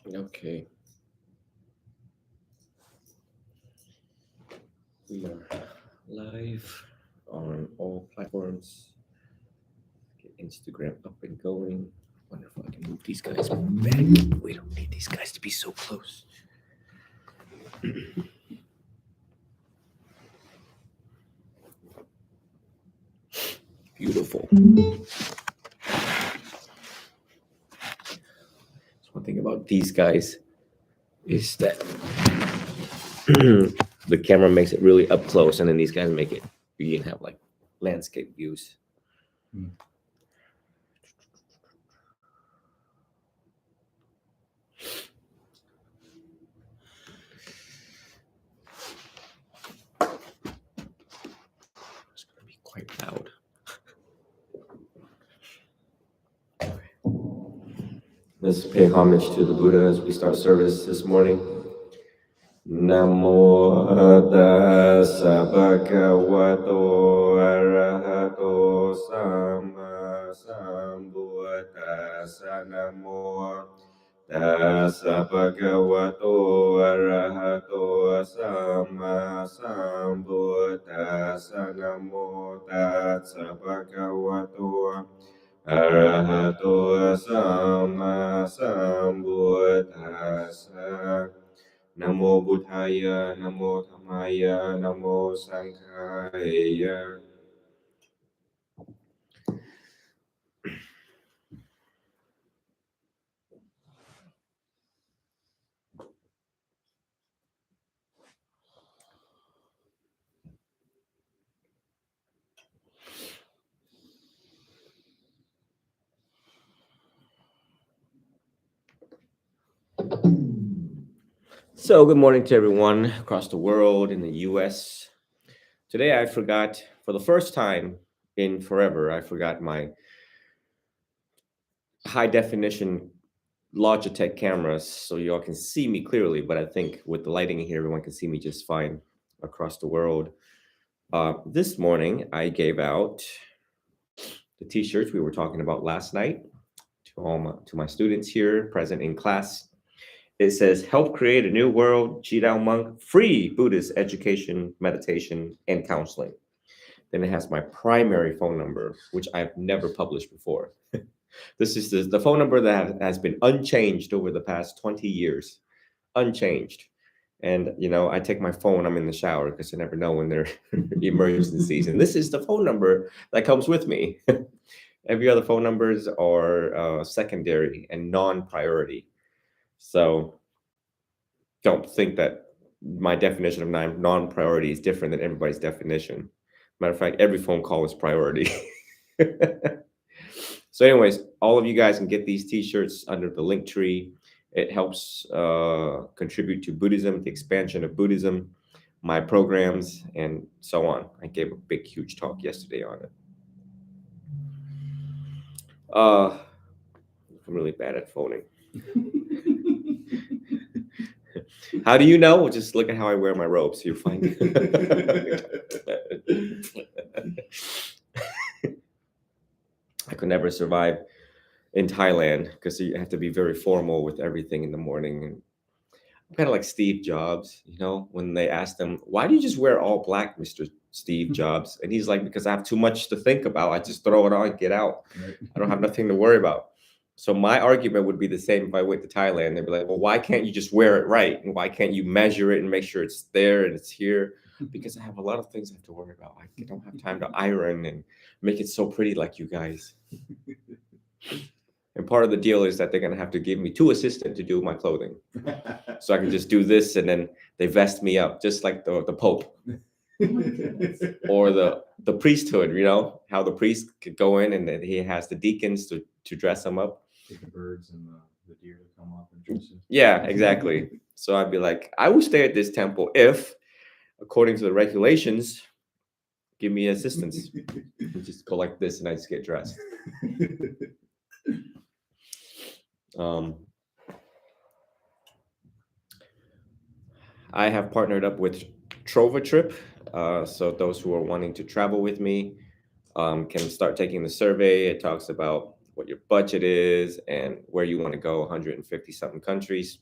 Okay, we are live on all platforms. Get Instagram up and going. Wonder if I can move these guys back. We don't need these guys to be so close. Beautiful. So one thing about these guys is that the camera makes it really up close, and then these guys make it. You can have like landscape views. It's gonna be quite loud. Let's pay homage to the Buddha as we start service this morning. Namo tassa bhagavato arahato sama sambuddhassa. Namo tassa bhagavato arahato sama sambuddhassa. Namo tassa bhagavato arahato sama sambuddhassa. Namo Buddhaya, Namo Dhammaya, Namo Sanghaya. So, good morning to everyone across the world, in the US. Today, I forgot, for the first time in forever, I forgot my high definition Logitech cameras so y'all can see me clearly. But I think with the lighting in here, everyone can see me just fine across the world. This morning, I gave out the t-shirts we were talking about last night to my students here present in class. It says, help create a new world, Jidao Monk, free Buddhist education, meditation, and counseling. Then it has my primary phone number, which I've never published before. This is the phone number that has been unchanged over the past 20 years, unchanged. And, I take my phone, I'm in the shower because you never know when there are emergencies. And this is the phone number that comes with me. Every other phone numbers are secondary and non-priority. So don't think that my definition of non-priority is different than everybody's definition. Matter of fact, every phone call is priority. So anyways, all of you guys can get these t-shirts under the link tree. It helps contribute to Buddhism, the expansion of Buddhism, my programs, and so on. I gave a big, huge talk yesterday on it. I'm really bad at phoning. How do you know? Just look at how I wear my robes. You'll find. I could never survive in Thailand because you have to be very formal with everything in the morning. And I'm kind of like Steve Jobs, when they asked him, why do you just wear all black, Mr. Steve Jobs? And he's like, because I have too much to think about. I just throw it on and get out. Right. I don't have nothing to worry about. So my argument would be the same if I went to Thailand. They'd be like, well, why can't you just wear it right? And why can't you measure it and make sure it's there and it's here? Because I have a lot of things I have to worry about. I don't have time to iron and make it so pretty like you guys. And part of the deal is that they're going to have to give me 2 assistants to do my clothing. So I can just do this and then they vest me up just like the Pope. Or the priesthood, how the priest could go in and then he has the deacons to dress him up. Get the birds and the deer to come up and dress you. Yeah, exactly. So I'd be like, I will stay at this temple if, according to the regulations, give me assistance. Just go like this and I just get dressed. I have partnered up with Trova Trip. So those who are wanting to travel with me can start taking the survey. It talks about what your budget is, and where you want to go. 150 something countries,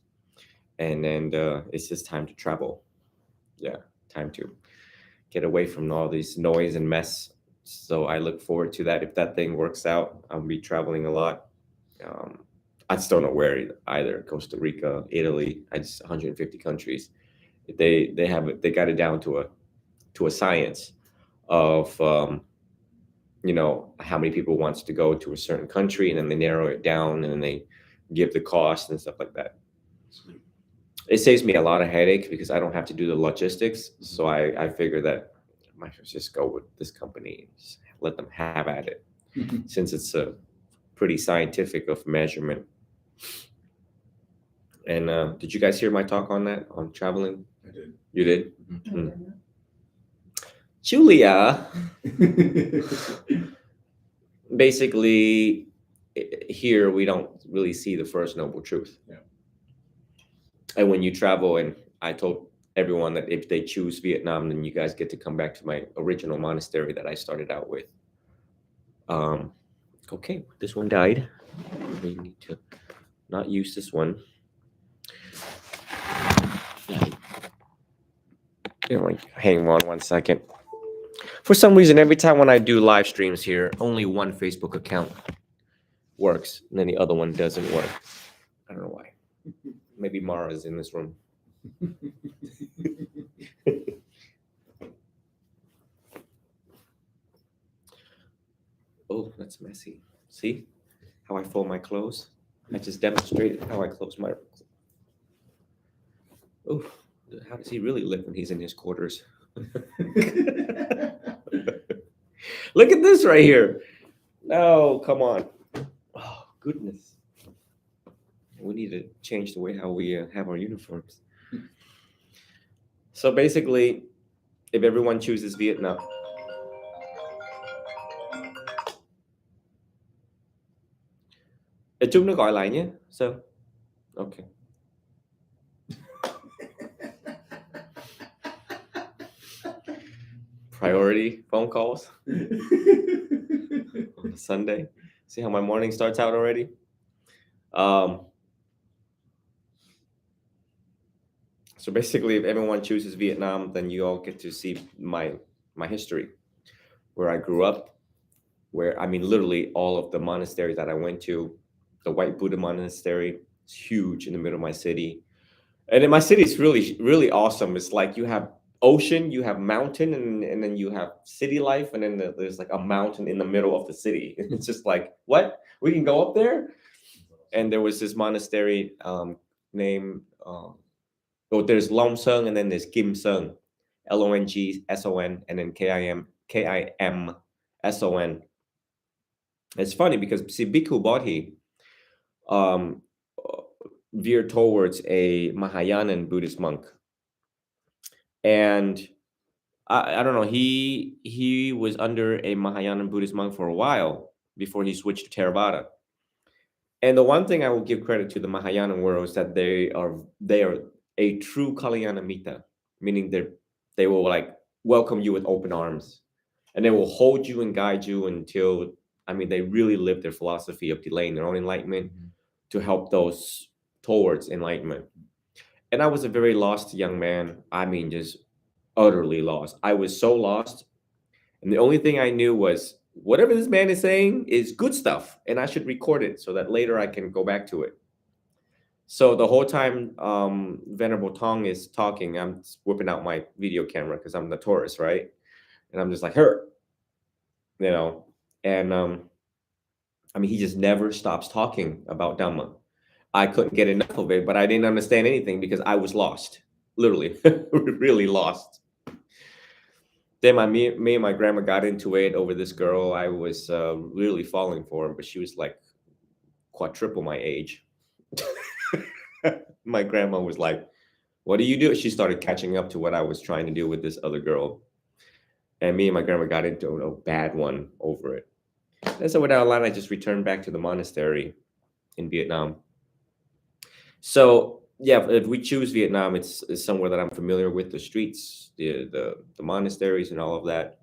and then it's just time to travel. Yeah, time to get away from all this noise and mess. So I look forward to that. If that thing works out, I'll be traveling a lot. Um, I just don't know where either. Costa Rica, Italy. I just 150 countries. They got it down to a science of how many people wants to go to a certain country, and then they narrow it down, and then they give the cost and stuff like that. Sweet. It saves me a lot of headache because I don't have to do the logistics. So I figure that I might just go with this company and just let them have at it, since it's a pretty scientific of measurement. And did you guys hear my talk on that, on traveling? I did. You did? Mhm. Julia, basically, here we don't really see the first noble truth. Yeah. And when you travel, and I told everyone that if they choose Vietnam, then you guys get to come back to my original monastery that I started out with. Okay, this one died. We need to not use this one. Hang on 1 second. For some reason, every time when I do live streams here, only one Facebook account works, and then the other one doesn't work. I don't know why. Maybe Mara's in this room. Oh, that's messy. See how I fold my clothes? I just demonstrated how I close my. Oh, how does he really live when he's in his quarters? Look at this right here. No, come on. Oh, goodness. We need to change the way how we have our uniforms. So basically, if everyone chooses Vietnam, chúng nó gọi lại nhé. So, okay. Priority phone calls on a Sunday. See how my morning starts out already? So basically, if everyone chooses Vietnam, then you all get to see my history, where I grew up, where I mean, literally all of the monasteries that I went to. The White Buddha Monastery is huge in the middle of my city, and in my city, it's really, really awesome. It's like you have ocean, you have mountain, and then you have city life, and then there's like a mountain in the middle of the city. It's just like, what? We can go up there? And there was this monastery named. Oh, there's Long Sơn, and then there's Kim Sơn, Longson, and then Kimson. It's funny because see, Bhikkhu Bodhi um, veered towards a Mahayanan Buddhist monk, and I don't know. He was under a Mahayanan Buddhist monk for a while before he switched to Theravada. And the one thing I will give credit to the Mahayana world is that they are a true Kalyanamitta, meaning they will like welcome you with open arms, and they will hold you and guide you until, I mean, they really live their philosophy of delaying their own enlightenment to help those towards enlightenment. And I was a very lost young man. I mean, just utterly lost. I was so lost, and the only thing I knew was whatever this man is saying is good stuff, and I should record it so that later I can go back to it. So the whole time Venerable Tong is talking, I'm whipping out my video camera because I'm the tourist, right? And I'm just like, her, and I mean, he just never stops talking about Dhamma. I couldn't get enough of it, but I didn't understand anything because I was lost, literally, really lost. Then me and my grandma got into it over this girl I was really falling for, but she was like quadruple my age. My grandma was like, what do you do? She started catching up to what I was trying to do with this other girl. And me and my grandma got into a bad one over it. And so without a line, I just returned back to the monastery in Vietnam. So yeah, if we choose Vietnam, it's somewhere that I'm familiar with, the streets, the monasteries and all of that.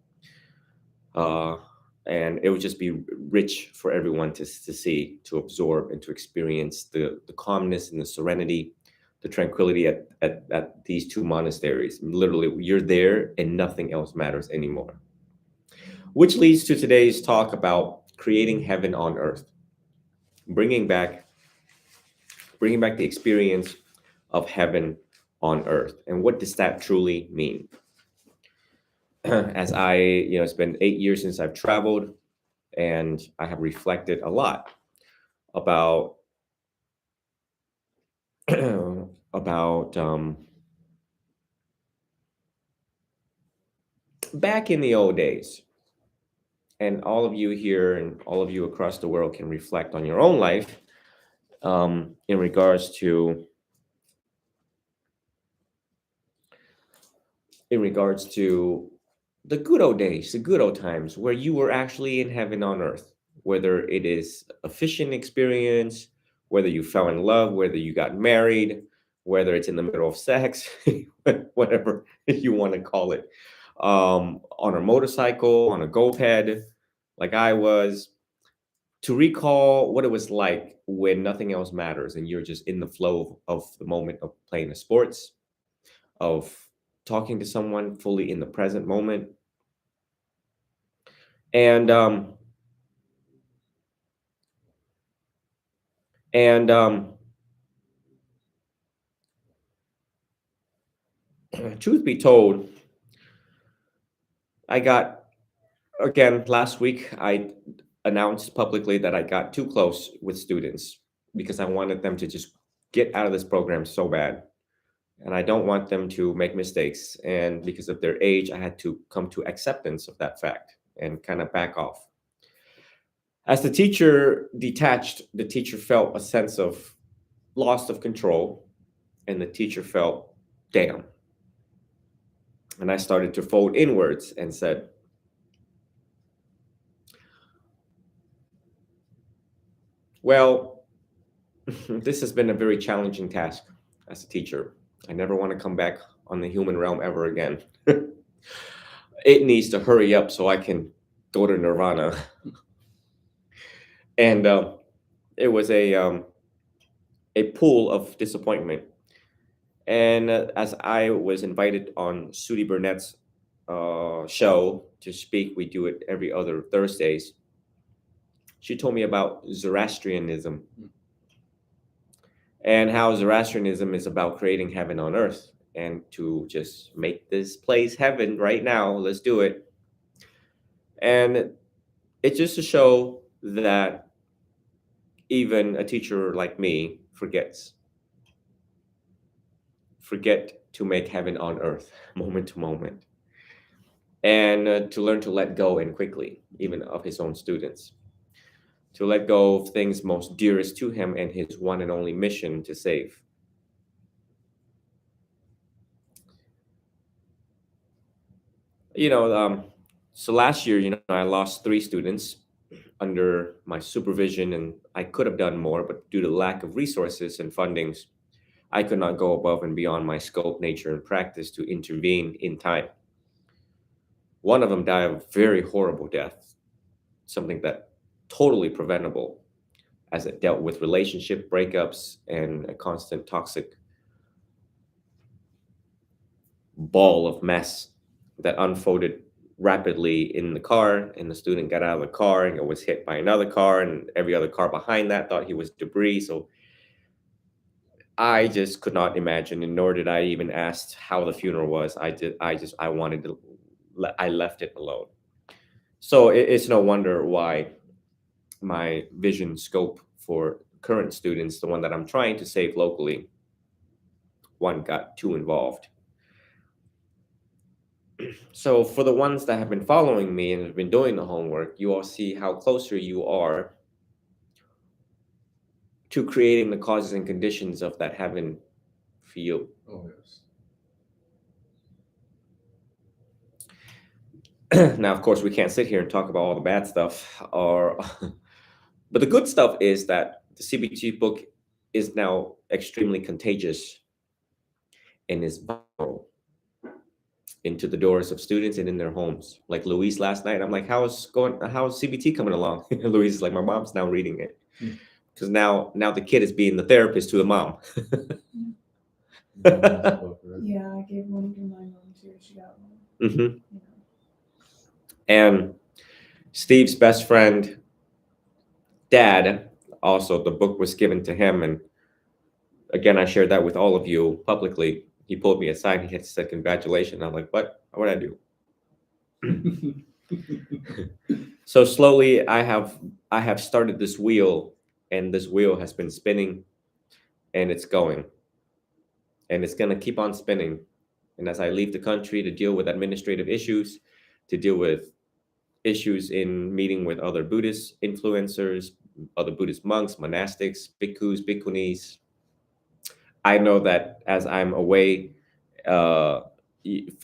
and it would just be rich for everyone to see, to absorb, and to experience the calmness and the serenity, the tranquility at these two monasteries. Literally, you're there and nothing else matters anymore. Which leads to today's talk about creating heaven on earth, bringing back bringing back the experience of heaven on earth. And what does that truly mean? As it's been 8 years since I've traveled, and I have reflected a lot about about back in the old days. And all of you here and all of you across the world can reflect on your own life, in regards to the good old days, the good old times where you were actually in heaven on earth, whether it is a fishing experience, whether you fell in love, whether you got married, whether it's in the middle of sex, whatever you want to call it, on a motorcycle, on a go-ped, like I was, to recall what it was like when nothing else matters and you're just in the flow of the moment of playing the sports, of talking to someone fully in the present moment. And and truth be told, I got, again, last week I announced publicly that I got too close with students because I wanted them to just get out of this program so bad. And I don't want them to make mistakes. And because of their age, I had to come to acceptance of that fact and kind of back off. As the teacher detached, the teacher felt a sense of loss of control, and the teacher felt, damn. And I started to fold inwards and said, well, this has been a very challenging task as a teacher. I never want to come back on the human realm ever again. It needs to hurry up so I can go to nirvana. And it was a pool of disappointment. And as I was invited on Sudi Burnett's show to speak, we do it every other Thursdays. She told me about Zoroastrianism and how Zoroastrianism is about creating heaven on earth and to just make this place heaven right now. Let's do it. And it's just to show that even a teacher like me forget to make heaven on earth moment to moment, and to learn to let go and quickly, even of his own students, to let go of things most dearest to him and his one and only mission to save. You know, so last year, I lost 3 students under my supervision, and I could have done more, but due to lack of resources and fundings, I could not go above and beyond my scope, nature, and practice to intervene in time. One of them died a very horrible death, something that totally preventable, as it dealt with relationship breakups and a constant toxic ball of mess that unfolded rapidly in the car. And the student got out of the car and was hit by another car, and every other car behind that thought he was debris. So I just could not imagine, and nor did I even ask how the funeral was. I wanted to, I left it alone. So it's no wonder why my vision scope for current students, the one that I'm trying to save locally, one got too involved. So for the ones that have been following me and have been doing the homework, you all see how closer you are to creating the causes and conditions of that heaven for you. Oh, yes. Now, of course, we can't sit here and talk about all the bad stuff, or but the good stuff is that the CBT book is now extremely contagious and is viral. into the doors of students and in their homes. Like Luis last night, I'm like, how's CBT coming along? Luis is like, my mom's now reading it. Because now the kid is being the therapist to the mom. Yeah, I gave one to my mom too. She got one. Mm-hmm. Yeah. And Steve's best friend, dad, also the book was given to him. And again, I shared that with all of you publicly. He pulled me aside. He had said, congratulations. I'm like, what? What'd I do? So slowly I have started this wheel, and this wheel has been spinning, and it's going. And it's going to keep on spinning. And as I leave the country to deal with administrative issues, to deal with issues in meeting with other Buddhist influencers, other Buddhist monks, monastics, bhikkhus, bhikkhunis, I know that as I'm away, uh,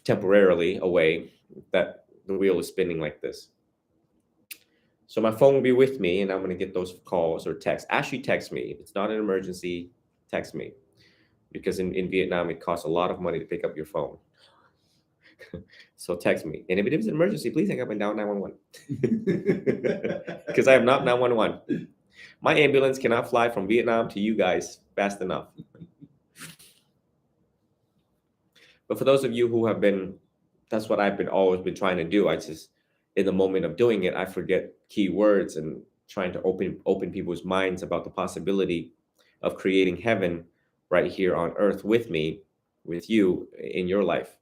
temporarily away, that the wheel is spinning like this. So my phone will be with me, and I'm going to get those calls or texts. Actually, text me. If it's not an emergency, text me. Because in Vietnam, it costs a lot of money to pick up your phone. So text me. And if it is an emergency, please hang up and dial 911. Because I am not 911. My ambulance cannot fly from Vietnam to you guys fast enough. But for those of you who have been, that's what I've always been trying to do. I just, in the moment of doing it, I forget key words and trying to open people's minds about the possibility of creating heaven right here on earth with me, with you in your life,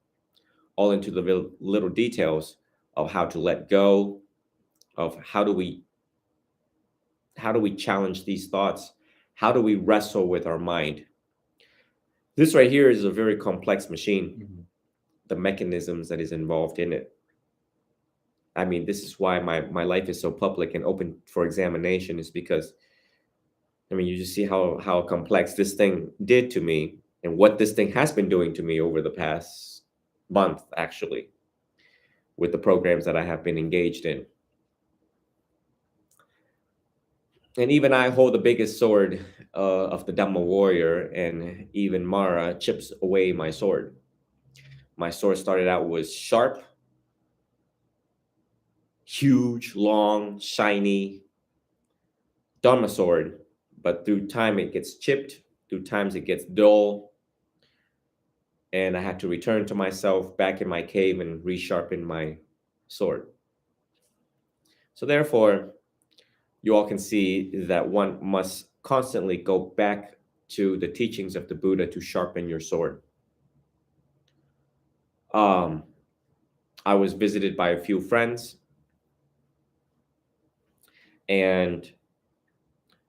all into the little details of how to let go, of how do we challenge these thoughts, how do we wrestle with our mind. This right here is a very complex machine. Mm-hmm. The mechanisms that is involved in it. I mean, this is why my life is so public and open for examination, is because, I mean, you just see how complex this thing did to me and what this thing has been doing to me over the past month, actually, with the programs that I have been engaged in. And even I hold the biggest sword of the Dhamma warrior, and even Mara chips away my sword. My sword started out was sharp, huge, long, shiny Dharma sword, but through time it gets chipped, through times it gets dull, and I had to return to myself back in my cave and resharpen my sword. So therefore, you all can see that one must constantly go back to the teachings of the Buddha to sharpen your sword. I was visited by a few friends, and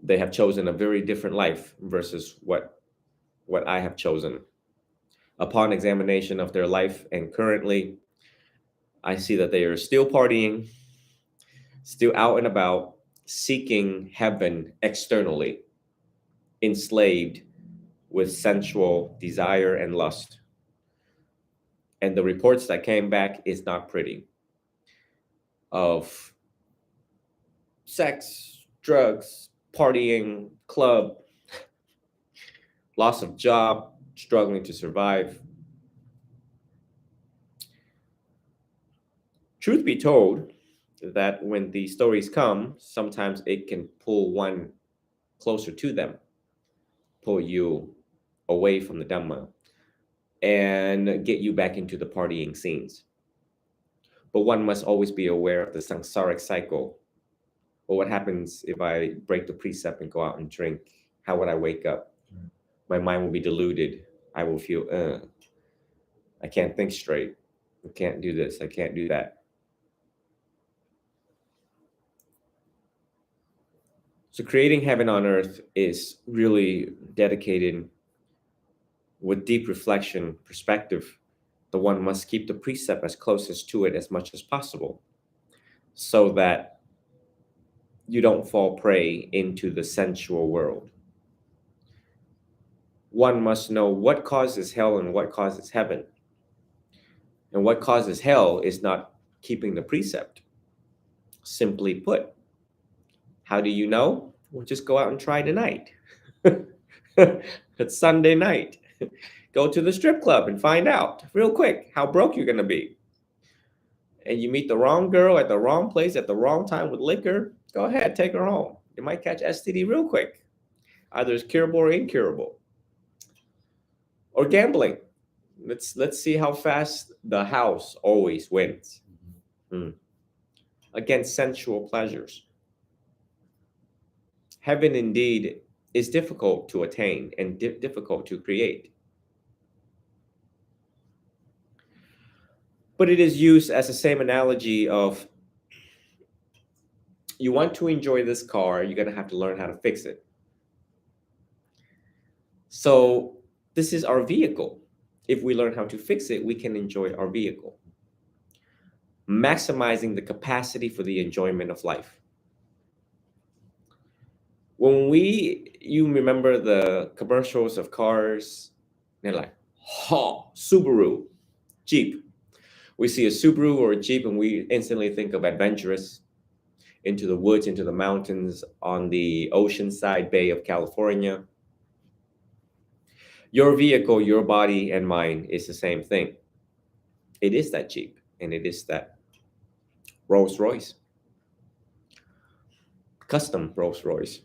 they have chosen a very different life versus what I have chosen. Upon examination of their life, and currently, I see that they are still partying, still out and about, seeking heaven externally, enslaved with sensual desire and lust. And the reports that came back is not pretty, of sex, drugs, partying, club, loss of job, struggling to survive. Truth be told, that when these stories come, sometimes it can pull one closer to them, pull you away from the Dhamma, and get you back into the partying scenes. But one must always be aware of the samsaric cycle. Well, what happens if I break the precept and go out and drink? How would I wake up? My mind will be deluded. I will feel, I can't think straight. I can't do this. I can't do that. So creating heaven on earth is really dedicated with deep reflection, perspective. The one must keep the precept as closest to it as much as possible, so that you don't fall prey into the sensual world. One must know what causes hell and what causes heaven. And what causes hell is not keeping the precept. Simply put, how do you know? Well, just go out and try tonight. It's Sunday night. Go to the strip club and find out real quick how broke you're going to be. And you meet the wrong girl at the wrong place at the wrong time with liquor, go ahead, take her home. You might catch STD real quick. Either it's curable or incurable. Or gambling. Let's see how fast the house always wins. Against sensual pleasures. Heaven indeed is difficult to attain and difficult to create. But it is used as the same analogy of you want to enjoy this car, you're going to have to learn how to fix it. So this is our vehicle. If we learn how to fix it, we can enjoy our vehicle. Maximizing the capacity for the enjoyment of life. You remember the commercials of cars, they're like, Subaru, Jeep. We see a Subaru or a Jeep and we instantly think of adventurous, into the woods, into the mountains, on the oceanside bay of California. Your vehicle, your body and mind is the same thing. It is that Jeep and it is that Rolls Royce. Custom Rolls Royce.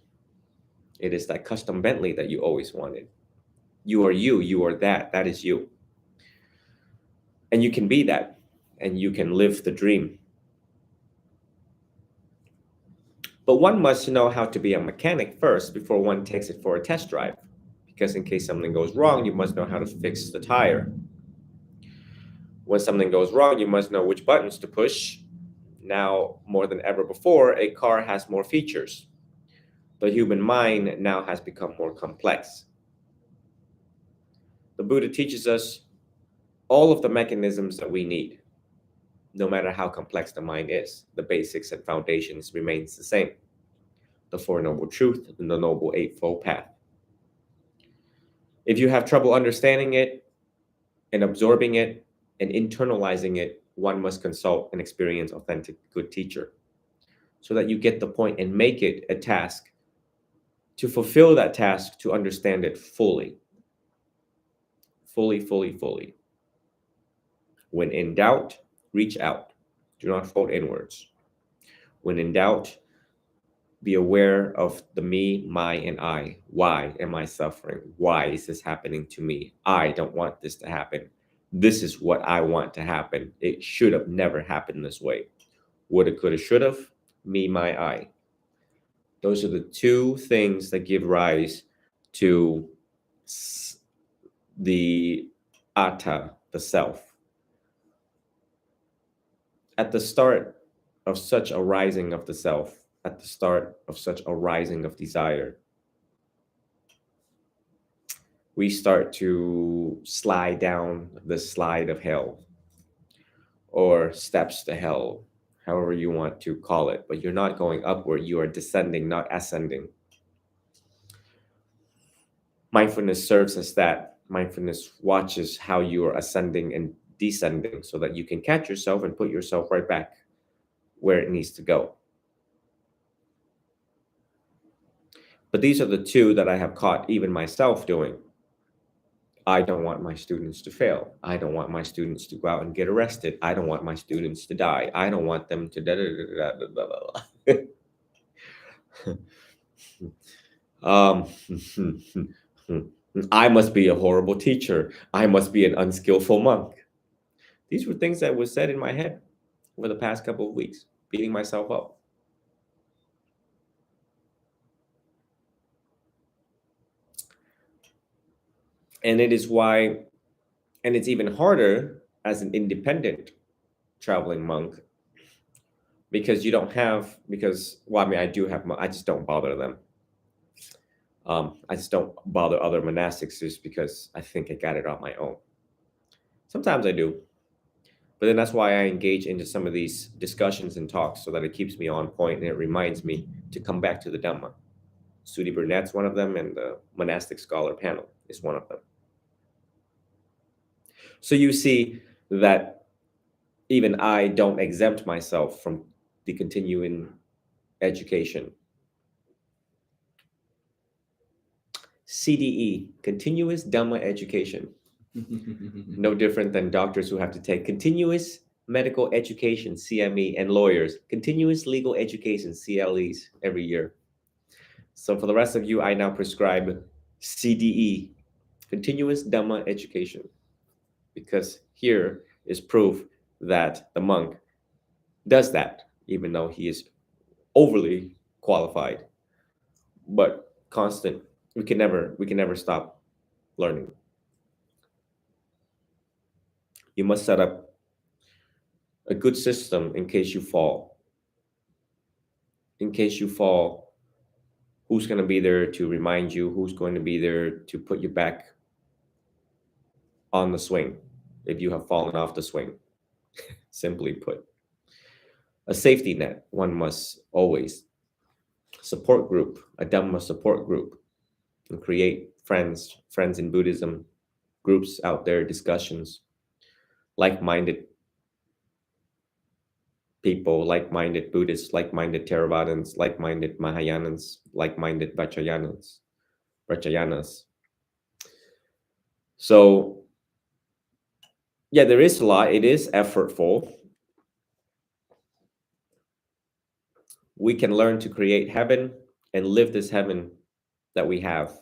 It is that custom Bentley that you always wanted. You are that is you. And you can be that, and you can live the dream. But one must know how to be a mechanic first before one takes it for a test drive. Because in case something goes wrong, you must know how to fix the tire. When something goes wrong, you must know which buttons to push. Now, more than ever before, a car has more features. The human mind now has become more complex. The Buddha teaches us all of the mechanisms that we need. No matter how complex the mind is, the basics and foundations remains the same. The Four Noble Truths and the Noble Eightfold Path. If you have trouble understanding it and absorbing it and internalizing it, one must consult an experienced, authentic, good teacher so that you get the point and make it a task to fulfill that task, to understand it fully. Fully. When in doubt, reach out. Do not fold inwards. When in doubt, be aware of the me, my, and I. Why am I suffering? Why is this happening to me? I don't want this to happen. This is what I want to happen. It should have never happened this way. Woulda, coulda, shoulda, me, my, I. Those are the two things that give rise to the atta, the self. At the start of such a rising of the self, at the start of such a rising of desire, we start to slide down the slide of hell, or steps to hell, however you want to call it, but you're not going upward, you are descending, not ascending. Mindfulness serves as that. Mindfulness watches how you are ascending and descending so that you can catch yourself and put yourself right back where it needs to go. But these are the two that I have caught even myself doing. I don't want my students to fail. I don't want my students to go out and get arrested. I don't want my students to die. I don't want them to I must be a horrible teacher. I must be an unskillful monk. These were things that were said in my head over the past couple of weeks, beating myself up. And it is why, and it's even harder as an independent traveling monk because you don't have, I mean, I do have, I just don't bother them. I just don't bother other monastics just because I think I got it on my own. Sometimes I do. But then that's why I engage into some of these discussions and talks so that it keeps me on point and it reminds me to come back to the Dhamma. Sudi Burnett's one of them, and the Monastic Scholar Panel is one of them. So you see that even I don't exempt myself from the continuing education. CDE, Continuous Dhamma Education. No different than doctors who have to take continuous medical education, CME, and lawyers, continuous legal education, CLEs, every year. So for the rest of you, I now prescribe CDE, continuous Dhamma education, because here is proof that the monk does that, even though he is overly qualified, but constant. We can never stop learning. You must set up a good system in case you fall. In case you fall, who's going to be there to remind you? Who's going to be there to put you back on the swing if you have fallen off the swing? Simply put, a safety net. One must always support group, a Dhamma support group, and create friends in Buddhism, groups out there, discussions, like-minded people, like-minded Buddhists, like-minded Theravadins, like-minded Mahayanans, like-minded Vachayanas. So yeah, there is a lot. It is effortful. We can learn to create heaven and live this heaven that we have.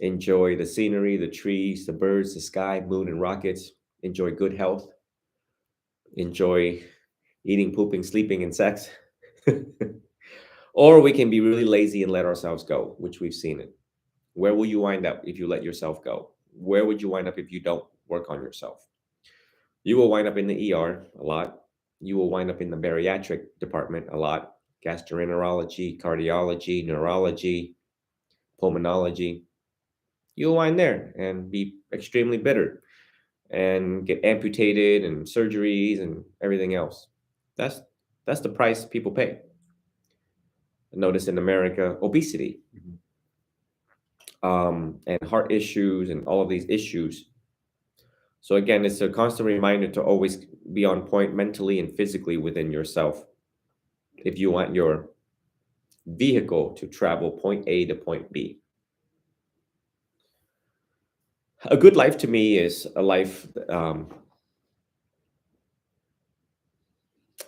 Enjoy the scenery, the trees, the birds, the sky, moon, and rockets. Enjoy good health. Enjoy eating, pooping, sleeping, and sex. Or we can be really lazy and let ourselves go, which we've seen it. Where will you wind up if you let yourself go? Where would you wind up if you don't work on yourself? You will wind up in the ER a lot. You will wind up in the bariatric department a lot. Gastroenterology, cardiology, neurology, pulmonology. You'll wind there and be extremely bitter and get amputated and surgeries and everything else. That's that's the price people pay. Notice in America, obesity, and heart issues and all of these issues. So again, it's a constant reminder to always be on point mentally and physically within yourself. If you want your vehicle to travel point A to point B. A good life to me is a life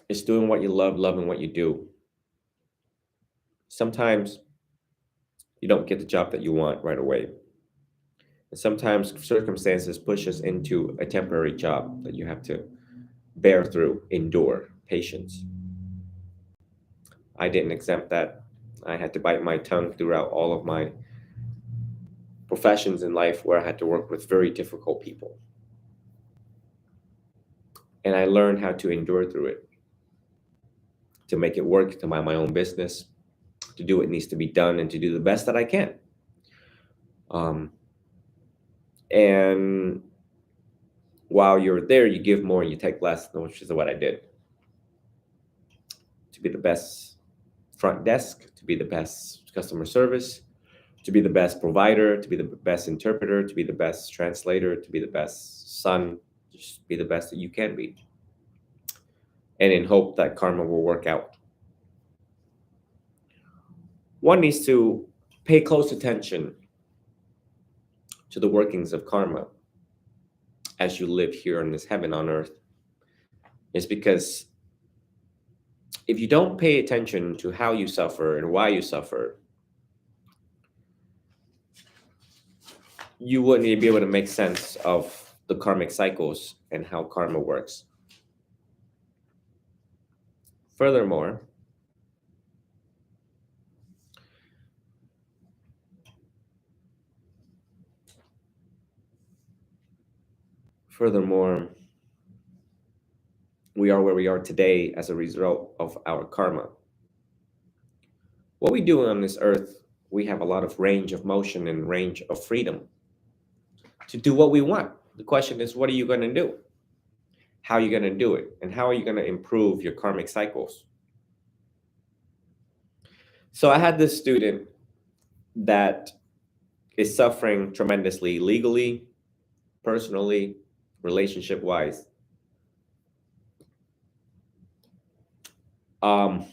is doing what you love, loving what you do. Sometimes you don't get the job that you want right away. And sometimes circumstances push us into a temporary job that you have to bear through, endure, patience. I didn't exempt that. I had to bite my tongue throughout all of my professions in life where I had to work with very difficult people. And I learned how to endure through it, to make it work, to mind my own business, to do what needs to be done, and to do the best that I can. Um, and while you're there, you give more and you take less, which is what I did. To be the best front desk, to be the best customer service, to be the best provider, to be the best interpreter, to be the best translator, to be the best son, just be the best that you can be. And in hope that karma will work out. One needs to pay close attention to the workings of karma as you live here on this heaven on earth. It's because if you don't pay attention to how you suffer and why you suffer, you wouldn't be able to make sense of the karmic cycles and how karma works. Furthermore, we are where we are today as a result of our karma. What we do on this earth, we have a lot of range of motion and range of freedom to do what we want. The question is, what are you going to do? How are you going to do it? And how are you going to improve your karmic cycles? So I had this student that is suffering tremendously legally, personally, relationship-wise. And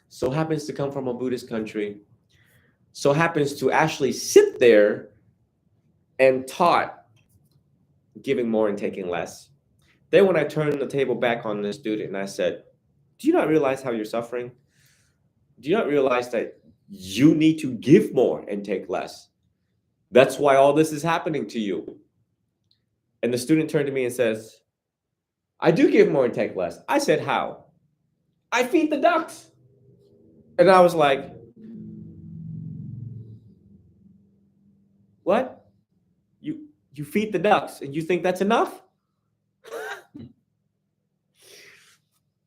so happens to come from a Buddhist country so happens to actually sit there and taught giving more and taking less. Then when I turned the table back on this student and I said, do you not realize how you're suffering? Do you not realize that you need to give more and take less? That's why all this is happening to you. And the student turned to me and says, I do give more and take less. I said, how? I feed the ducks. And I was like, what? You feed the ducks and you think that's enough?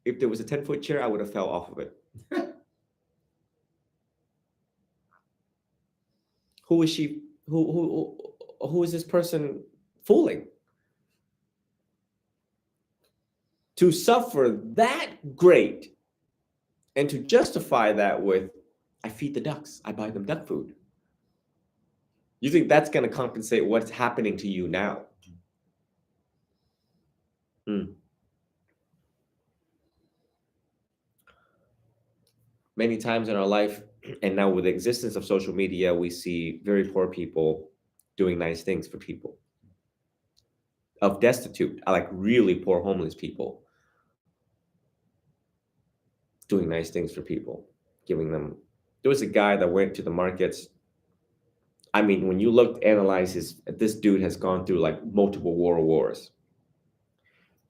If there was a 10-foot chair, I would have fell off of it. Who is she? Who is this person fooling? To suffer that great and to justify that with, I feed the ducks, I buy them duck food. You think that's going to compensate what's happening to you now? Many times in our life, and now with the existence of social media, we see very poor people doing nice things for people. Of destitute, like really poor homeless people, doing nice things for people, giving them. There was a guy that went to the markets. I mean, when you look, analyze this dude has gone through like multiple wars.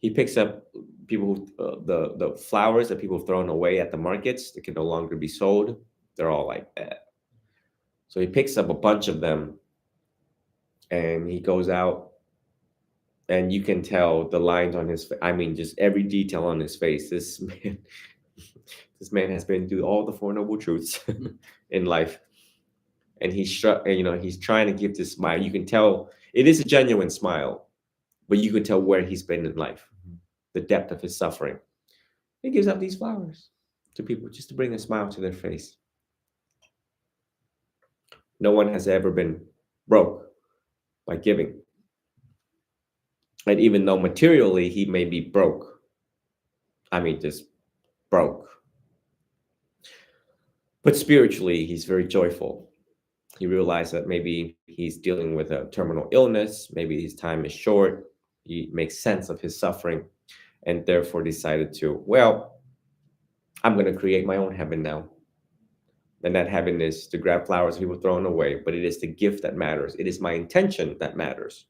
He picks up people who, the flowers that people have thrown away at the markets that can no longer be sold. They're all like that. So he picks up a bunch of them and he goes out and you can tell the lines on his, I mean, just every detail on his face. This man has been through all the Four Noble Truths in life. And he's trying to give this smile. You can tell it is a genuine smile, but you can tell where he's been in life, the depth of his suffering. He gives out these flowers to people just to bring a smile to their face. No one has ever been broke by giving. And even though materially he may be broke, I mean, just broke, but spiritually he's very joyful. He realized that maybe he's dealing with a terminal illness, maybe his time is short. He makes sense of his suffering and therefore decided to, well, I'm going to create my own heaven now. And that heaven is to grab flowers people thrown away, but it is the gift that matters. It is my intention that matters.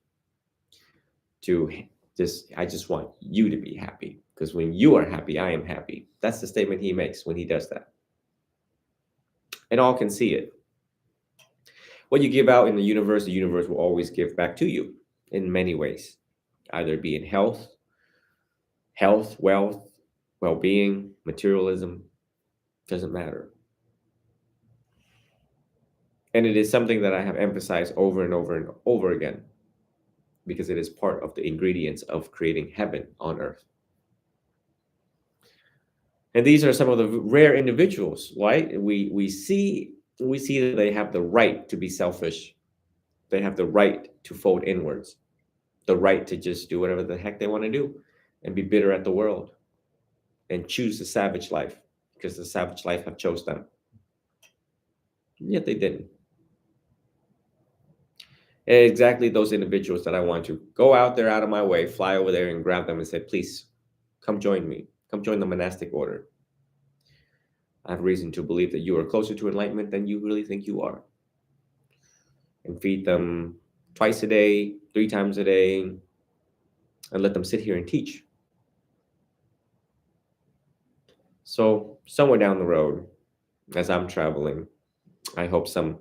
I just want you to be happy, because when you are happy, I am happy. That's the statement he makes when he does that. And all can see it. What you give out in the universe will always give back to you in many ways, either be in health, wealth, well-being, materialism, doesn't matter. And it is something that I have emphasized over and over and over again, because it is part of the ingredients of creating heaven on earth. And these are some of the rare individuals, right? We see that they have the right to be selfish. They have the right to fold inwards, the right to just do whatever the heck they want to do and be bitter at the world and choose the savage life because the savage life have chose them. Yet they didn't. And exactly those individuals that I want to go out there out of my way, fly over there and grab them and say, please, come join me. Come join the monastic order. I have reason to believe that you are closer to enlightenment than you really think you are. And feed them twice a day, 3 times a day, and let them sit here and teach. So somewhere down the road, as I'm traveling, I hope some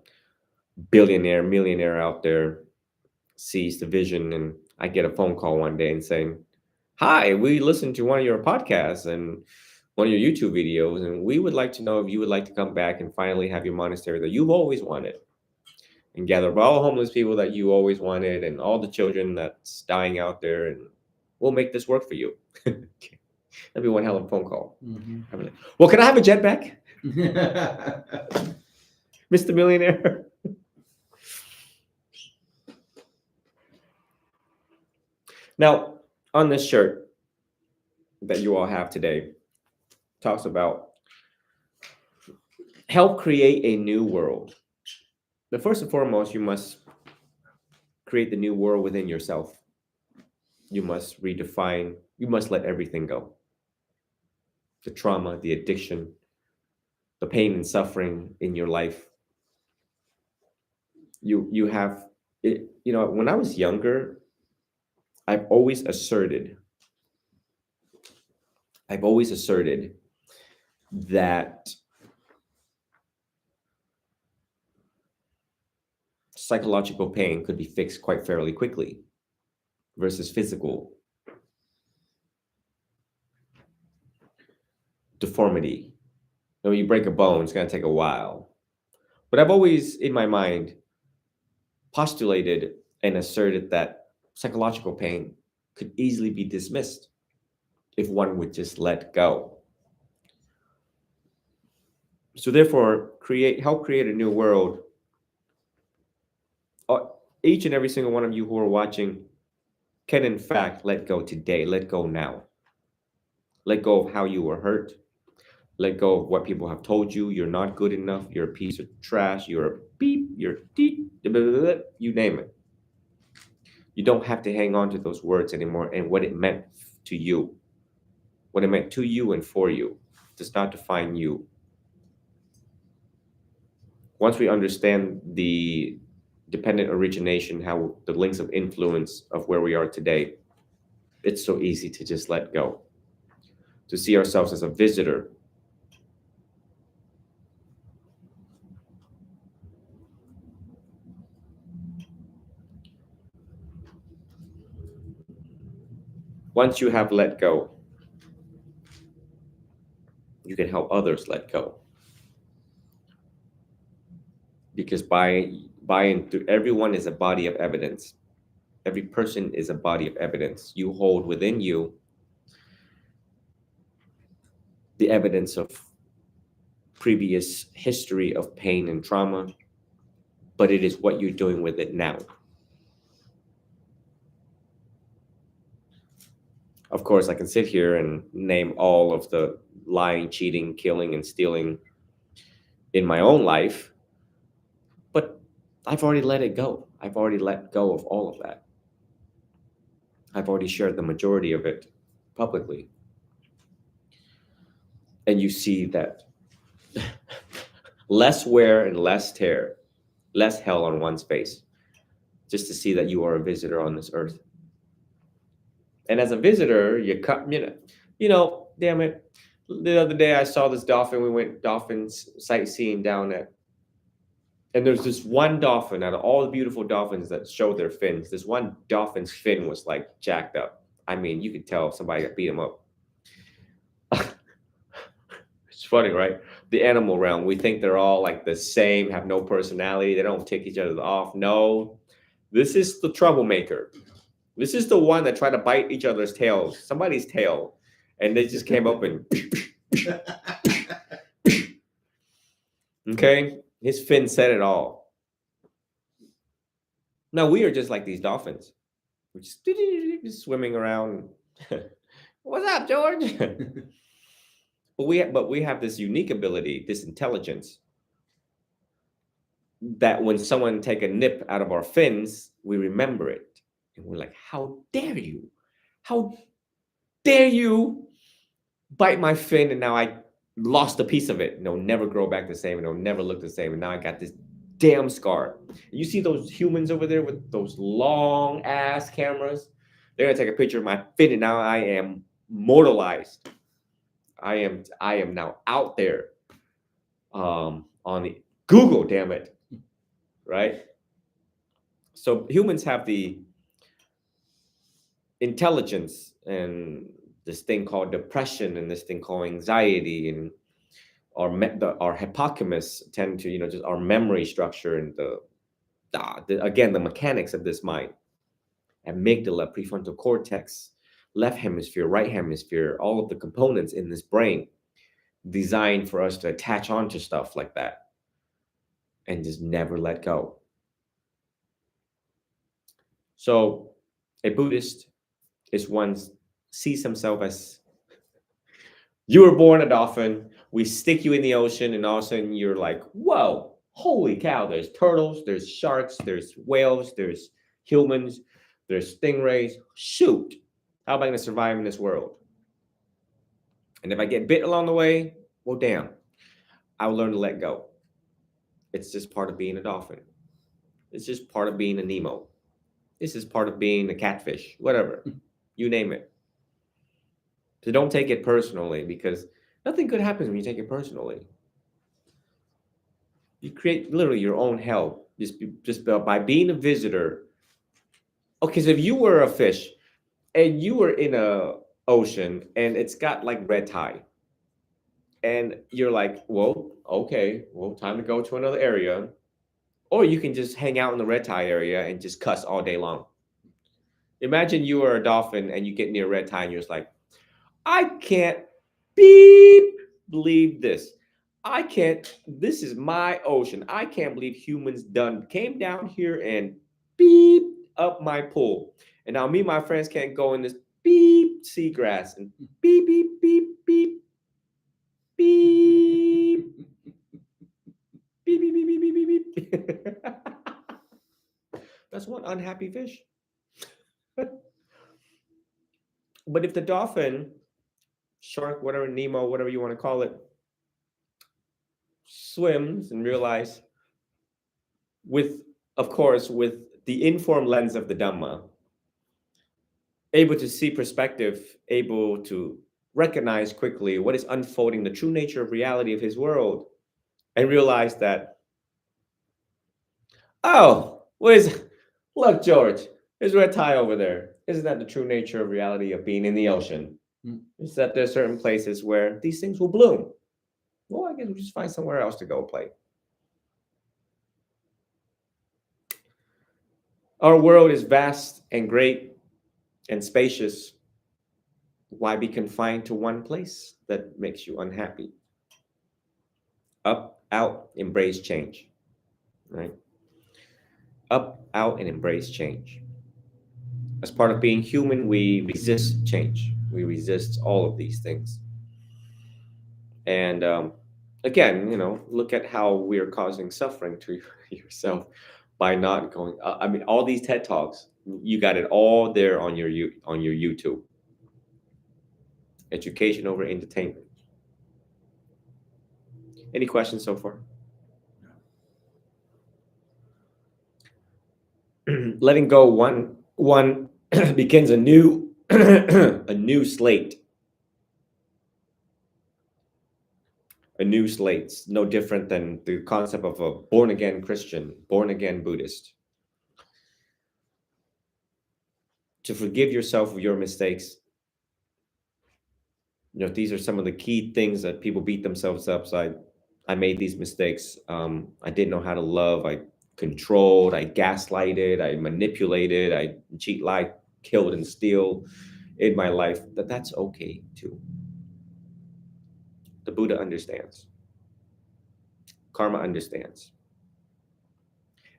billionaire, millionaire out there sees the vision and I get a phone call one day and saying, hi, we listened to one of your podcasts and one of your YouTube videos, and we would like to know if you would like to come back and finally have your monastery that you've always wanted and gather up all the homeless people that you always wanted and all the children that's dying out there, and we'll make this work for you. That'd be one hell of a phone call. Mm-hmm. I'd be like, well, can I have a jetpack, Mr. Millionaire? Now, on this shirt that you all have today, talks about help create a new world. But first and foremost, you must create the new world within yourself. You must redefine, you must let everything go. The trauma, the addiction, the pain and suffering in your life. You have it, when I was younger, I've always asserted, I've always asserted that psychological pain could be fixed quite fairly quickly versus physical deformity. When you break a bone, it's going to take a while. But I've always, in my mind, postulated and asserted that psychological pain could easily be dismissed if one would just let go. So therefore, help create a new world. Each and every single one of you who are watching can in fact let go today, let go now. Let go of how you were hurt. Let go of what people have told you. You're not good enough. You're a piece of trash. You're a beep. You're deep. You name it. You don't have to hang on to those words anymore and what it meant to you. What it meant to you and for you does not define you. Once we understand the dependent origination, how the links of influence of where we are today, it's so easy to just let go, to see ourselves as a visitor. Once you have let go, you can help others let go. Because by and through, everyone is a body of evidence. Every person is a body of evidence. You hold within you the evidence of previous history of pain and trauma, but it is what you're doing with it now. Of course, I can sit here and name all of the lying, cheating, killing, and stealing in my own life, but I've already let it go. I've already let go of all of that. I've already shared the majority of it publicly. And you see that less wear and less tear, less hell on one's face, just to see that you are a visitor on this earth. And as a visitor, damn it. The other day I saw this dolphin. We went dolphin sightseeing down at, and there's this one dolphin out of all the beautiful dolphins that show their fins. This one dolphin's fin was like jacked up. I mean, you could tell somebody got beat him up. It's funny, right? The animal realm, we think they're all like the same, have no personality. They don't take each other off. No, this is the troublemaker. This is the one that tried to bite each other's tails, somebody's tail, and they just came up and okay, his fin said it all. Now we are just like these dolphins, we're just swimming around. What's up, George? but we have this unique ability, this intelligence, that when someone take a nip out of our fins, we remember it. And we're like, how dare you? How dare you bite my fin? And now I lost a piece of it. And it'll never grow back the same. And it'll never look the same. And now I got this damn scar. You see those humans over there with those long ass cameras? They're gonna take a picture of my fin, and now I am mortalized. I am now out there on the Google, damn it. Right? So humans have the intelligence and this thing called depression and this thing called anxiety, and our hippocampus tend to, just our memory structure and the mechanics of this mind, amygdala, prefrontal cortex, left hemisphere, right hemisphere, all of the components in this brain designed for us to attach onto stuff like that and just never let go. So a Buddhist is one sees himself as, you were born a dolphin, we stick you in the ocean, and all of a sudden you're like, whoa, Holy cow, there's turtles, there's sharks, there's whales, there's humans, there's stingrays. Shoot, how am I going to survive in this world? And if I get bit along the way, well, damn, I will learn to let go. It's just part of being a dolphin. It's just part of being a Nemo. This is part of being a catfish, whatever, you name it. So don't take it personally, because nothing good happens when you take it personally. You create literally your own hell just by being a visitor. Okay, so if you were a fish and you were in a ocean and it's got like red tide, and you're like, well, okay, well, time to go to another area, or you can just hang out in the red tide area and just cuss all day long. Imagine you are a dolphin and you get near red tide and you're just like, I can't beep believe this. I can't, this is my ocean. I can't believe humans done came down here and beep up my pool. And now me and my friends can't go in this beep seagrass and beep, beep, beep, beep, beep, beep, beep, beep, beep, beep, beep, beep. That's one unhappy fish. But if the dolphin, shark, whatever, Nemo, whatever you want to call it, swims and realize with, of course, with the informed lens of the Dhamma, able to see perspective, able to recognize quickly what is unfolding, the true nature of reality of his world, and realize that, oh, look, George, there's red tide over there. Isn't that the true nature of reality of being in the ocean? Is that there's certain places where these things will bloom. Well, I guess we'll just find somewhere else to go play. Our world is vast and great and spacious. Why be confined to one place that makes you unhappy? Up, out, embrace change, right? Up, out, and embrace change. As part of being human, we resist change. We resist all of these things. And again, look at how we are causing suffering to yourself by not going. I mean, all these TED Talks, you got it all there on your YouTube. Education over entertainment. Any questions so far? Letting go one begins a new a new slate. A new slate, no different than the concept of a born again Christian, born again Buddhist. To forgive yourself of your mistakes. These are some of the key things that people beat themselves up. So I made these mistakes. I didn't know how to love. I controlled. I gaslighted. I manipulated. I cheat, lie, killed, and steal in my life. That's okay too. The Buddha understands. Karma understands.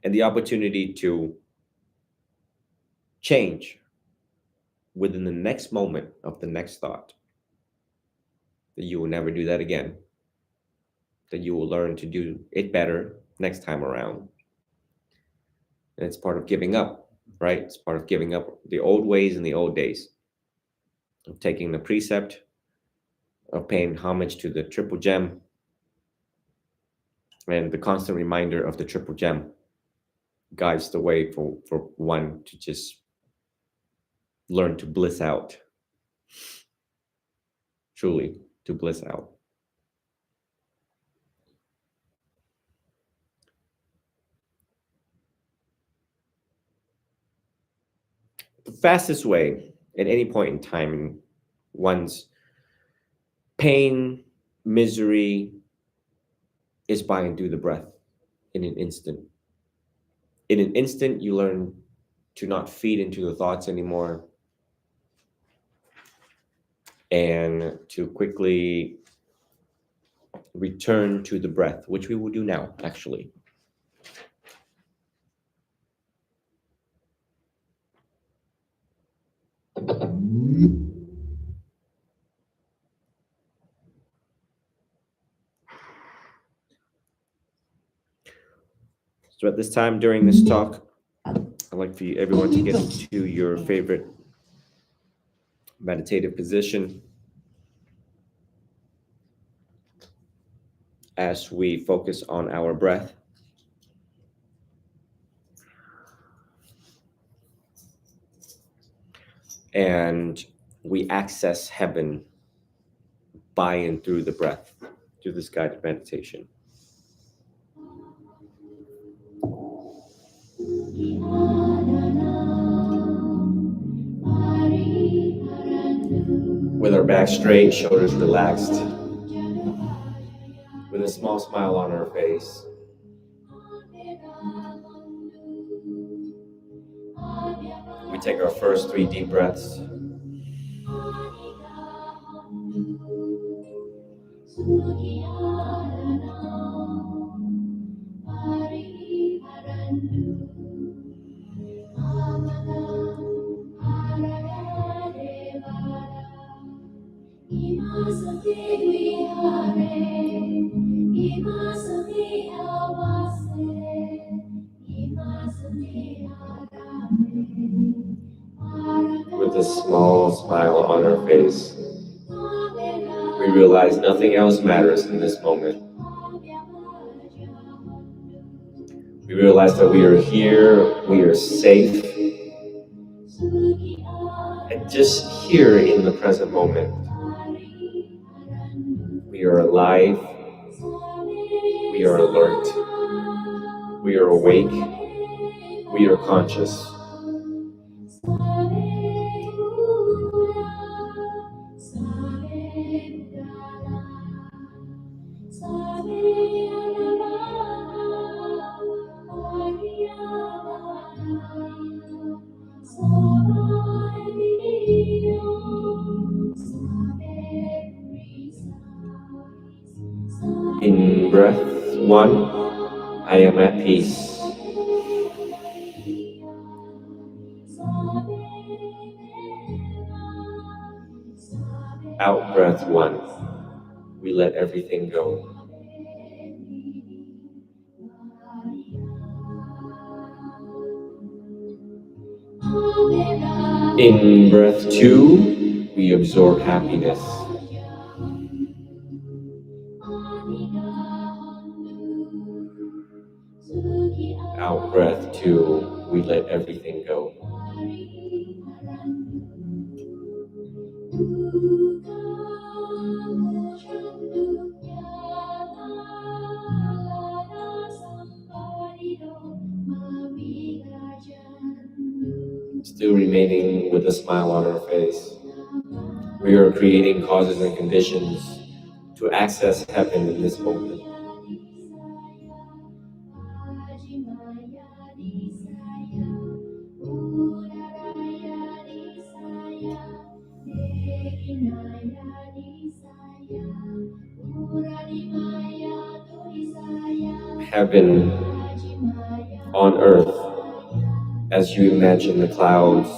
And the opportunity to change within the next moment of the next thought. That you will never do that again. That you will learn to do it better next time around. And it's part of giving up, right? It's part of giving up the old ways and the old days. Of taking the precept, of paying homage to the triple gem, and the constant reminder of the triple gem guides the way for one to just learn to bliss out. Truly, to bliss out. The fastest way at any point in time in one's pain, misery, is by and do the breath in an instant. In an instant, you learn to not feed into the thoughts anymore and to quickly return to the breath, which we will do now, actually. So at this time during this talk, I'd like for you, everyone to get into your favorite meditative position as we focus on our breath. And we access heaven by and through the breath, through this guided meditation. With our back straight, shoulders relaxed, with a small smile on our face. We take our first 3 deep breaths. With a small smile on our face, we realize nothing else matters in this moment. We realize that we are here, we are safe, and just here in the present moment. We are alive, we are alert, we are awake, we are conscious. In breath 1, I am at peace. Out breath 1, we let everything go. In breath 2, we absorb happiness. Out breath 2, we let everything go. Still remaining with a smile on our face, we are creating causes and conditions to access heaven in this moment. Heaven on earth, as you imagine the clouds,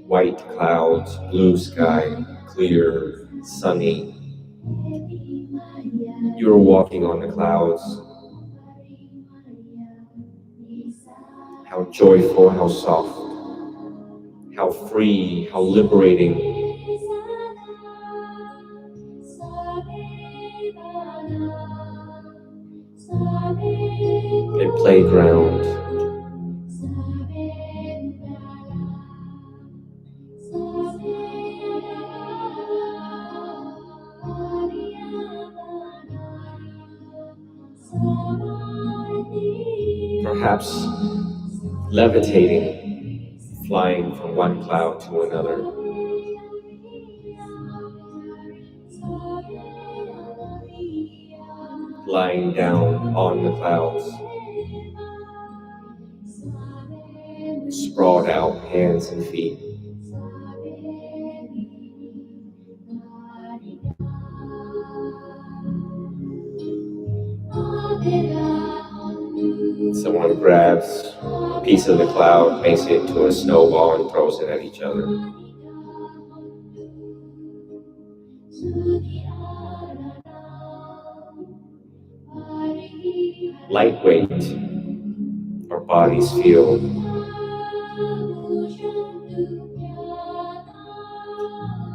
white clouds, blue sky, clear, sunny. You're walking on the clouds. How joyful, how soft, how free, how liberating. A playground. Perhaps levitating, flying from one cloud to another. Lying down on the clouds. Sprawled out, hands and feet. Someone grabs a piece of the cloud, makes it into a snowball, and throws it at each other. lightweight our bodies feel.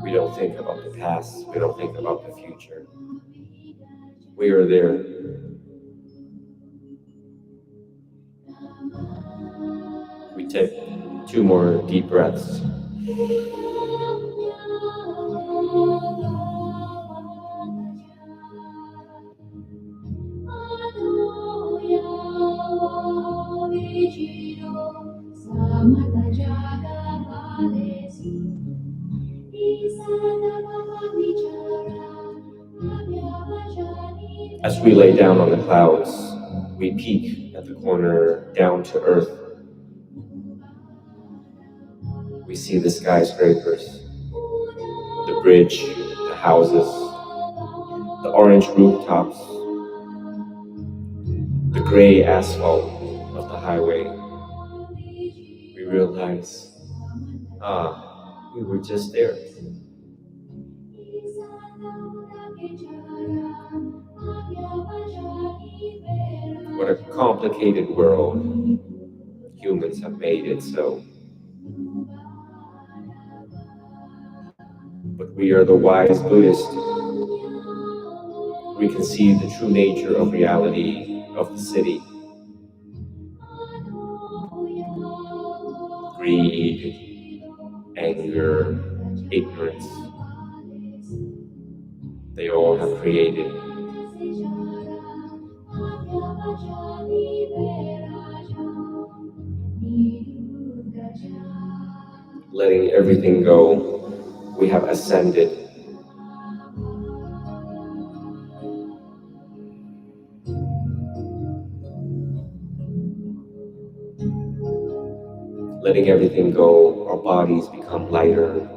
We don't think about the past, we don't think about the future. We are there. We take 2 more deep breaths. As we lay down on the clouds, we peek at the corner down to earth. We see the skyscrapers, the bridge, the houses, the orange rooftops, the gray asphalt of the highway. We realize, we were just there. What a complicated world. Humans have made it so. But we are the wise Buddhists. We can see the true nature of reality of the city. Greed, anger, ignorance. They all have created. Letting everything go, we have ascended. Letting everything go, our bodies become lighter.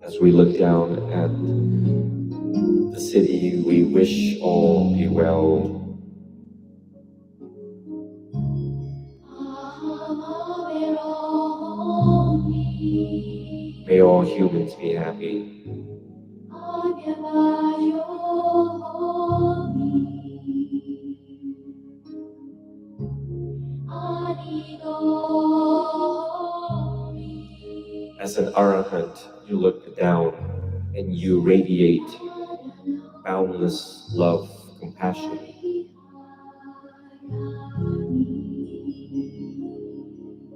As we look down at the city, we wish all be well. May all humans be happy. As an arahant, you look down and you radiate boundless love, compassion.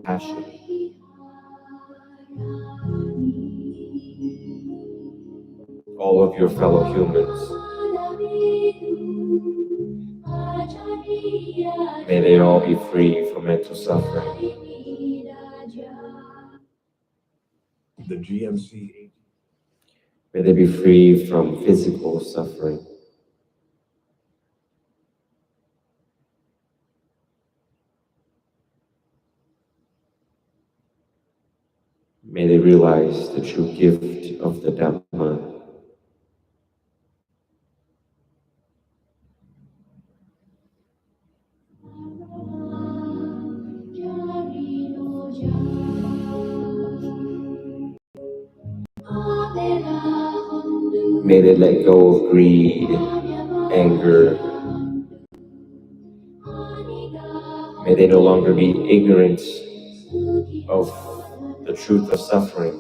Passion. All of your fellow humans, may they all be free from mental suffering. The GMC. May they be free from physical suffering. May they realize the true gift of the Dhamma. May they let go of greed, anger. May they no longer be ignorant of the truth of suffering.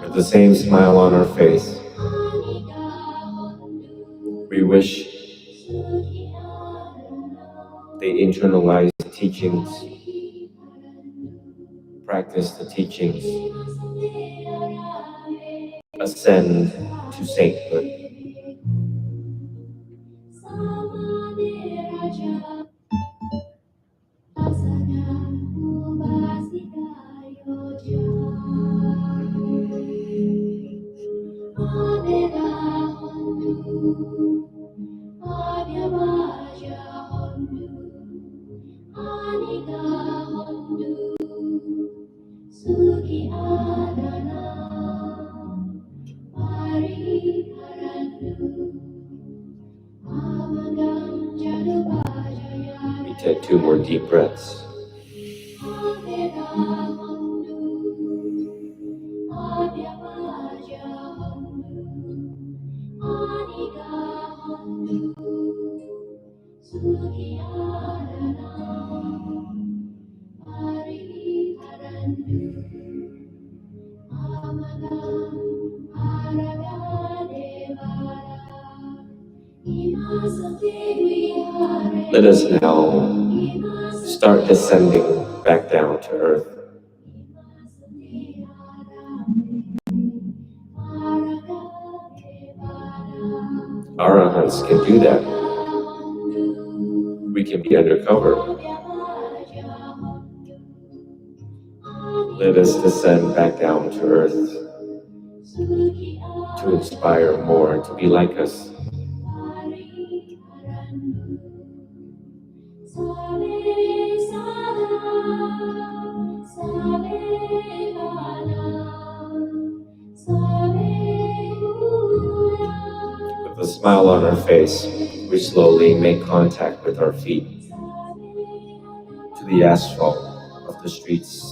With the same smile on our face, we wish they internalize the teachings, practice the teachings, ascend to sainthood. We take 2 more deep breaths. Let us now start descending back down to earth. Arahants can do that. We can be undercover. Let us descend back down to earth to inspire more to be like us. With a smile on our face, we slowly make contact with our feet to the asphalt of the streets.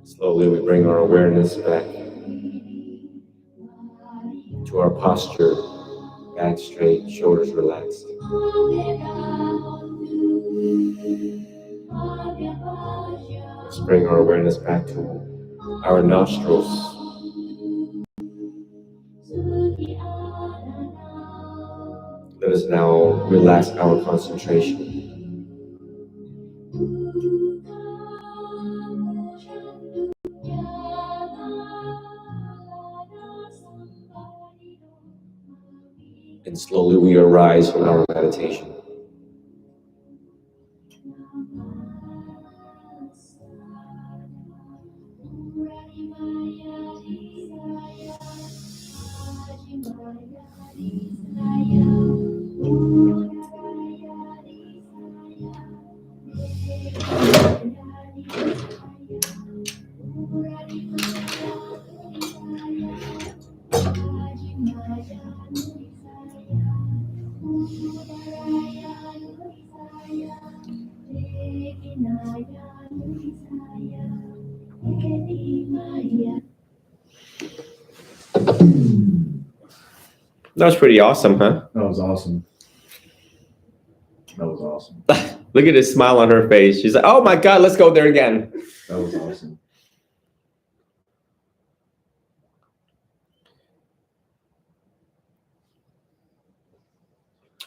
Slowly we bring our awareness back to our posture, back straight, shoulders relaxed. Let's bring our awareness back to our nostrils. Let us now relax our concentration. And slowly we arise from our meditation. That was pretty awesome, huh? That was awesome. That was awesome. Look at this smile on her face. She's like, oh my God, let's go there again. That was awesome.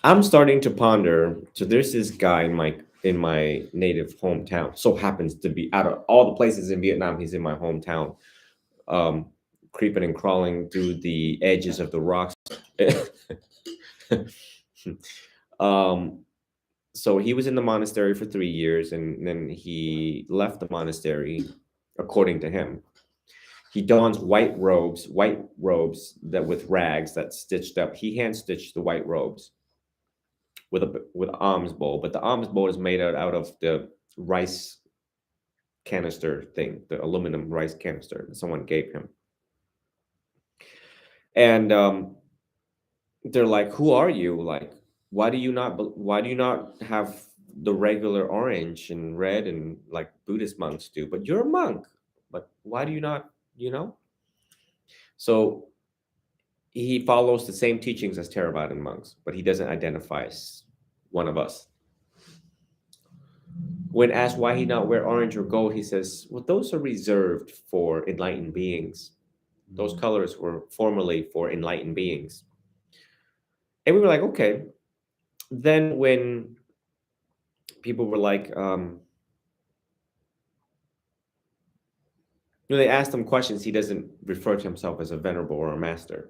I'm starting to ponder. So there's this guy in my native hometown. So happens to be out of all the places in Vietnam, he's in my hometown. Creeping and crawling through the edges of the rocks. So he was in the monastery for 3 years, and then he left the monastery, according to him. He dons white robes that with rags that stitched up. He hand stitched the white robes with alms bowl, but the alms bowl is made out of the rice canister thing, the aluminum rice canister that someone gave him. And they're like, "Who are you? Like, why do you not have the regular orange and red and like Buddhist monks do? But you're a monk. But why do you not? You know?" So he follows the same teachings as Theravadan monks, but he doesn't identify as one of us. When asked why he not wear orange or gold, he says, well, those are reserved for enlightened beings. Those colors were formerly for enlightened beings. And we were like, okay. Then when people were like, they asked him questions, he doesn't refer to himself as a venerable or a master.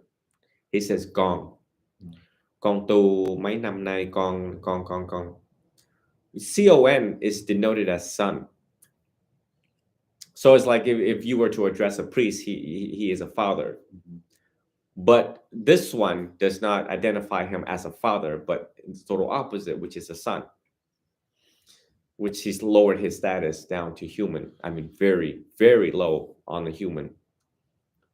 He says con. Con tu mấy năm nay con. Con is denoted as son. So it's like if you were to address a priest, he is a father. But this one does not identify him as a father, but it's total opposite, which is a son, which he's lowered his status down to human. I mean, very, very low on the human,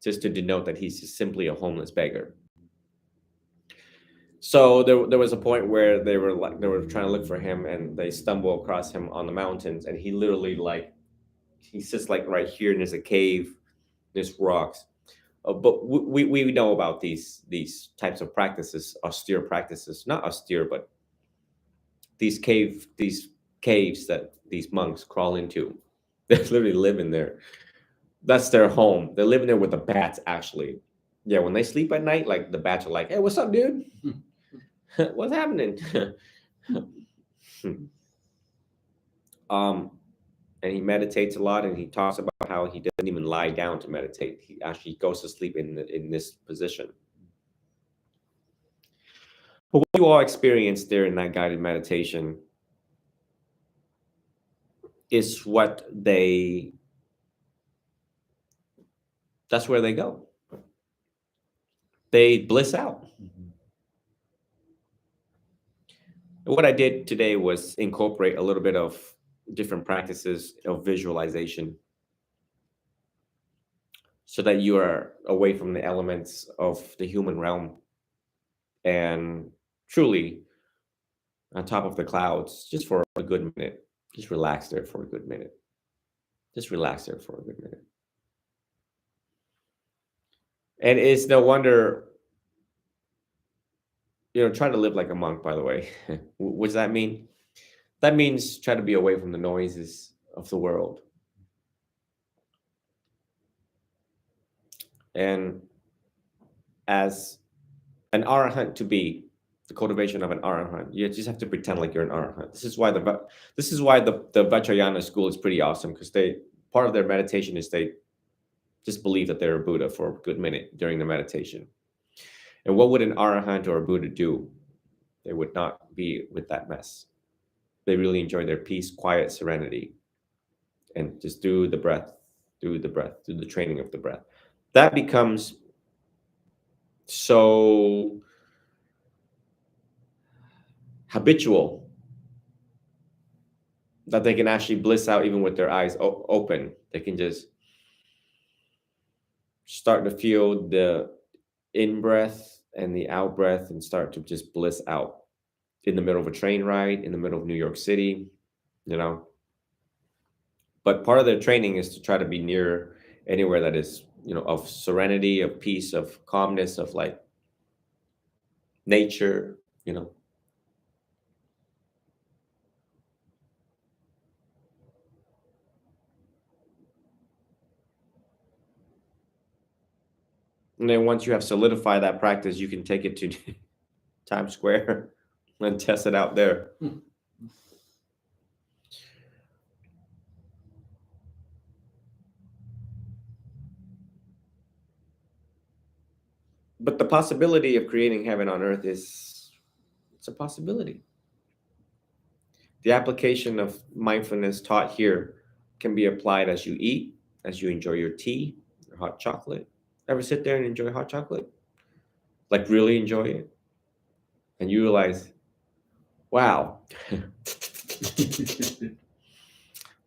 just to denote that he's just simply a homeless beggar. So there was a point where they were trying to look for him, and they stumble across him on the mountains, and he literally he sits like right here, and there's a cave, there's rocks. But we know about these types of practices, austere practices, not austere, but these caves that these monks crawl into. They literally live in there. That's their home. They're living there with the bats, actually. Yeah, when they sleep at night, like the bats are like, "Hey, what's up, dude? What's happening?" And he meditates a lot, and he talks about how he doesn't even lie down to meditate. He actually goes to sleep in this position. But what you all experienced there in that guided meditation is that's where they go. They bliss out. And what I did today was incorporate a little bit of different practices of visualization so that you are away from the elements of the human realm and truly on top of the clouds just for a good minute. Just relax there for a good minute. Just relax there for a good minute. And it's no wonder, try to live like a monk, by the way. What does that mean? That means try to be away from the noises of the world. And as an arahant to be, the cultivation of an arahant, you just have to pretend like you're an arahant. This is why the Vajrayana school is pretty awesome, because part of their meditation is they just believe that they're a Buddha for a good minute during the meditation. And what would an arahant or a Buddha do? They would not be with that mess. They really enjoy their peace, quiet, serenity, and just do the breath, do the training of the breath. That becomes so habitual that they can actually bliss out even with their eyes open. They can just start to feel the in-breath and the out-breath and start to just bliss out in the middle of a train ride, in the middle of New York City, But part of their training is to try to be near anywhere that is, of serenity, of peace, of calmness, of like nature, And then once you have solidified that practice, you can take it to Times Square and test it out there. But the possibility of creating heaven on earth it's a possibility. The application of mindfulness taught here can be applied as you eat, as you enjoy your tea, your hot chocolate. Ever sit there and enjoy hot chocolate? Like really enjoy it? And you realize, wow,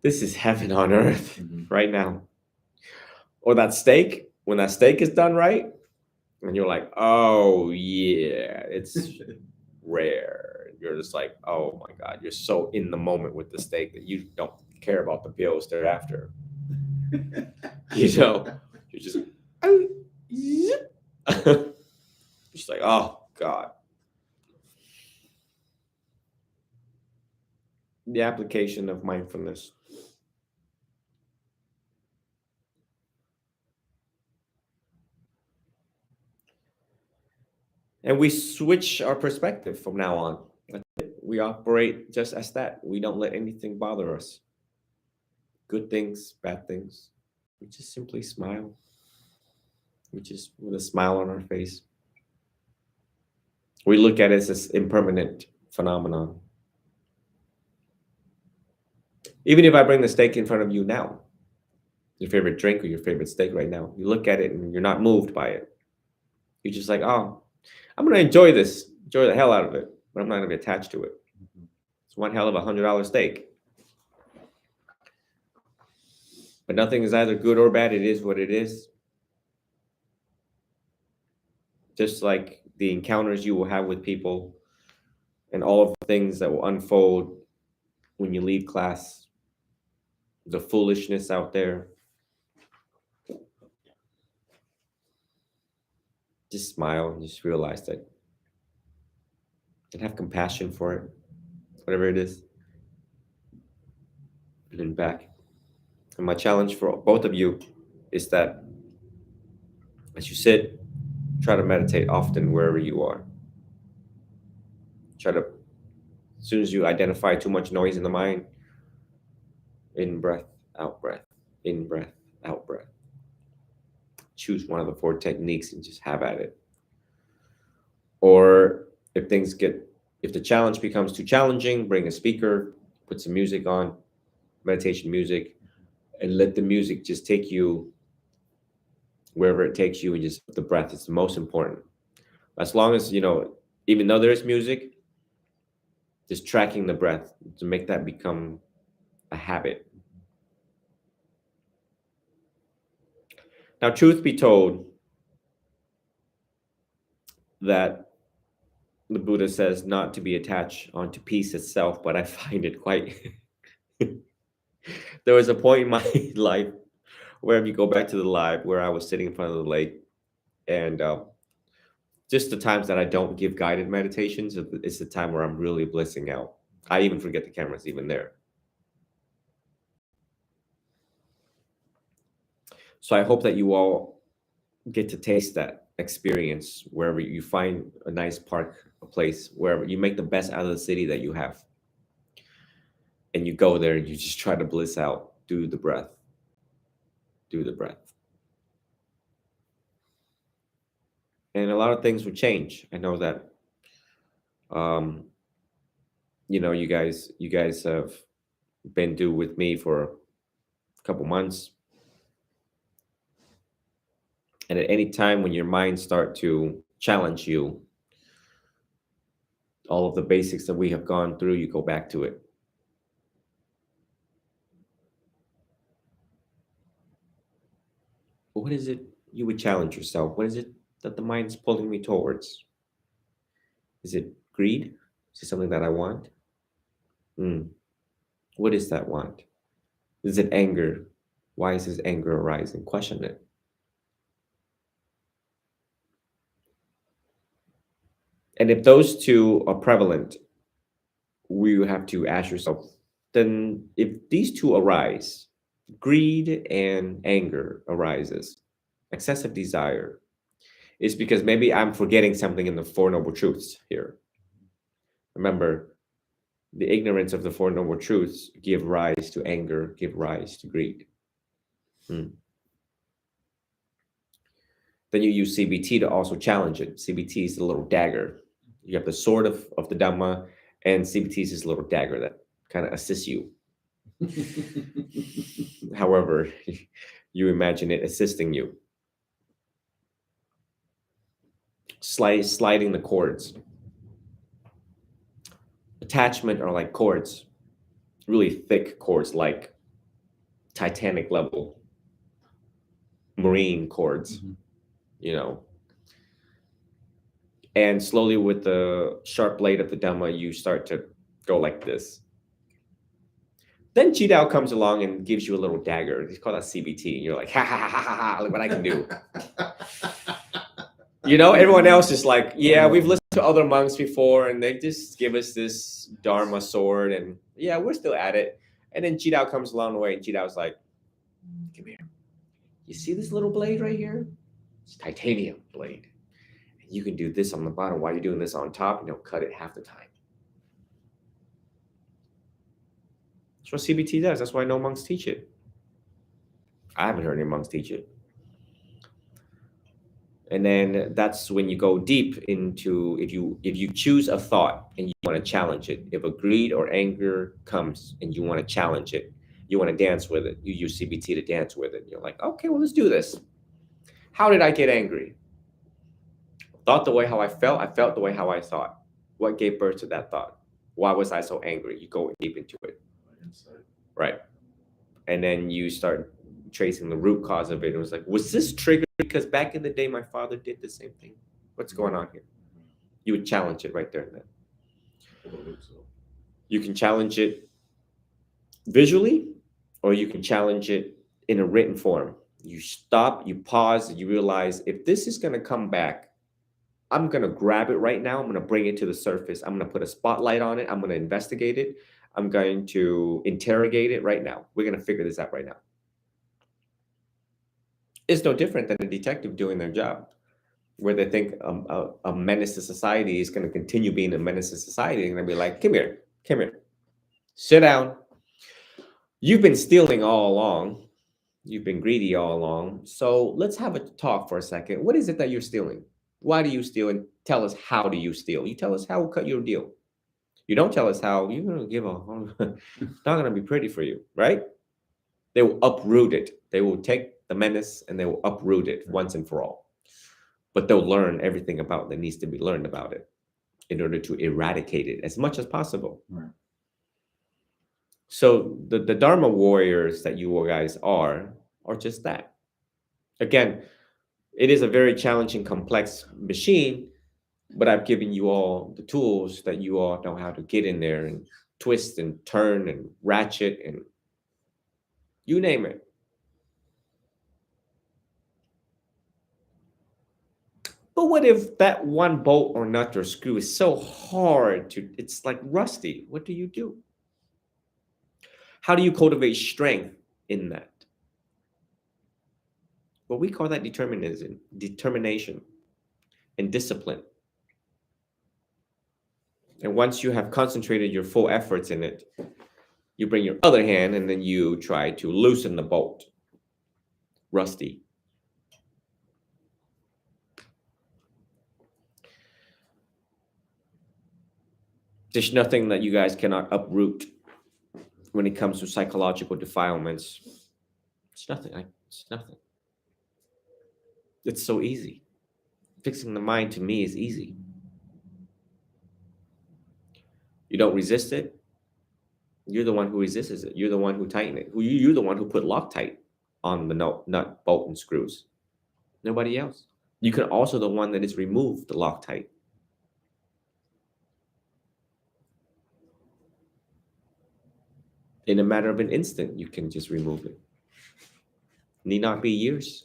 this is heaven on earth right now. Or that steak, when that steak is done right, and you're like, oh yeah, it's rare. You're just like, oh my God, you're so in the moment with the steak that you don't care about the bills thereafter. You're just, just like, oh God. the application of mindfulness. And we switch our perspective from now on. We operate just as that. We don't let anything bother us. Good things, bad things. We just simply smile. We just with a smile on our face. We look at it as this impermanent phenomenon. Even if I bring the steak in front of you now, your favorite drink or your favorite steak right now, you look at it and you're not moved by it. You're just like, oh, I'm gonna enjoy this, enjoy the hell out of it, but I'm not gonna be attached to it. It's one hell of $100 steak. But nothing is either good or bad. It is what it is. Just like the encounters you will have with people and all of the things that will unfold when you leave class, the foolishness out there. Just smile and just realize that and have compassion for it, whatever it is. And then back. And my challenge for both of you is that as you sit, try to meditate often wherever you are. Try to, as soon as you identify too much noise in the mind, in breath, out breath, in breath, out breath. Choose one of the 4 techniques and just have at it. Or if the challenge becomes too challenging, bring a speaker, put some music on, meditation music, and let the music just take you wherever it takes you, and just the breath is the most important. As long as, even though there is music, just tracking the breath to make that become a habit. Now, truth be told, that the Buddha says not to be attached onto peace itself, but I find it quite... There was a point in my life where, if you go back to the live, where I was sitting in front of the lake, and just the times that I don't give guided meditations, it's the time where I'm really blissing out. I even forget the camera's even there. So I hope that you all get to taste that experience wherever you find a nice park, a place, wherever you make the best out of the city that you have. And you go there and you just try to bliss out. Do the breath. Do the breath. And a lot of things will change. I know that, you guys have been due with me for a couple months. And at any time when your mind start to challenge you, all of the basics that we have gone through, you go back to it. What is it you would challenge yourself? What is it that the mind is pulling me towards? Is it greed? Is it something that I want? What is that want? Is it anger? Why is this anger arising? Question it. And if those two are prevalent, we have to ask yourself, then if these two arise, greed and anger arises, excessive desire, is because maybe I'm forgetting something in the 4 Noble Truths here. Remember, the ignorance of the 4 Noble Truths give rise to anger, give rise to greed. Then you use CBT to also challenge it. CBT is the little dagger. You have the sword of the Dhamma, and CBT is this little dagger that kind of assists you. However, you imagine it assisting you. Sliding the cords. Attachment are like cords, really thick cords, like Titanic level marine cords, And slowly, with the sharp blade of the Dhamma, you start to go like this. Then Jidao comes along and gives you a little dagger. He's called that CBT. And you're like, ha, ha, ha, ha, ha, look what I can do. Everyone else is like, yeah, we've listened to to other monks before, and they just give us this dharma sword, and yeah, we're still at it. And then Jidao comes along the way, and Jidao's like, "Come here. You see this little blade right here? It's titanium blade. And you can do this on the bottom while you're doing this on top, and it'll cut it half the time." That's what CBT does. That's why no monks teach it. I haven't heard any monks teach it. And then that's when you go deep into, if you choose a thought and you want to challenge it, if a greed or anger comes and you want to challenge it, you want to dance with it, you use CBT to dance with it. You're like, okay, well, let's do this. How did I get angry? Thought the way how I felt the way how I thought. What gave birth to that thought? Why was I so angry? You go deep into it. Right. And then you start tracing the root cause of it. It was like, was this triggered because back in the day my father did the same thing? What's going on here? You would challenge it right there and then. You can challenge it visually, or you can challenge it in a written form. You stop, you pause, you realize, if this is going to come back, I'm going to grab it right now. I'm going to bring it to the surface. I'm going to put a spotlight on it. I'm going to investigate it. I'm going to interrogate it right now. We're going to figure this out right now. It's no different than a detective doing their job, where they think a menace to society is going to continue being a menace to society. And they're going to be like, come here, sit down. You've been stealing all along. You've been greedy all along. So let's have a talk for a second. What is it that you're stealing? Why do you steal? And tell us, how do you steal? You tell us how we'll cut your deal. You don't tell us how, you're going to give it's not going to be pretty for you, right? They will uproot it. They will take the menace and they will uproot it once and for all. But they'll learn everything about that needs to be learned about it in order to eradicate it as much as possible. Right. So the Dharma warriors that you guys are just that. Again, it is a very challenging, complex machine, but I've given you all the tools that you all know how to get in there and twist and turn and ratchet and you name it. But what if that one bolt or nut or screw is so hard it's like rusty? What do you do? How do you cultivate strength in that? Well, we call that determination, and discipline. And once you have concentrated your full efforts in it, you bring your other hand and then you try to loosen the bolt. Rusty. There's nothing that you guys cannot uproot when it comes to psychological defilements. It's nothing. It's nothing. It's so easy. Fixing the mind to me is easy. You don't resist it. You're the one who resists it. You're the one who tighten it. You're the one who put Loctite on the nut, bolt, and screws. Nobody else. You can also the one that is removed the Loctite. In a matter of an instant, you can just remove it. Need not be years.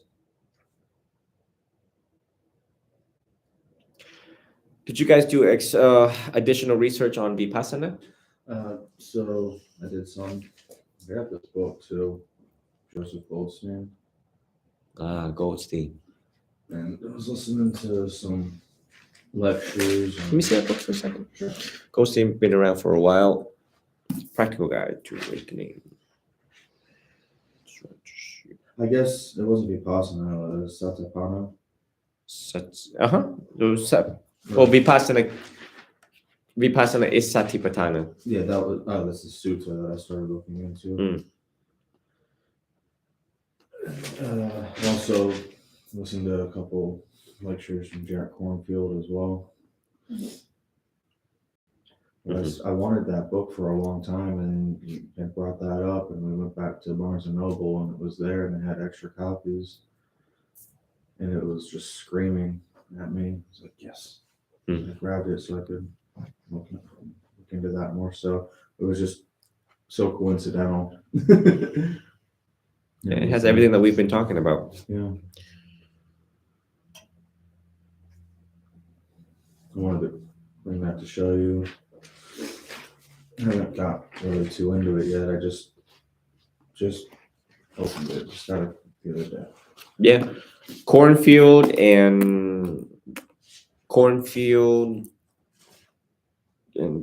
Did you guys do additional research on Vipassana? So I did some. I got this book too, Joseph Goldstein, Goldstein. and I was listening to some lectures. Let me see that book for a second. Sure. Goldstein been around for a while. Practical Guide to Awakening. I guess it wasn't Vipassana, it was Satipatthana. Well, Vipassana is Satipatthana. Yeah, that's the sutra that I started looking into. Also listened to a couple lectures from Jack Kornfield as well. I wanted that book for a long time, and you brought that up, and we went back to Barnes and Noble, and it was there, and they had extra copies, and it was just screaming at me. It's like, yes. I grabbed it so I could look into that more. So it was just so coincidental. Yeah, it has everything that we've been talking about. Yeah. I wanted to bring that to show you. I haven't got really too into it yet. I just opened it. Just got it the other day. Yeah, cornfield and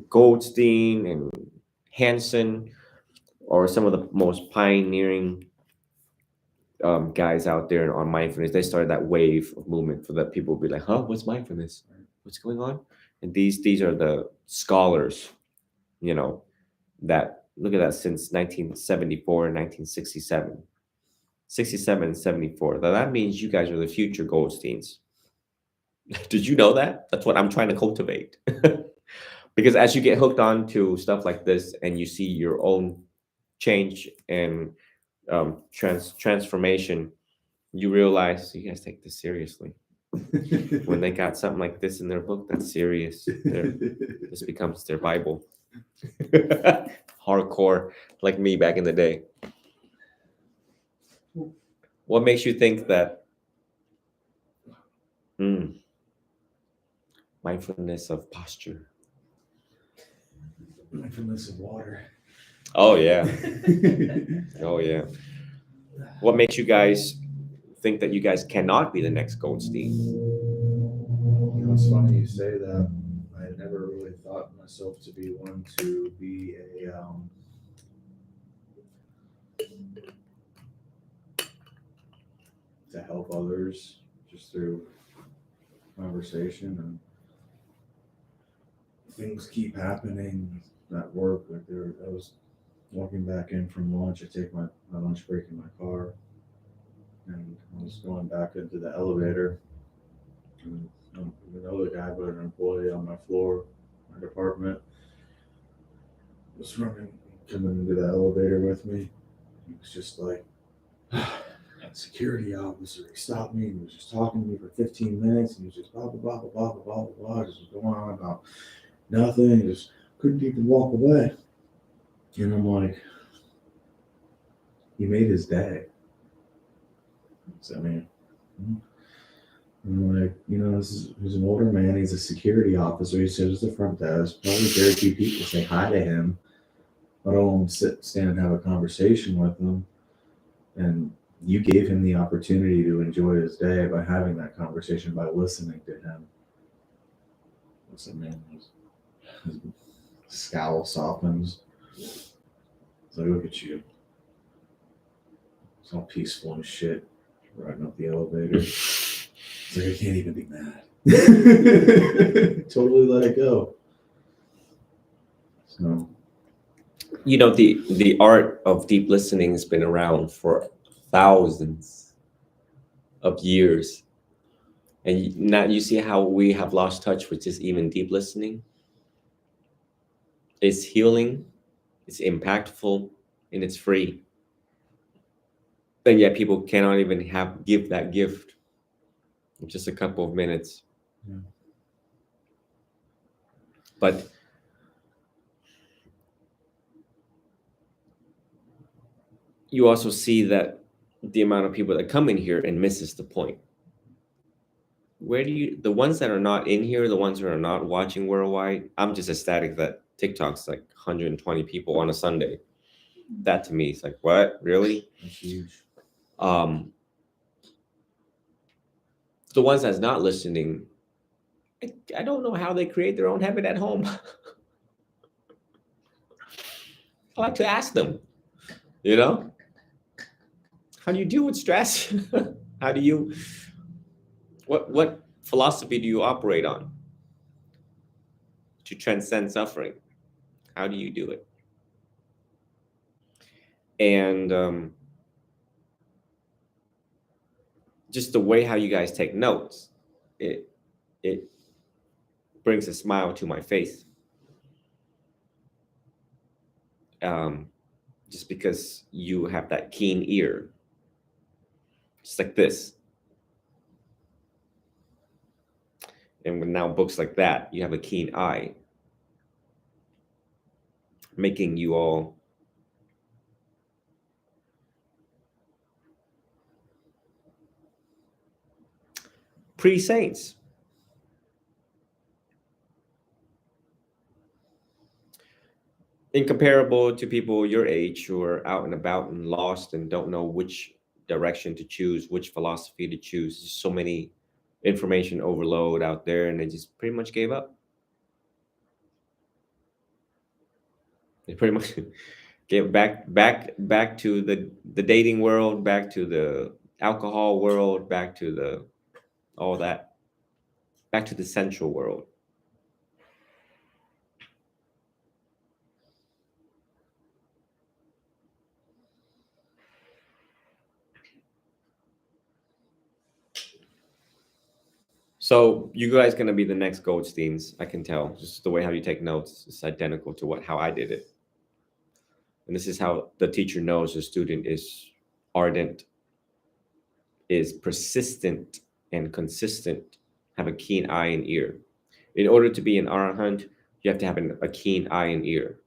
Goldstein and Hansen are some of the most pioneering guys out there on mindfulness. They started that wave of movement for that people would be like, huh, what's mindfulness? What's going on? And these are the scholars, you know, that look at that since 1974 and 1967. 67 and 74. Now that means you guys are the future Goldsteins. Did you know that? That's what I'm trying to cultivate. Because as you get hooked on to stuff like this and you see your own change and transformation, you realize you guys take this seriously. When they got something like this in their book, that's serious. This becomes their Bible. Hardcore, like me back in the day. What makes you think that mindfulness of posture? Mindfulness of water. Oh yeah. Oh yeah. What makes you guys think that you guys cannot be the next Goldstein? You know, it's funny you say that. I had never really thought myself to be one to be a to help others just through conversation, and things keep happening at work. Like I was walking back in from lunch. I take my lunch break in my car, and I was going back into the elevator. And another guy, but an employee on my floor, my department, was coming into the elevator with me. He was just like, that security officer, he stopped me and he was just talking to me for 15 minutes, and he was just blah, blah, blah, blah, blah, blah, blah, blah, just was going on about nothing. He just couldn't even walk away. And I'm like, he made his day. So, I mean, I'm like, you know, he's an older man. He's a security officer. He sits at the front desk. Probably very few people say hi to him. I don't want to stand and have a conversation with him. And you gave him the opportunity to enjoy his day by having that conversation, by listening to him. Listen, man, his scowl softens. It's like, look at you. It's all peaceful and shit. Riding up the elevator. It's like, I can't even be mad. Totally let it go. So, You know, the art of deep listening has been around for thousands of years. And now you see how we have lost touch with just even deep listening. It's healing, it's impactful, and it's free. And yet people cannot even give that gift in just a couple of minutes. Yeah. But you also see that the amount of people that come in here and misses the point. Where do you, the ones that are not in here, the ones that are not watching worldwide, I'm just ecstatic that TikTok's like 120 people on a Sunday. That to me is like, what? Really? that's huge. The ones that's not listening, I don't know how they create their own habit at home. I like to ask them, you know, how do you deal with stress? How do you, what philosophy do you operate on to transcend suffering? How do you do it? And just the way how you guys take notes, it brings a smile to my face. Just because you have that keen ear, just like this. And with now books like that, you have a keen eye, making you all pre-saints. incomparable to people your age who are out and about and lost and don't know which direction to choose, which philosophy to choose. There's so many information overload out there, and they just pretty much gave up. They pretty much gave back to the dating world, back to the alcohol world, back to the all that, back to the sensual world. So you guys gonna be the next Goldsteins, I can tell. Just the way how you take notes is identical to how I did it. And this is how the teacher knows the student is ardent, is persistent and consistent, have a keen eye and ear. In order to be an arahant, you have to have a keen eye and ear.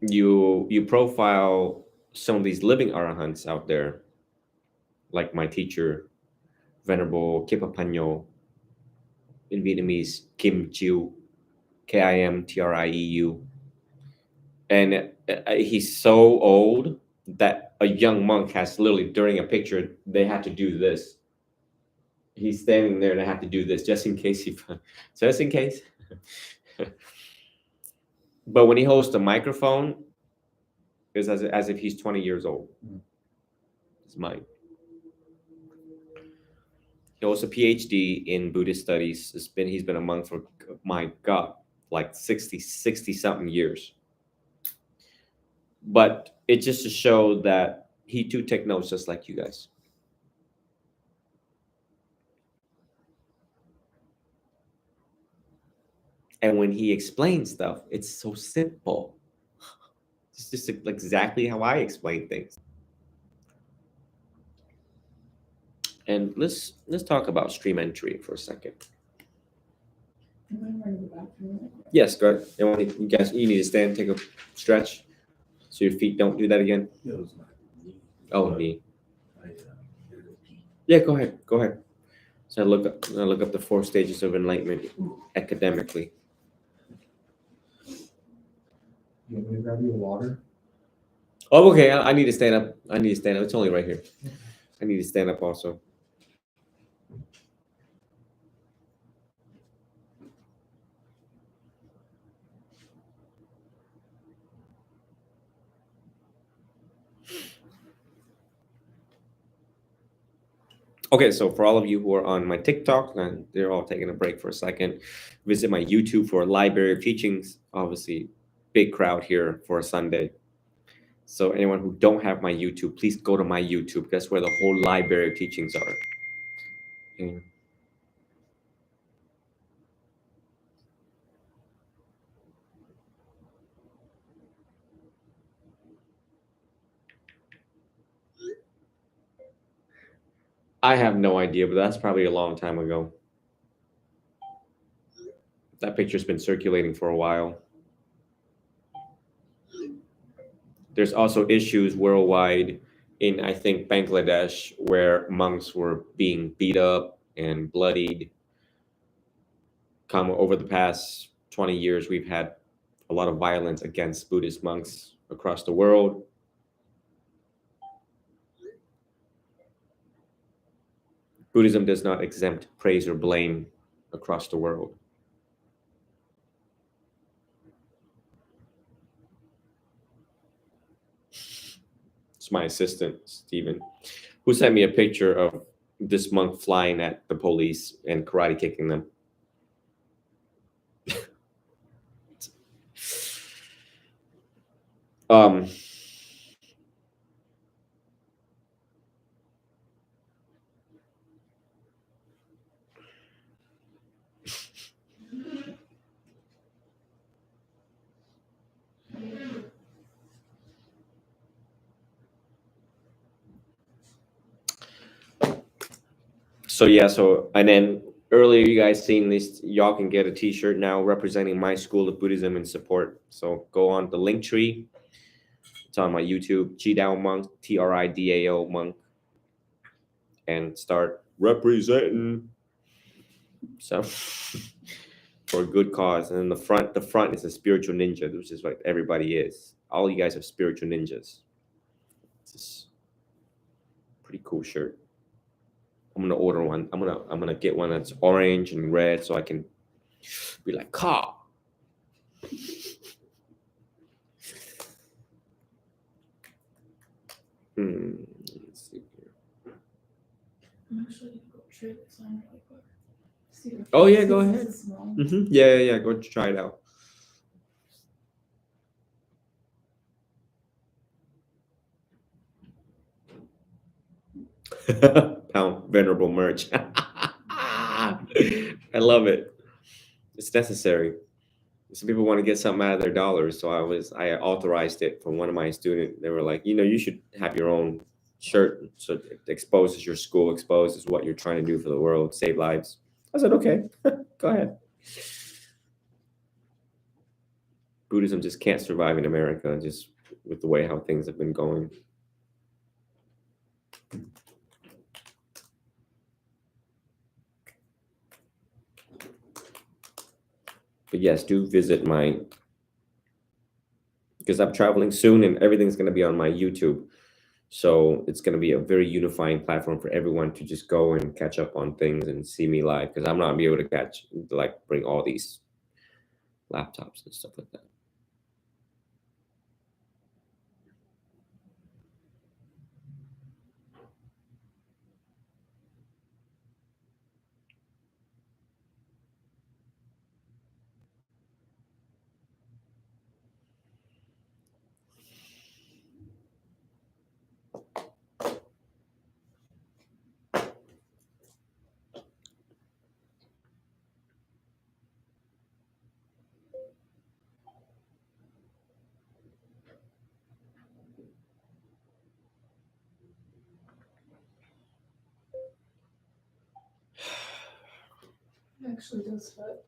You profile some of these living arahants out there, like my teacher, Venerable Kipapanyo, in Vietnamese, Kim Chiu, Kimtrieu. And he's so old that a young monk has literally, during a picture, they had to do this. He's standing there and I have to do this just in case he, just in case. But when he holds the microphone, it's as if he's 20 years old. It's mine. He holds a PhD in Buddhist studies. He's been a monk for, my God, like 60 something years. But it just to show that he too take notes just like you guys. And when he explains stuff, it's so simple. It's just exactly how I explain things. And let's talk about stream entry for a second. Am I running the bathroom? Yes, go ahead. You guys, you need to stand, take a stretch, so your feet don't do that again. It was my knee. Oh, knee. I gotta go pee. Yeah, go ahead. Go ahead. So I look up the 4 stages of enlightenment academically. You want me to grab you a water? Oh, okay. I need to stand up. It's only right here. I need to stand up also. Okay, so for all of you who are on my TikTok, and they're all taking a break for a second, visit my YouTube for a library of teachings. Obviously, big crowd here for a Sunday. So anyone who don't have my YouTube, please go to my YouTube. That's where the whole library of teachings are. And I have no idea, but that's probably a long time ago. That picture's been circulating for a while. There's also issues worldwide in, I think, Bangladesh, where monks were being beat up and bloodied. Over the past 20 years, we've had a lot of violence against Buddhist monks across the world. Buddhism does not exempt praise or blame across the world. It's my assistant, Stephen, who sent me a picture of this monk flying at the police and karate kicking them. um So yeah, and then earlier you guys seen this, y'all can get a t-shirt now representing my school of Buddhism and support. So go on the link tree. It's on my YouTube, Chidao Monk, TRIDAO Monk, and start representing. So for a good cause. And then the front is a spiritual ninja, which is what everybody is. All you guys are spiritual ninjas. It's just pretty cool shirt. I'm gonna order one. I'm gonna get one that's orange and red so I can be like Ka. Let's see here. I'm actually gonna go trade this on really quick. See if Oh yeah, see go if ahead. this is small. Yeah. Go try it out. Pound venerable merch. I love it. It's necessary. Some people want to get something out of their dollars, so I authorized it for one of my students. They were like, you should have your own shirt, so it exposes your school, exposes what you're trying to do for the world, save lives. I said, okay, go ahead. Buddhism just can't survive in America, just with the way how things have been going. But yes, do visit because I'm traveling soon and everything's going to be on my YouTube. So it's going to be a very unifying platform for everyone to just go and catch up on things and see me live because I'm not be able to bring all these laptops and stuff like that. It actually does fit.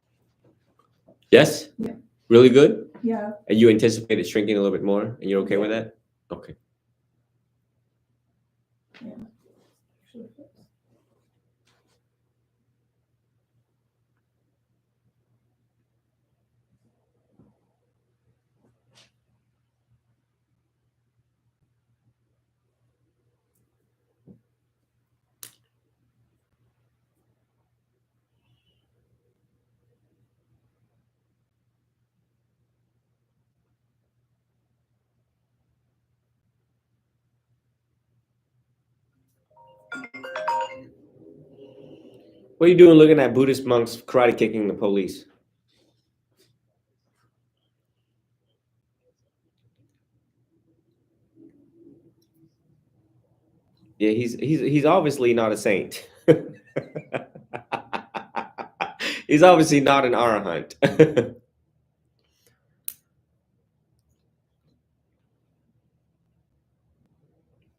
Yes? Yeah. Really good? Yeah. And you anticipate it shrinking a little bit more and you're okay with that? Okay. Yeah. Actually fits. What are you doing looking at Buddhist monks karate kicking the police? Yeah, he's obviously not a saint. He's obviously not an arahant.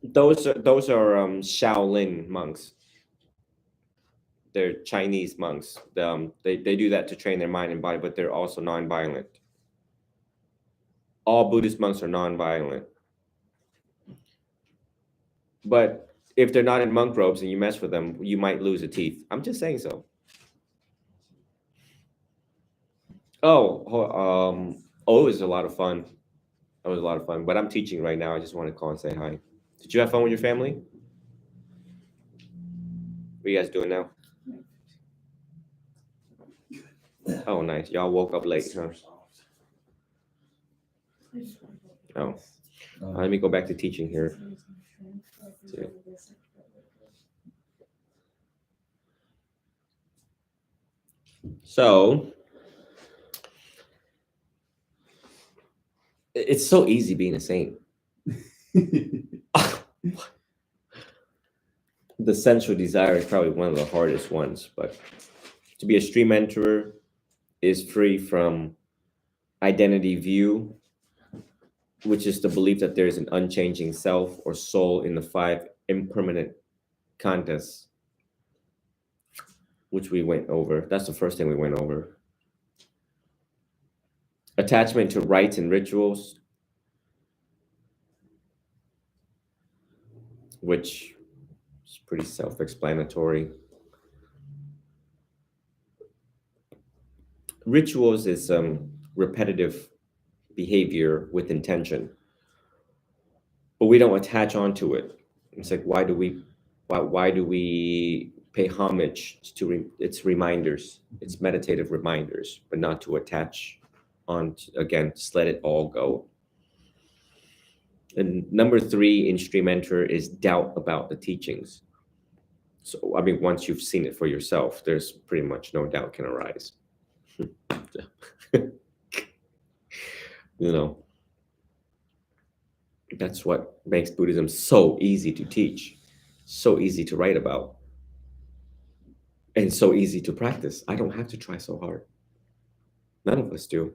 Those are Shaolin monks. They're Chinese monks. They do that to train their mind and body, but they're also non-violent. All Buddhist monks are non-violent. But if they're not in monk robes and you mess with them, you might lose a teeth. I'm just saying so. It was a lot of fun. It was a lot of fun. But I'm teaching right now. I just want to call and say hi. Did you have fun with your family? What are you guys doing now? Oh, nice. Y'all woke up late, huh? Oh. Let me go back to teaching here. So it's so easy being a saint. The sensual desire is probably one of the hardest ones, but to be a stream enterer is free from identity view, which is the belief that there is an unchanging self or soul in the five impermanent khandhas, which we went over. That's the first thing we went over. Attachment to rites and rituals, which is pretty self-explanatory. rituals is repetitive behavior with intention, but we don't attach onto it. It's like, why do we pay homage to its reminders, its meditative reminders, but not to attach on again, just let it all go. And number 3 in stream enter is doubt about the teachings. So I mean, once you've seen it for yourself, there's pretty much no doubt can arise. You know, that's what makes Buddhism so easy to teach, so easy to write about, and so easy to practice. I don't have to try so hard. None of us do,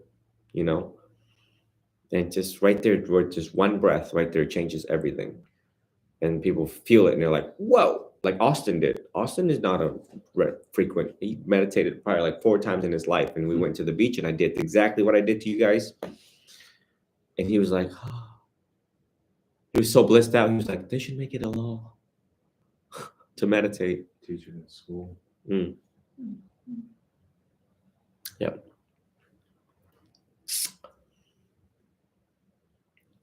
you know. And just right there, just one breath right there changes everything. And people feel it and they're like, whoa, like Austin did. Austin is not a frequent, he meditated probably like 4 times in his life. And we went to the beach and I did exactly what I did to you guys. And he was like, oh. He was so blissed out. He was like, they should make it a law to meditate. Teaching at school. Mm. Yep.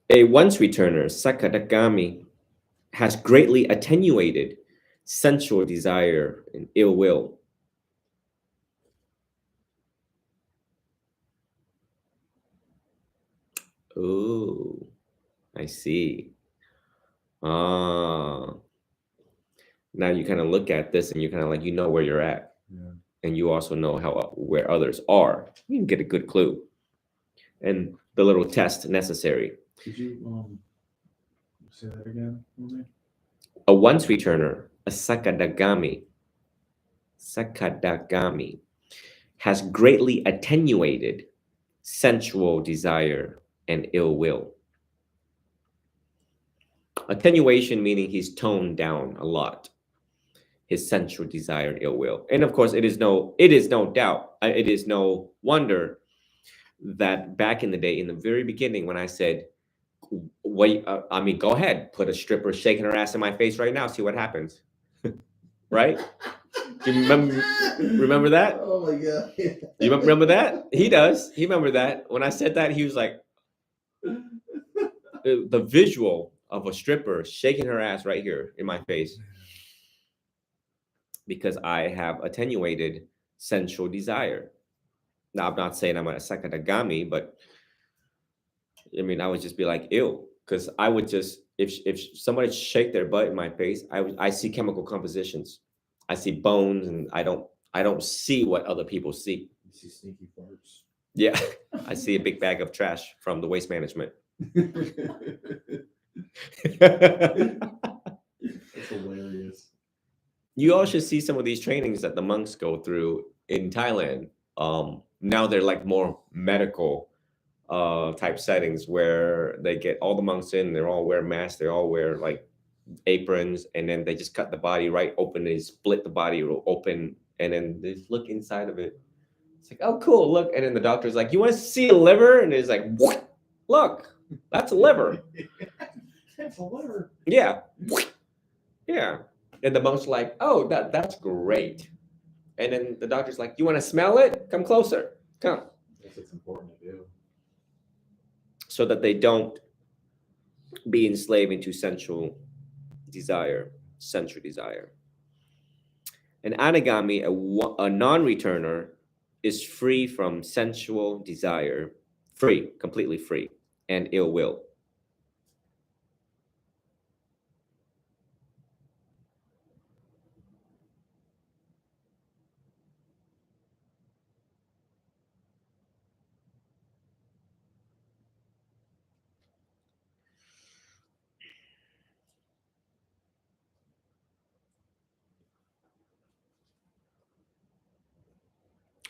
A once returner, Sakadagami, has greatly attenuated sensual desire and ill will. Oh, I see. Ah. Now you kind of look at this and you kind of like, you know where you're at. Yeah. And you also know how where others are. You can get a good clue. And the little test necessary. Could you say that again for me? A once returner, a sakadagami, has greatly attenuated sensual desire and ill will. Attenuation meaning he's toned down a lot his sensual desire and ill will. And of course, it is no doubt, it is no wonder that back in the day, in the very beginning, when I said, wait, I mean, go ahead, put a stripper shaking her ass in my face right now, see what happens. Right? Do you remember that? Oh my god. You remember that? He does. He remember that. When I said that, he was like, the visual of a stripper shaking her ass right here in my face. Because I have attenuated sensual desire. Now, I'm not saying I'm a sakadagami, but I would just be like, ew. Because I would just, if somebody shake their butt in my face, I see chemical compositions. I see bones, and I don't see what other people see. You see sneaky farts. Yeah, I see a big bag of trash from the waste management. That's hilarious. You all should see some of these trainings that the monks go through in Thailand. Now they're like more medical type settings where they get all the monks in, they all wear masks, they all wear like aprons, and then they just cut the body right open, they split the body open, and then they just look inside of it. It's like, oh, cool, look. And then the doctor's like, you want to see a liver? And it's like, what? Look, that's a liver. That's a liver. Yeah. Yeah. And the monk's like, oh, that's great. And then the doctor's like, you want to smell it? Come closer. Come. Yes, it's important to do. So that they don't be enslaved into sensual desire. An anagami, a non-returner, is free from sensual desire, completely free, and ill will.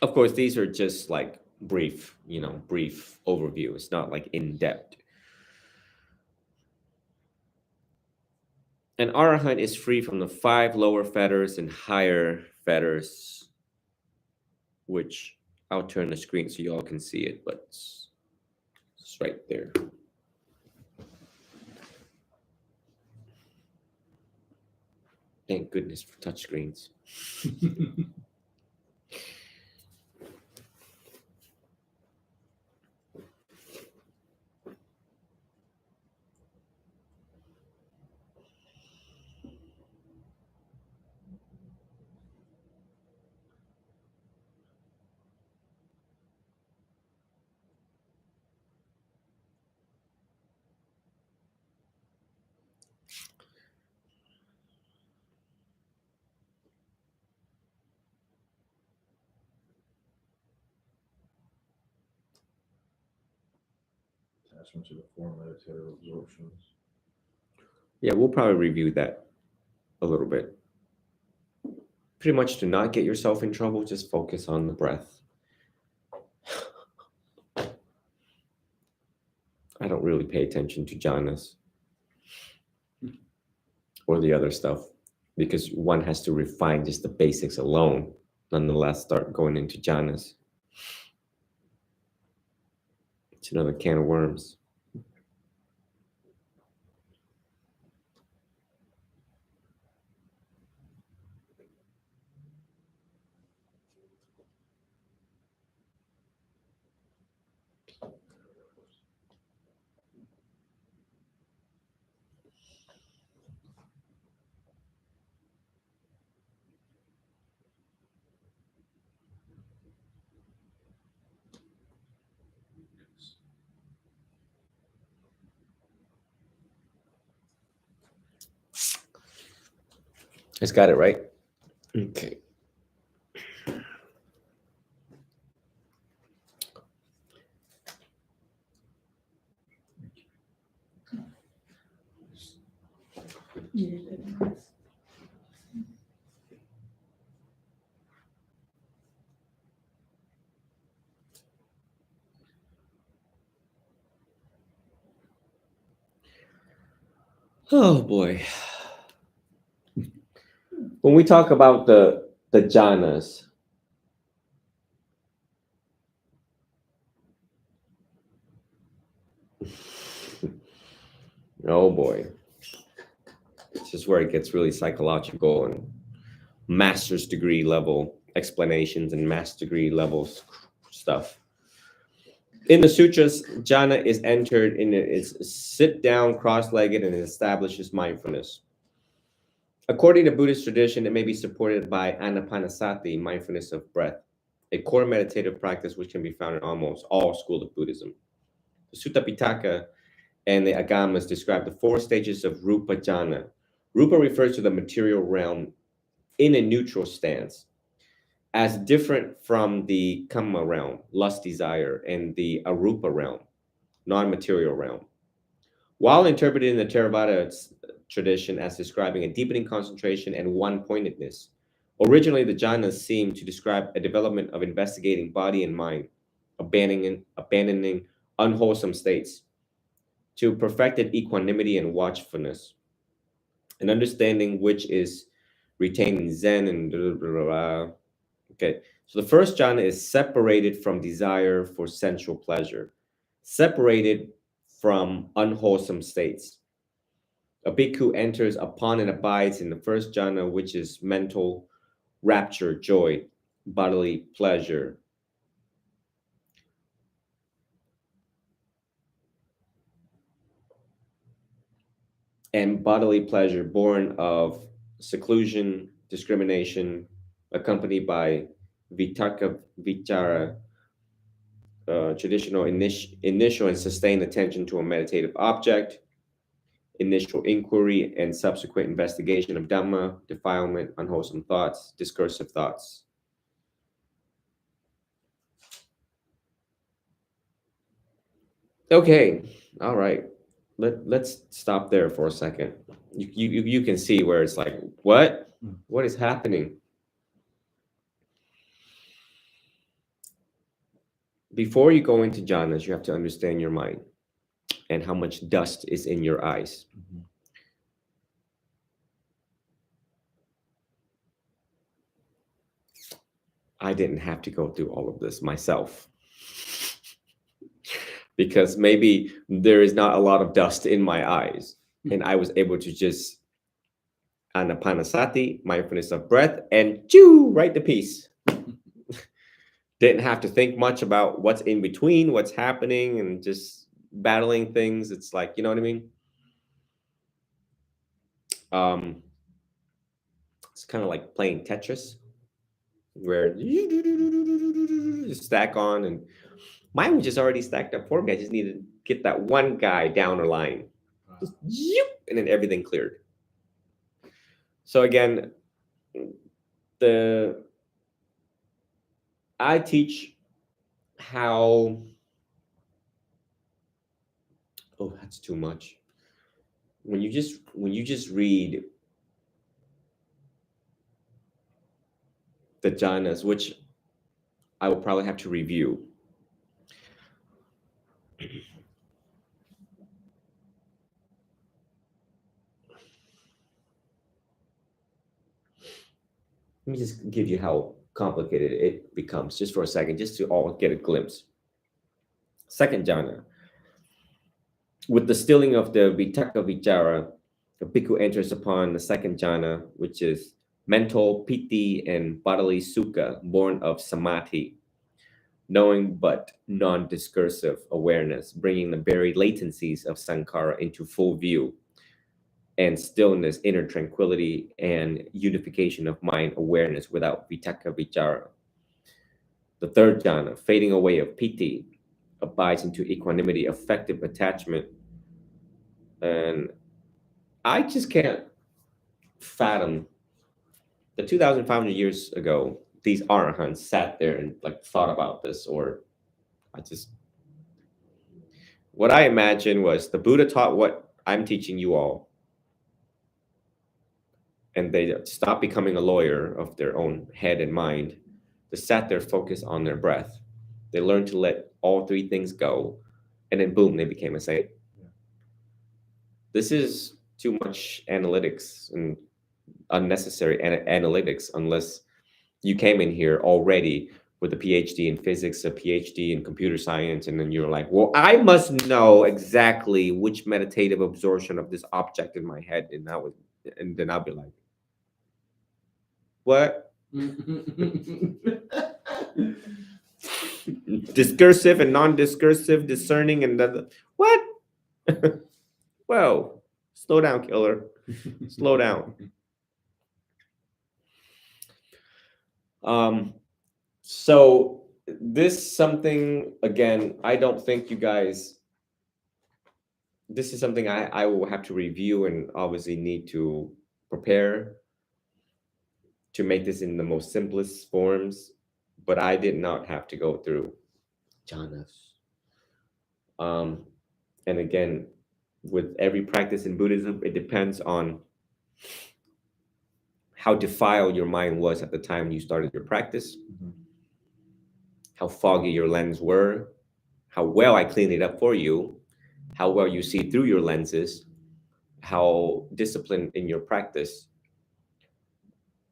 Of course, these are just like brief overview. It's not like in depth. An arahant is free from the 5 lower fetters and higher fetters, which I'll turn the screen so you all can see it, but it's right there. Thank goodness for touchscreens. attachment to the four meditative absorptions. Yeah, we'll probably review that a little bit. Pretty much to not get yourself in trouble, just focus on the breath. I don't really pay attention to jhanas or the other stuff because one has to refine just the basics alone. Nonetheless, start going into jhanas. It's another can of worms. It's got it right. Okay. You did nice. Oh boy. When we talk about the jhanas, oh boy. This is where it gets really psychological and master's degree level explanations and master's degree levels stuff. In the sutras, jhana is entered in its sit down cross-legged and it establishes mindfulness. According to Buddhist tradition, it may be supported by anapanasati, mindfulness of breath, a core meditative practice which can be found in almost all schools of Buddhism. The Sutta Pitaka and the Agamas describe the four stages of rupa jhana. Rupa refers to the material realm in a neutral stance, as different from the kama realm, lust, desire, and the arupa realm, non-material realm. While interpreted in the Theravada tradition as describing a deepening concentration and one-pointedness, originally the jhanas seem to describe a development of investigating body and mind, abandoning unwholesome states, to perfected equanimity and watchfulness, an understanding which is retained in Zen and okay. So the first jhana is separated from desire for sensual pleasure, separated from unwholesome states. A bhikkhu enters upon and abides in the first jhana, which is mental rapture, joy, bodily pleasure. And bodily pleasure born of seclusion, discrimination, accompanied by vitarka vichara, traditional initial and sustained attention to a meditative object, initial inquiry and subsequent investigation of dhamma, defilement, unwholesome thoughts, discursive thoughts. Okay, all right. Let's stop there for a second. You can see where it's like, what? What is happening? Before you go into jhanas, you have to understand your mind and how much dust is in your eyes. Mm-hmm. I didn't have to go through all of this myself because maybe there is not a lot of dust in my eyes, and I was able to just anapanasati, mindfulness of breath, and write the piece. Didn't have to think much about what's in between, what's happening, and just battling things. It's like, you know what I mean? It's kind of like playing Tetris, where you stack on, and mine was just already stacked up for me. I just needed to get that one guy down a line, just, and then everything cleared. So again, I teach how Oh, that's too much. When you just read the jhanas, which I will probably have to review. Let me just give you how complicated it becomes, just for a second, just to all get a glimpse. Second jhana, with the stilling of the vitaka vichara, the bhikkhu enters upon the second jhana, which is mental piti and bodily sukha, born of samadhi, knowing but non-discursive awareness, bringing the buried latencies of sankhara into full view, and stillness, inner tranquility, and unification of mind awareness without vitaka vichara. The third jhana, fading away of piti, abides into equanimity, effective attachment. And I just can't fathom the 2,500 years ago, these arahants sat there and like thought about this, or I just, what I imagine was the Buddha taught what I'm teaching you all, and they stopped becoming a lawyer of their own head and mind. They sat there focused on their breath. They learned to let all three things go, and then boom, they became a saint. This is too much analytics and unnecessary analytics, unless you came in here already with a PhD in physics, a PhD in computer science, and then you're like, well, I must know exactly which meditative absorption of this object in my head, and then I'll be like, what? Discursive and non-discursive, discerning and what? Whoa, slow down, killer. Slow down. So this something again, I don't think you guys. This is something I will have to review and obviously need to prepare to make this in the most simplest forms. But I did not have to go through jhanas. And again, with every practice in Buddhism, it depends on how defiled your mind was at the time you started your practice, how foggy your lens were, how well I cleaned it up for you, how well you see through your lenses, how disciplined in your practice,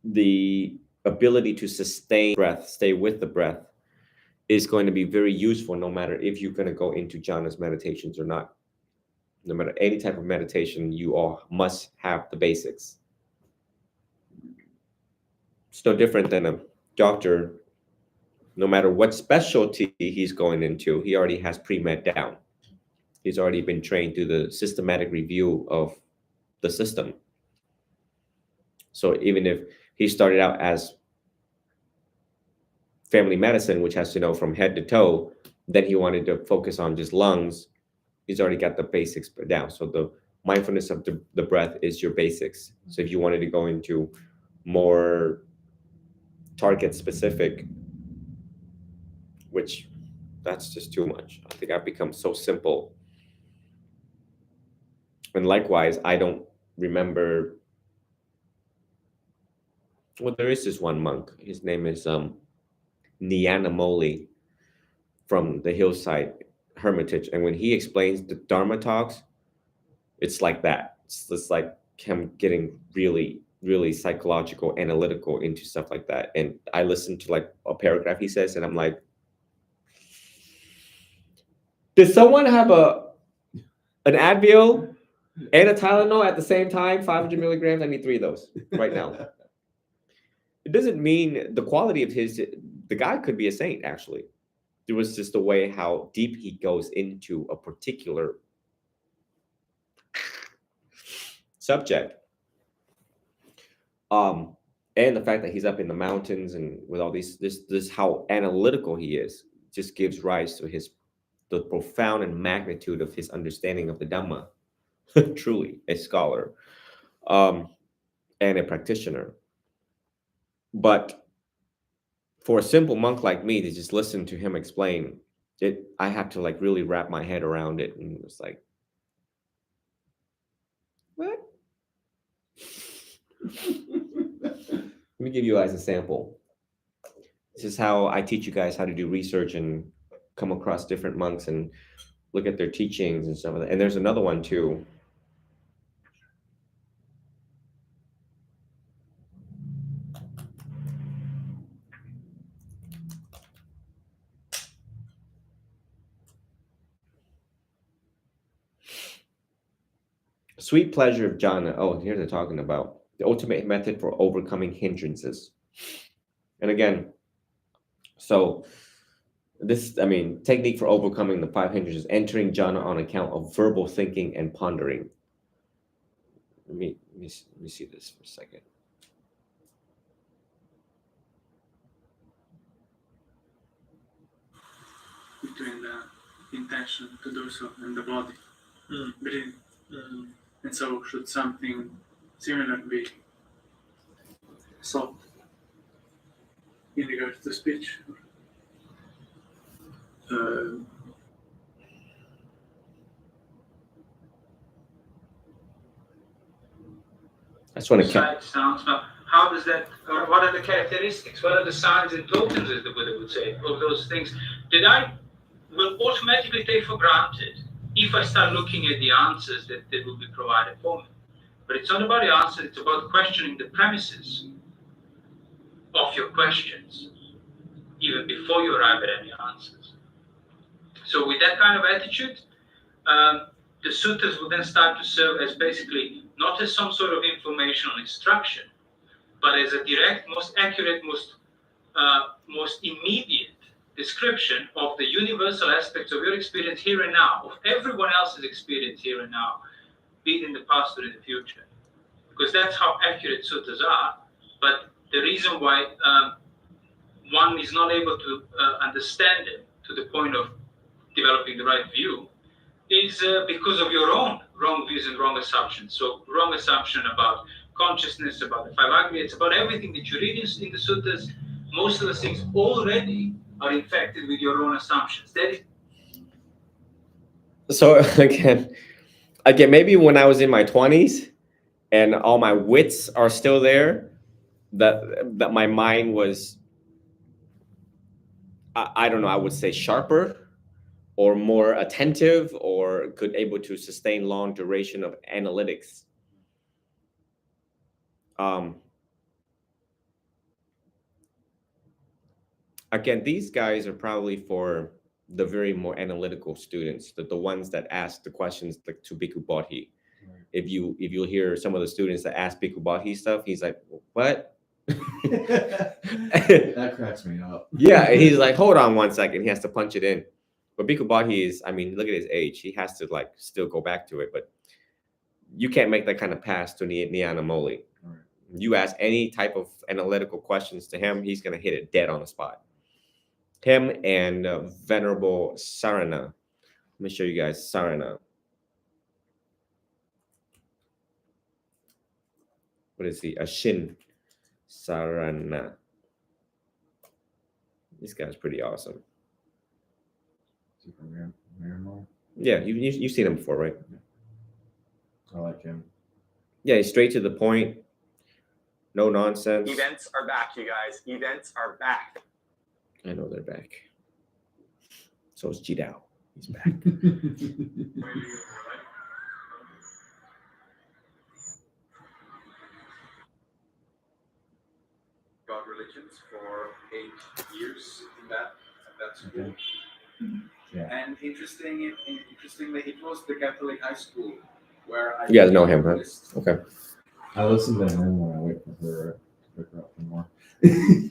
the ability to sustain breath, stay with the breath, is going to be very useful no matter if you're going to go into jhanas meditations or not. No matter any type of meditation, you all must have the basics. It's no different than a doctor. No matter what specialty he's going into, he already has pre-med down. He's already been trained through the systematic review of the system. So even if he started out as family medicine, which has to know from head to toe, then he wanted to focus on just lungs, he's already got the basics down. So the mindfulness of the breath is your basics. So if you wanted to go into more target specific, which that's just too much. I think I've become so simple. And likewise, I don't remember. Well, there is this one monk. His name is Nyanamoli from the Hillside Hermitage. And when he explains the Dharma talks, it's like that. It's like him getting really, really psychological, analytical into stuff like that. And I listen to like a paragraph he says, and I'm like, did someone have an Advil and a Tylenol at the same time? 500 milligrams. I need 3 of those right now. It doesn't mean the quality of the guy could be a saint, actually. It was just the way how deep he goes into a particular subject. And the fact that he's up in the mountains and with all this how analytical he is just gives rise to the profound and magnitude of his understanding of the Dhamma. Truly a scholar, and a practitioner. But for a simple monk like me to just listen to him explain it, I had to like really wrap my head around it, and it's like, Let me give you guys a sample. This is how I teach you guys how to do research and come across different monks and look at their teachings and stuff like that. And there's another one too. Sweet pleasure of jhana. Oh, here they're talking about the ultimate method for overcoming hindrances. And again, so this, I mean, technique for overcoming the 5 hindrances, entering jhana on account of verbal thinking and pondering. Let me see this for a second. Between the intention to do so and the body breathing. And so should something similar be sought in regards to speech? I just want to Sight, sounds. Now, how does that, or what are the characteristics? What are the signs and tokens, as the Buddha would say, of those things that I will automatically take for granted if I start looking at the answers that will be provided for me? But it's not about the answer, it's about questioning the premises of your questions, even before you arrive at any answers. So with that kind of attitude, the suttas will then start to serve as basically not as some sort of informational instruction, but as a direct, most accurate, most immediate description of the universal aspects of your experience here and now, of everyone else's experience here and now, be it in the past or in the future. Because that's how accurate suttas are. But the reason why one is not able to understand it to the point of developing the right view is because of your own wrong views and wrong assumptions. So wrong assumption about consciousness, about the 5 aggregates, about everything that you read in the suttas. Most of those things already are infected with your own assumptions. That is. So again, maybe when I was in my 20s and all my wits are still there, that my mind was, I don't know, I would say sharper or more attentive or could able to sustain long duration of analytics. Again, these guys are probably for the very more analytical students, the ones that ask the questions like to Bhikkhu Bodhi. Right. If you'll hear some of the students that ask Bhikkhu Bodhi stuff, he's like, what? That cracks me up. Yeah, he's like, hold on one second. He has to punch it in. But Bhikkhu Bodhi is, I mean, look at his age. He has to like still go back to it. But you can't make that kind of pass to Nyanamoli. Right. You ask any type of analytical questions to him, he's going to hit it dead on the spot. Him and Venerable Sarana. Let me show you guys Sarana. What is he? Ashin Sarana. This guy's pretty awesome. Yeah, you've seen him before, right? I like him. Yeah, he's straight to the point. No nonsense. Events are back, you guys. Events are back. I know they're back. So is Jidao. He's back. Got religions for 8 years in that school. Okay. Yeah. And interestingly, it was the Catholic high school where I. You guys know him, huh? Okay. I listen to him when I wait for her to pick her up for more.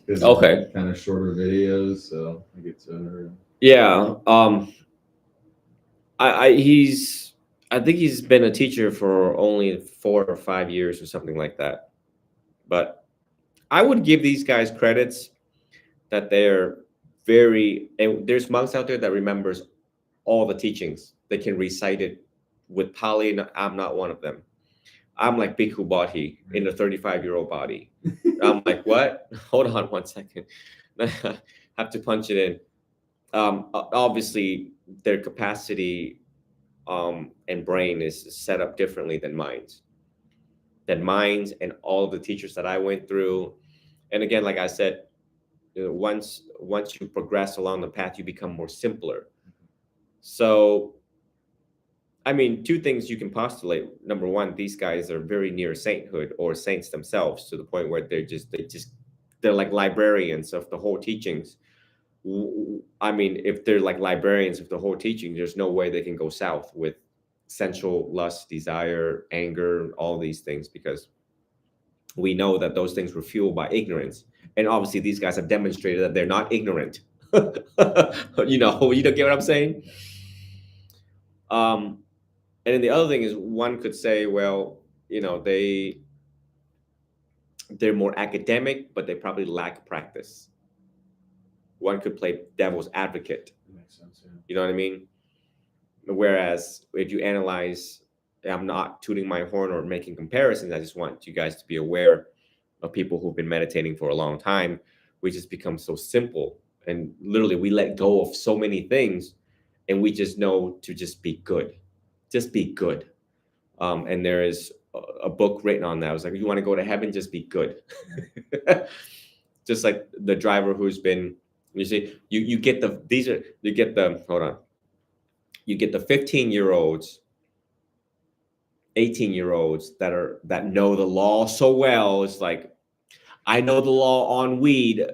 Okay. Kind of shorter videos, so I get to her. Yeah. I think he's been a teacher for only 4 or 5 years or something like that. But I would give these guys credits that they're very, and there's monks out there that remembers all the teachings. They can recite it with Pali. I'm not one of them. I'm like Bhikkhu Bodhi in a 35-year-old body. I'm like, what? Hold on one second. Have to punch it in. Obviously, their capacity and brain is set up differently than mine. than mine and all of the teachers that I went through. And again, like I said, once you progress along the path, you become more simpler. So, I mean, two things you can postulate. Number one, these guys are very near sainthood or saints themselves, to the point where they're like librarians of the whole teachings. I mean, if they're like librarians of the whole teaching, there's no way they can go south with sensual lust, desire, anger, all these things, because we know that those things were fueled by ignorance. And obviously these guys have demonstrated that they're not ignorant. you don't get what I'm saying? And then the other thing is, one could say, well, they're more academic, but they probably lack practice. One could play devil's advocate. Makes sense, yeah. You know what I mean? Whereas if you analyze, I'm not tooting my horn or making comparisons. I just want you guys to be aware of people who've been meditating for a long time. We just become so simple, and literally we let go of so many things, and we just know to just be good. Just be good. And there is a book written on that. I was like, you want to go to heaven? Just be good. Just like the driver who's been, you see, you get the 15-year-olds, 18-year-olds that know the law so well. It's like, I know the law on weed,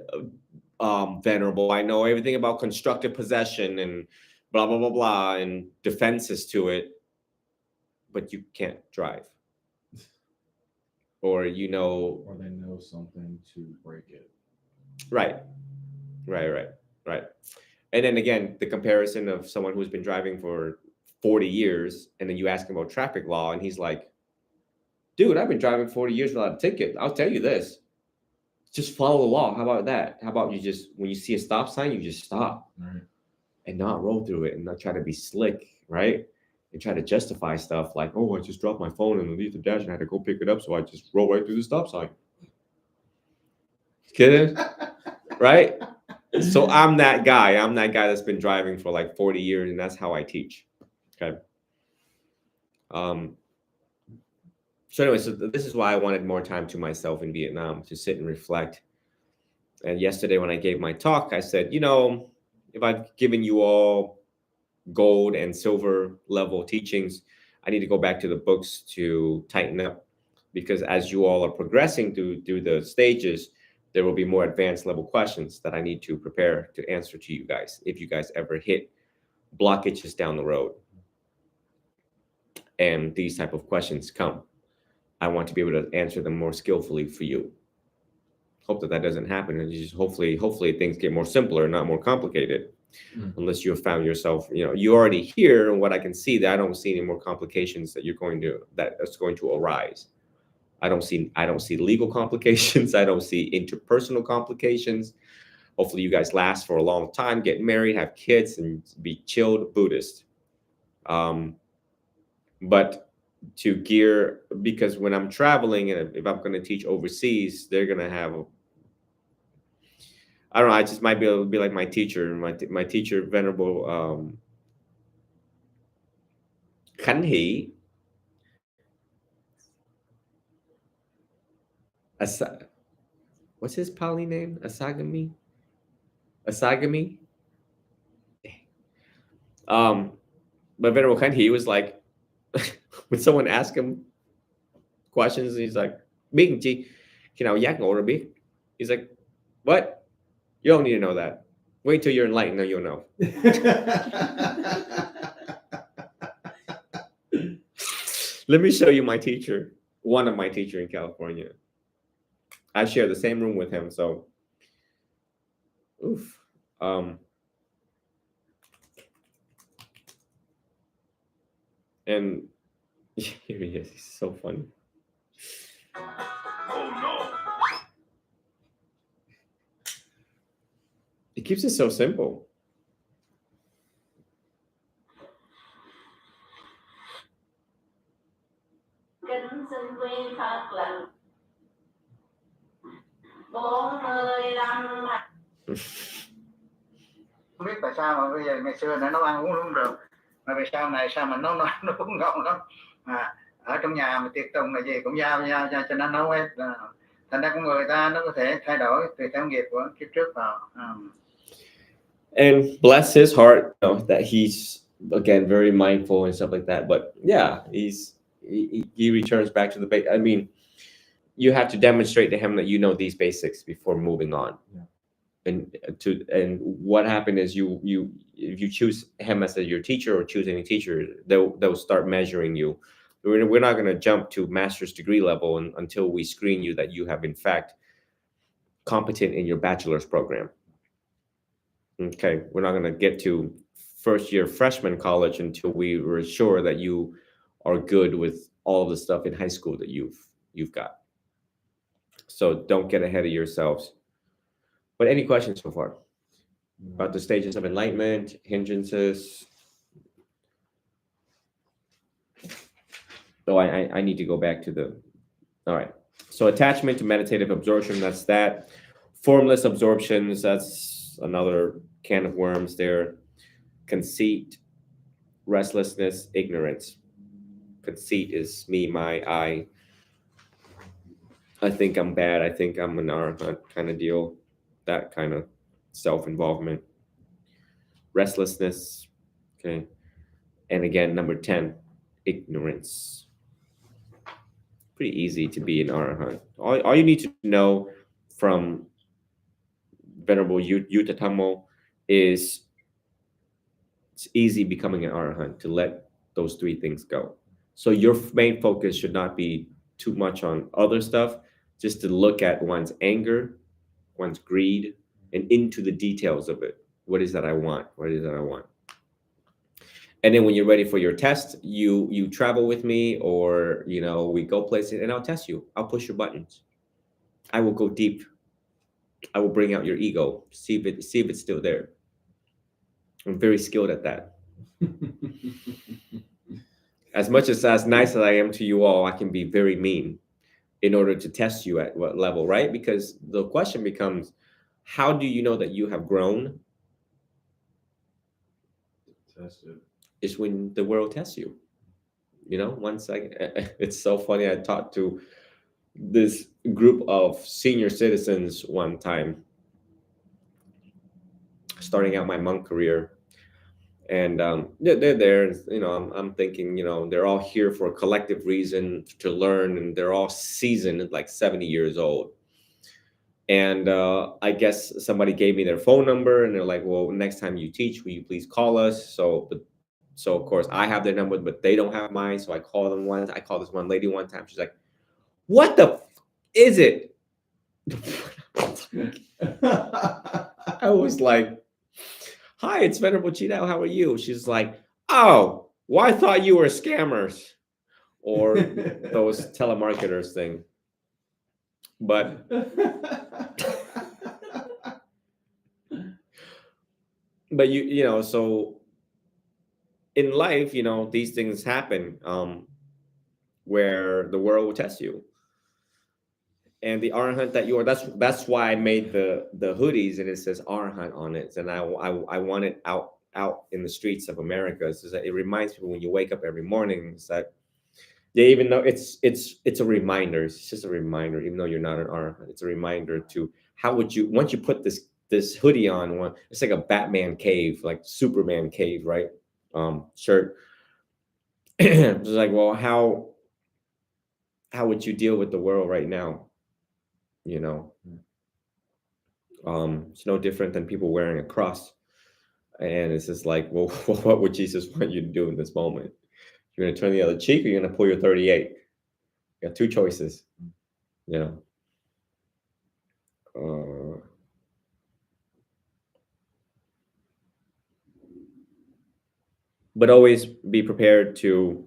Venerable. I know everything about constructive possession and blah, blah, blah, blah, and defenses to it, but you can't drive. Or Or they know something to break it. Right. And then again, the comparison of someone who's been driving for 40 years, and then you ask him about traffic law, and he's like, dude, I've been driving 40 years without a ticket. I'll tell you this. Just follow the law. How about that? How about you just, when you see a stop sign, you just stop. Right. And not roll through it and not try to be slick, right? And try to justify stuff like, oh, I just dropped my phone underneath the dash and I had to go pick it up, so I just roll right through the stop sign. Kidding? Right? So I'm that guy. I'm that guy that's been driving for like 40 years, and that's how I teach. Okay. So anyway, so this is why I wanted more time to myself in Vietnam, to sit and reflect. And yesterday when I gave my talk, I said, if I've given you all gold and silver level teachings, I need to go back to the books to tighten up, because as you all are progressing through the stages, there will be more advanced level questions that I need to prepare to answer to you guys if you guys ever hit blockages down the road. And these type of questions come, I want to be able to answer them more skillfully for you. Hope that doesn't happen, and just hopefully things get more simpler, not more complicated. Unless you have found yourself, you're already here, and what I can see, that I don't see any more complications that's going to arise. I don't see legal complications. I don't see interpersonal complications. Hopefully you guys last for a long time, get married, have kids, and be chilled Buddhist. But to gear, because when I'm traveling and if I'm going to teach overseas, they're going to have I don't know, I just might be able to be like my teacher, my teacher, Venerable Khánh Hỷ. What's his Pali name? Asagami? But Venerable Khánh Hỷ was like, when someone asked him questions, he's like, biết làm chi? Khi nào giác ngộ rồi biết? He's like, what? You don't need to know that. Wait till you're enlightened, then you'll know. Let me show you my teacher, one of my teacher in California. I share the same room with him, so oof. And here he is. He's so funny. Oh no. He keeps it so simple. Kính xin quy Phật là 45 năm. Không biết tại sao mà bây giờ ngày xưa nó ăn uống không được, mà về sau này sao mà nó uống ngon lắm. ở trong nhà mà tiệc tùng là gì cũng giao cho nó nấu hết. Thành ra con người ta nó có thể thay đổi tùy theo nghiệp của kiếp trước vào. And bless his heart, that he's again very mindful and stuff like that. But yeah, he returns back to the base. I mean, you have to demonstrate to him that you know these basics before moving on. Yeah. And what happened is you if you choose him as your teacher or choose any teacher, they'll start measuring you. We're not going to jump to master's degree level until we screen you that you have in fact competent in your bachelor's program. Okay, we're not going to get to first year freshman college until we were sure that you are good with all of the stuff in high school that you've got. So don't get ahead of yourselves. But any questions so far about the stages of enlightenment, hindrances? Oh, I need to go back to the. All right. So attachment to meditative absorption, that's that. Formless absorptions, that's another can of worms there. Conceit, restlessness, ignorance. Conceit is me, my, I think I'm bad. I think I'm an arahant kind of deal. That kind of self-involvement. Restlessness. Okay. And again, number 10, ignorance. Pretty easy to be an arahant. All you need to know from Venerable Yuta Tammo is it's easy becoming an arahant to let those three things go. So your main focus should not be too much on other stuff, just to look at one's anger, one's greed, and into the details of it. What is that I want? What is that I want? And then when you're ready for your test, you travel with me, or we go places and I'll test you. I'll push your buttons. I will go deep. I will bring out your ego, see if it's still there. I'm very skilled at that. As much as nice as I am to you all, I can be very mean in order to test you at what level, right? Because the question becomes, how do you know that you have grown? Tested. Is when the world tests you. Once it's so funny. I talked to this group of senior citizens one time, starting out my monk career. And they're there, I'm thinking, they're all here for a collective reason to learn, and they're all seasoned, like 70 years old. And I guess somebody gave me their phone number, and they're like, well, next time you teach, will you please call us? So of course I have their number, but they don't have mine. So I call them once. I called this one lady one time. She's like, what the is it? I was like, hi, it's Venerable Chidao. How are you? She's like, oh, well, I thought you were scammers or those telemarketers thing. But so in life, these things happen where the world will test you. And the arahant that you are, that's why I made the hoodies, and it says arahant on it. And I want it out in the streets of America, so that it reminds people when you wake up every morning, is that even though it's a reminder, it's just a reminder, even though you're not an arahant, it's a reminder to how would you, once you put this hoodie on, it's like a Batman cave, like Superman cave, right? Shirt. It's like, well, how would you deal with the world right now? It's no different than people wearing a cross. And it's just like, well, what would Jesus want you to do in this moment? You're going to turn the other cheek, or you're going to pull your 38. You got two choices, but always be prepared to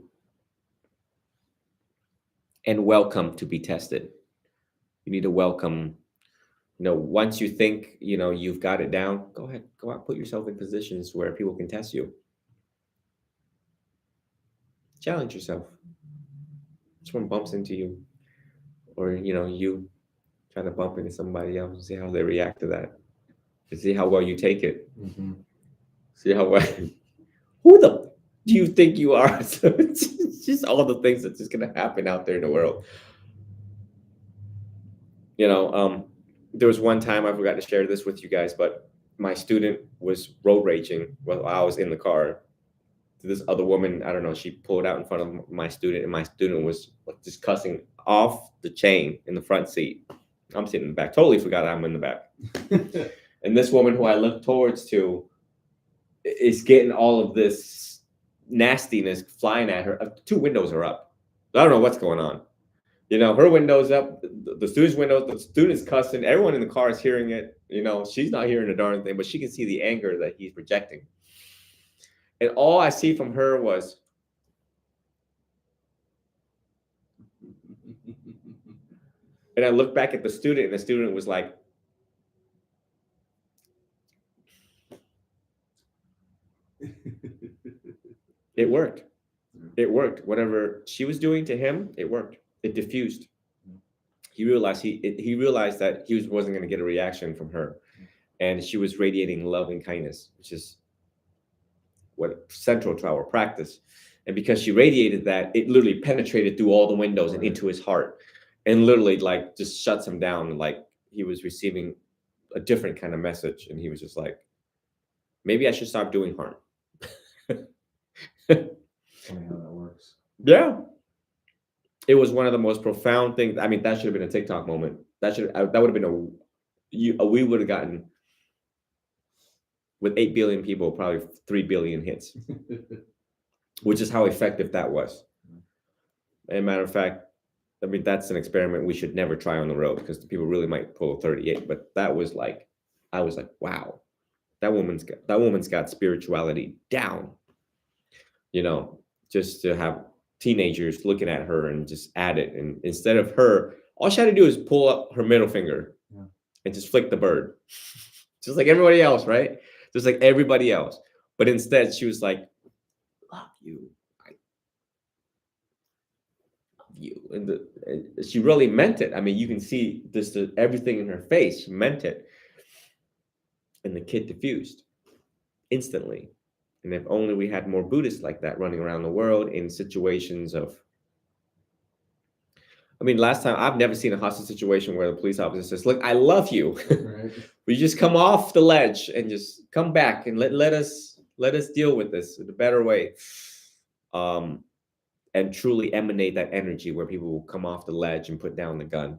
and welcome to be tested. You need to welcome, once you think, you've got it down, go ahead, go out, put yourself in positions where people can test you. Challenge yourself. Someone bumps into you, or, you try to bump into somebody else and see how they react to that. To see how well you take it. See how well, who the do you think you are? just all the things that's just gonna happen out there in the world. There was one time I forgot to share this with you guys, but my student was road raging while I was in the car. This other woman, I don't know, she pulled out in front of my student, and my student was just cussing off the chain in the front seat. I'm sitting in the back, totally forgot I'm in the back. And this woman who I look towards to is getting all of this nastiness flying at her. 2 windows are up. I don't know what's going on. Her window's up, the student's windows, the student's cussing, everyone in the car is hearing it. She's not hearing a darn thing, but she can see the anger that he's projecting. And all I see from her was, and I look back at the student, and the student was like, it worked. It worked. Whatever she was doing to him, it worked. It diffused. He realized that he wasn't going to get a reaction from her, and she was radiating love and kindness, which is what central to our practice. And because she radiated that, it literally penetrated through all the windows and into his heart, and literally like just shuts him down. Like he was receiving a different kind of message, and he was just like, maybe I should stop doing harm. Funny how that works. Yeah. It was one of the most profound things. I mean, that should have been a TikTok moment. That would have been we would have gotten, with 8 billion people, probably 3 billion hits, which is how effective that was. And matter of fact, I mean, that's an experiment we should never try on the road, because the people really might pull 38. But that was like, I was like, wow, that woman's got spirituality down. Just to have teenagers looking at her and just at it, and instead of her, all she had to do is pull up her middle finger and just flick the bird, just like everybody else, right? Just like everybody else. But instead, she was like, "Love you, I love you," and she really meant it. I mean, you can see everything in her face. She meant it, and the kid diffused instantly. And if only we had more Buddhists like that running around the world in situations of, I mean, last time, I've never seen a hostage situation where the police officer says, "Look, I love you. Right. We just come off the ledge and just come back and let us deal with this in a better way." And truly emanate that energy where people will come off the ledge and put down the gun.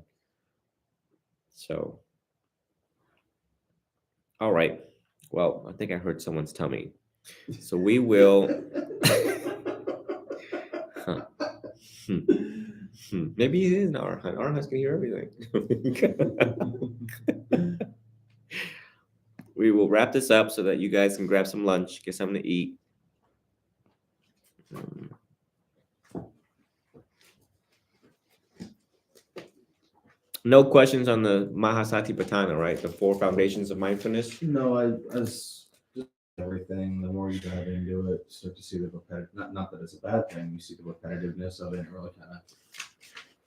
So, all right. Well, I think I heard someone's tummy. So we will. Maybe it is an Arhat. Arhats can hear everything. We will wrap this up so that you guys can grab some lunch, get something to eat. No questions on the Mahasatipatthana, right? The 4 foundations of mindfulness. No, as just everything, the more you dive into it, you start to see the repetitive. Not that it's a bad thing. You see the repetitiveness of it, and it really kind of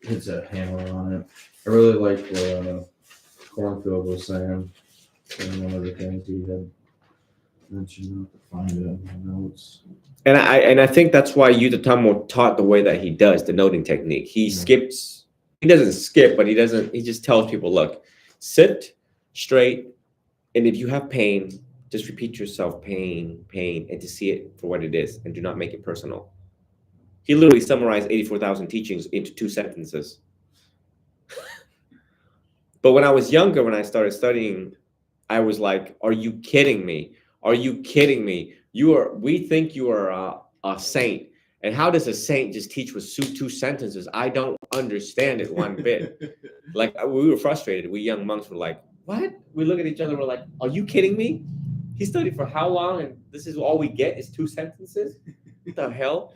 hits a hammer on it. I really like what Cornfield was saying. And one of the things he had mentioned, not to find it in my notes. And I think that's why Yuta Tamo taught the way that he does, the noting technique. He skips. He doesn't skip, but he just tells people, look, sit straight. And if you have pain, just repeat yourself, pain, and to see it for what it is, and do not make it personal. He literally summarized 84,000 teachings into 2 sentences. But when I was younger, when I started studying, I was like, are you kidding me? Are you kidding me? We think you are a saint. And how does a saint just teach with 2 sentences? I don't understand it one bit. Like, we were frustrated. We young monks were like, what? We look at each other, we're like, are you kidding me? He studied for how long? And this is all we get is 2 sentences? What the hell?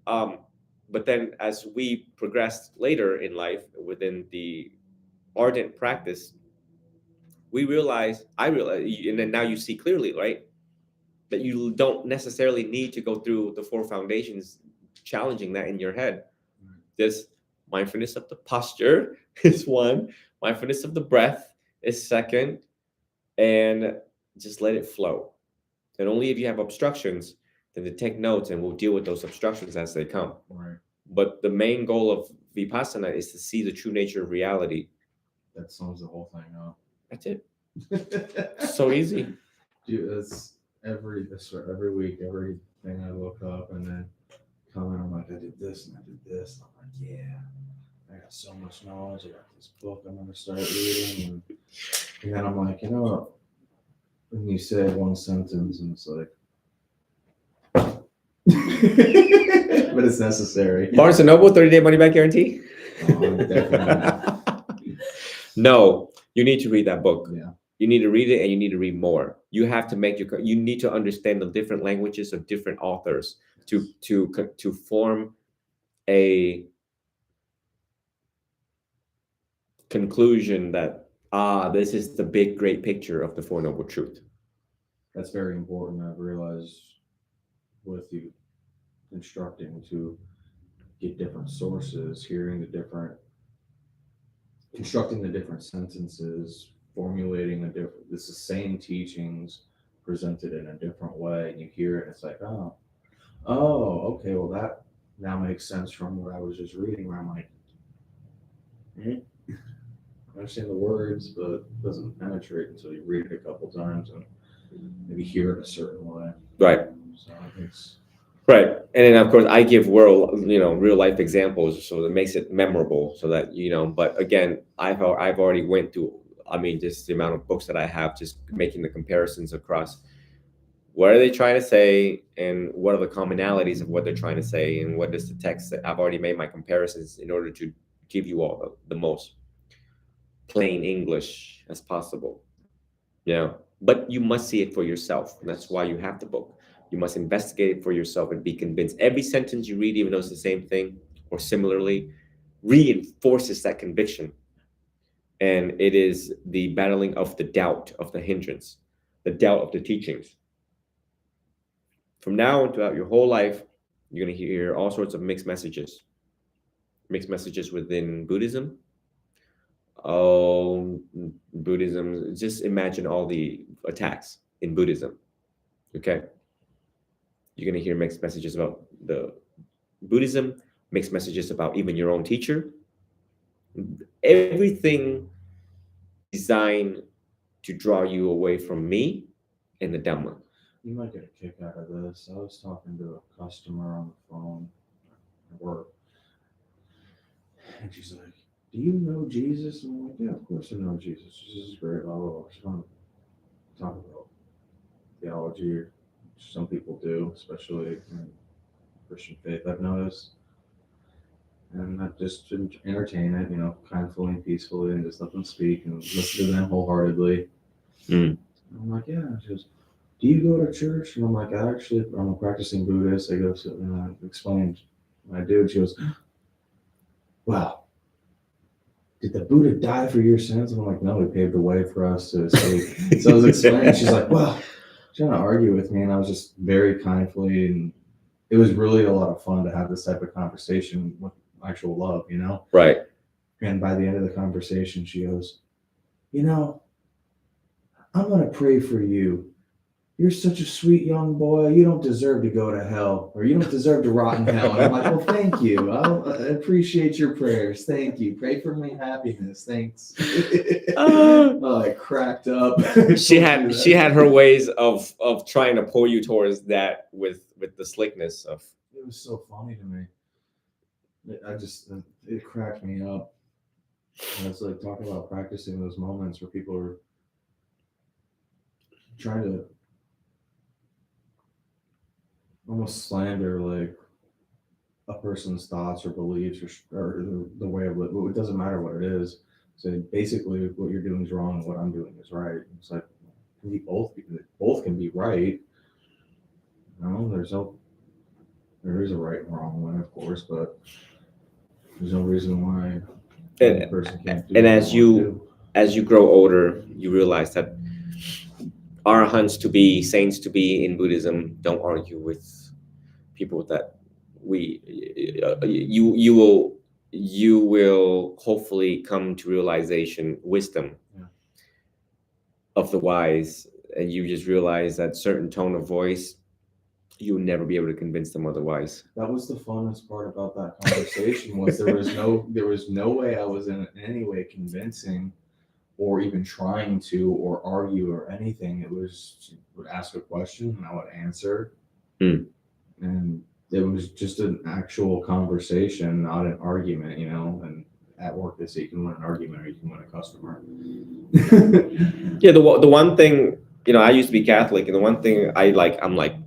But then as we progressed later in life within the ardent practice, I realized, and then now you see clearly, right? That you don't necessarily need to go through the 4 foundations, challenging that in your head. This mindfulness of the posture is 1, mindfulness of the breath is 2nd, and just let it flow. And only if you have obstructions, and to take notes, and we'll deal with those obstructions as they come. Right. But the main goal of vipassana is to see the true nature of reality. That sums the whole thing up. That's it. So easy. Dude, that's every week, everything I look up and then come in, I'm like, I did this and I did this. And I'm like, yeah, I got so much knowledge. I got this book I'm gonna start reading, and then I'm like, you know what? And you say one sentence, and it's like, but it's necessary. Barnes and Noble 30-day money back guarantee. Oh, definitely. No, you need to read that book. Yeah. You need to read it, and you need to read more. You have to make you need to understand the different languages of different authors to form a conclusion that this is the big great picture of the Four Noble Truth. That's very important. I've realized with you instructing to get different sources, hearing the different, constructing the different sentences, formulating it's the same teachings presented in a different way, and you hear it, and it's like, oh, okay, well that now makes sense from what I was just reading, where I'm like, I understand the words, but it doesn't penetrate until you read it a couple times and maybe hear it a certain way. Right. So I think it's right. And then of course I give real life examples, so it makes it memorable, so that but again, I've already went through, just the amount of books that I have, just making the comparisons across what are they trying to say and what are the commonalities of what they're trying to say and what is the text. That I've already made my comparisons in order to give you all the most plain English as possible. But you must see it for yourself. And that's why you have the book. You must investigate it for yourself and be convinced. Every sentence you read, even though it's the same thing or similarly, reinforces that conviction. And it is the battling of the doubt, of the hindrance, the doubt of the teachings. From now on throughout your whole life, you're going to hear all sorts of mixed messages within Buddhism. Buddhism, just imagine all the attacks in Buddhism. Okay. You're going to hear mixed messages about the Buddhism, mixed messages about even your own teacher. Everything designed to draw you away from me and the Dhamma. You might get a kick out of this. I was talking to a customer on the phone at work, and she's like, do you know Jesus? And I'm like, yeah, of course I know Jesus. Jesus is great. Blah, blah, blah. She's going to talk about theology, or some people do, especially in Christian faith, I've noticed. And I just entertain it, kindly and peacefully, and just let them speak and listen to them wholeheartedly. And I'm like, yeah. She goes, do you go to church? And I'm like, I'm a practicing Buddhist. I go to, and I explained what I do. And she goes, wow, did the Buddha die for your sins? And I'm like, no, he paved the way for us to escape. So I was explaining, she's like, well, trying to argue with me. And I was just very kindly, and it was really a lot of fun to have this type of conversation with actual love, Right. And by the end of the conversation, she goes, I'm going to pray for you. You're such a sweet young boy. You don't deserve to go to hell, or you don't deserve to rot in hell. And I'm like, well, thank you. I appreciate your prayers. Thank you. Pray for my happiness. Thanks. I cracked up. She had her ways of trying to pull you towards that with the slickness of. It was so funny to me. It cracked me up. And it's like talking about practicing those moments where people are trying to almost slander like a person's thoughts or beliefs or the way of it. It doesn't matter what it is. So basically, what you're doing is wrong, and what I'm doing is right. It's like both can be right. There is a right and wrong one, of course, but there's no reason why a person can't do. And as you grow older, you realize that arahants to be, saints to be in Buddhism, don't argue with people that you will hopefully come to realization, wisdom of the wise, and you just realize that certain tone of voice you'll never be able to convince them otherwise. That was the funnest part about that conversation was there was no way I was in any way convincing or even trying to or argue or anything. It was she would ask a question and I would answer. Hmm. And it was just an actual conversation, not an argument, and at work they say you can win an argument or you can win a customer. Yeah, the one thing, I used to be Catholic, and the one thing I'm like,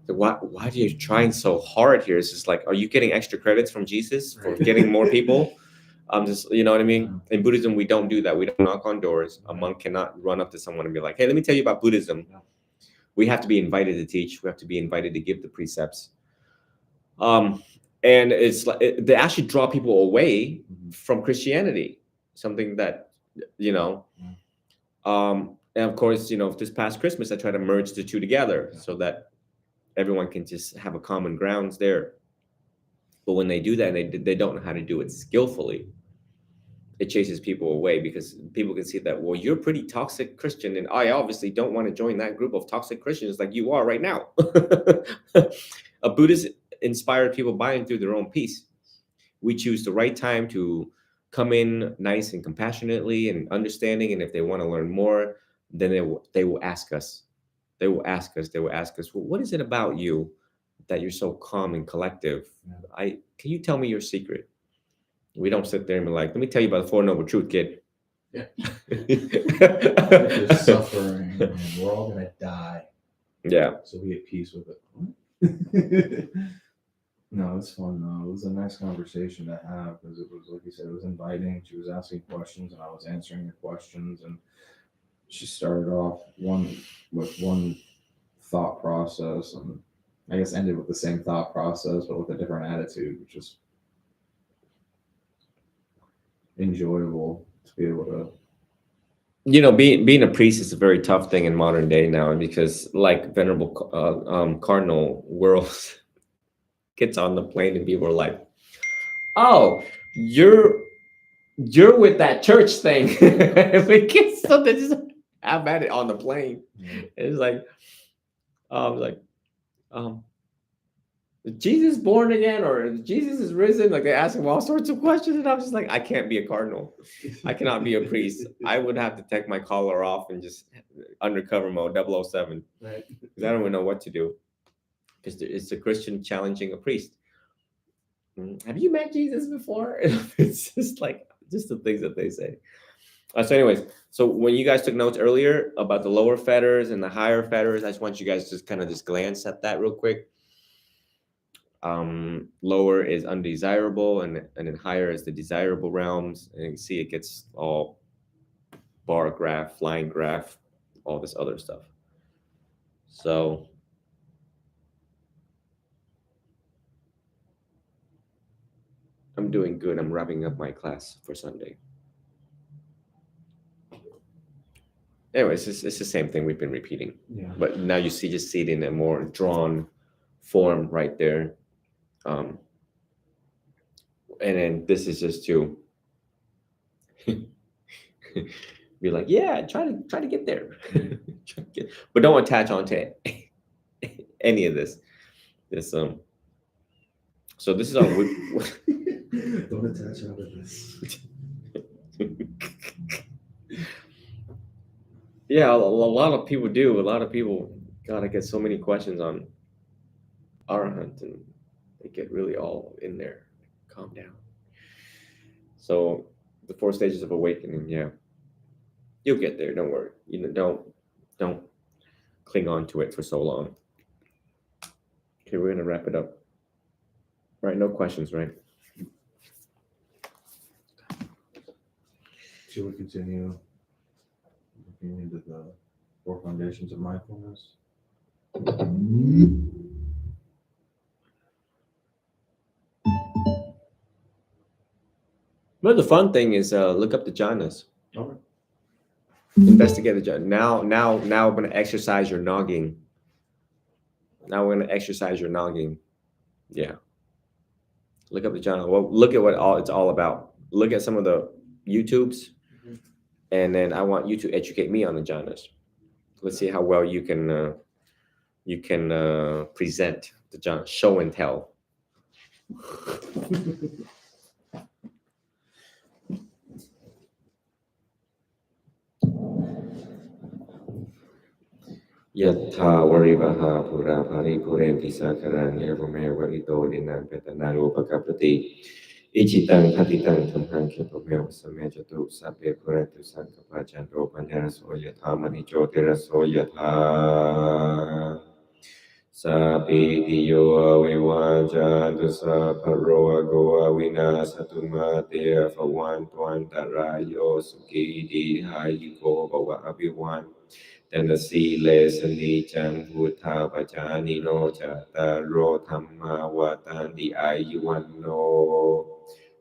why are you trying so hard here? It's just like, are you getting extra credits from Jesus for Right. getting more people? Just, you know what I mean? Yeah. In Buddhism, we don't do that. We don't knock on doors. A monk cannot run up to someone and be like, hey, let me tell you about Buddhism. Yeah. We have to be invited to teach. We have to be invited to give the precepts. And it's like they actually draw people away from Christianity, something that, and of course, this past Christmas, I try to merge the two together so that everyone can just have a common grounds there. But when they do that, and they don't know how to do it skillfully, it chases people away because people can see that, well, you're a pretty toxic Christian, and I obviously don't want to join that group of toxic Christians like you are right now. A Buddhist inspired people by and through their own peace. We choose the right time to come in nice and compassionately and understanding, and if they want to learn more, then they will ask us. They will ask us, well, what is it about you that you're so calm and collective? Can you tell me your secret? We don't sit there and be like, let me tell you about the Four Noble Truth, kid. Yeah. There's suffering and we're all gonna die. Yeah. So be at peace with it. No, it's fun though. It was a nice conversation to have because it was, like you said, it was inviting. She was asking questions and I was answering her questions, and she started off with one thought process and I guess ended with the same thought process but with a different attitude, which is enjoyable to be able to. Being a priest is a very tough thing in modern day now, because like Venerable Cardinal Worlds gets on the plane and people are like, oh, you're with that church thing. We get something just have at it on the plane. It's like, is Jesus born again, or Jesus is risen? Like they ask him all sorts of questions, and I'm just like, I can't be a cardinal. I cannot be a priest. I would have to take my collar off and just undercover mode 007. Right. Because I don't even know what to do. Because it's a Christian challenging a priest. Have you met Jesus before? It's just the things that they say. So anyways, so when you guys took notes earlier about the lower fetters and the higher fetters, I just want you guys to just kind of just glance at that real quick. Lower is undesirable, and then higher is the desirable realms. And you can see it gets all bar graph, line graph, all this other stuff. So I'm doing good. I'm wrapping up my class for Sunday. Anyways, it's the same thing we've been repeating. Yeah. But now you just see it in a more drawn form right there. And then this is just to be like, yeah, try to get there. But don't attach onto any of this. So this is on. Don't attach onto this. Yeah, a lot of people do. A lot of people, God, I get so many questions on Arahant, and they get really all in there. Calm down. So the 4 stages of awakening, yeah, you'll get there. Don't worry. Don't cling on to it for so long. Okay, we're gonna wrap it up. Right? No questions, right? Should we continue looking into the 4 foundations of mindfulness? Well, the fun thing is look up the jhanas. Okay. Investigate the jhana. Now I'm gonna exercise your noggin. Now we're gonna exercise your noggin. Yeah. Look up the jhana. Well, look at what it's all about. Look at some of the YouTubes, and then I want you to educate me on the jhanas. Let's see how well you can you can present the show and tell. Yattha varivaha pura paripurenti sakaran evame varito dinam petanaro pakapati ichitang hatitang tamhang kipamel samejatu sape puretu sankapachanto panyaraso yatha manicho teraso yatha sapi diyo avivajantu saparo agoa vinasatu mate afawan tuantarayo suki di hayiko bawa abiwan Tanasi lesani chan bhuta pachani no chata ro thamma watandi ayuwano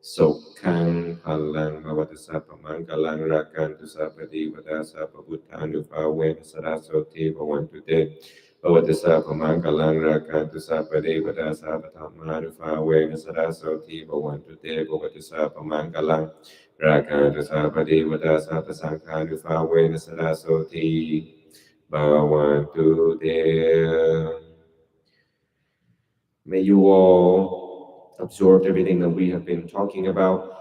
sokhang palang bhavatu sapa mangalang rakantu sapati vada sapa bhutandu pawen sarasoti bhavantu te bhavatu sapa mangalang rakantu sapati vada sapa thammaru pawen sarasoti bhavantu te bhavatu sapa mangalang rakantu sapati vada sapa sanghantu pawen sarasoti Bhavantu there. May you all absorb everything that we have been talking about.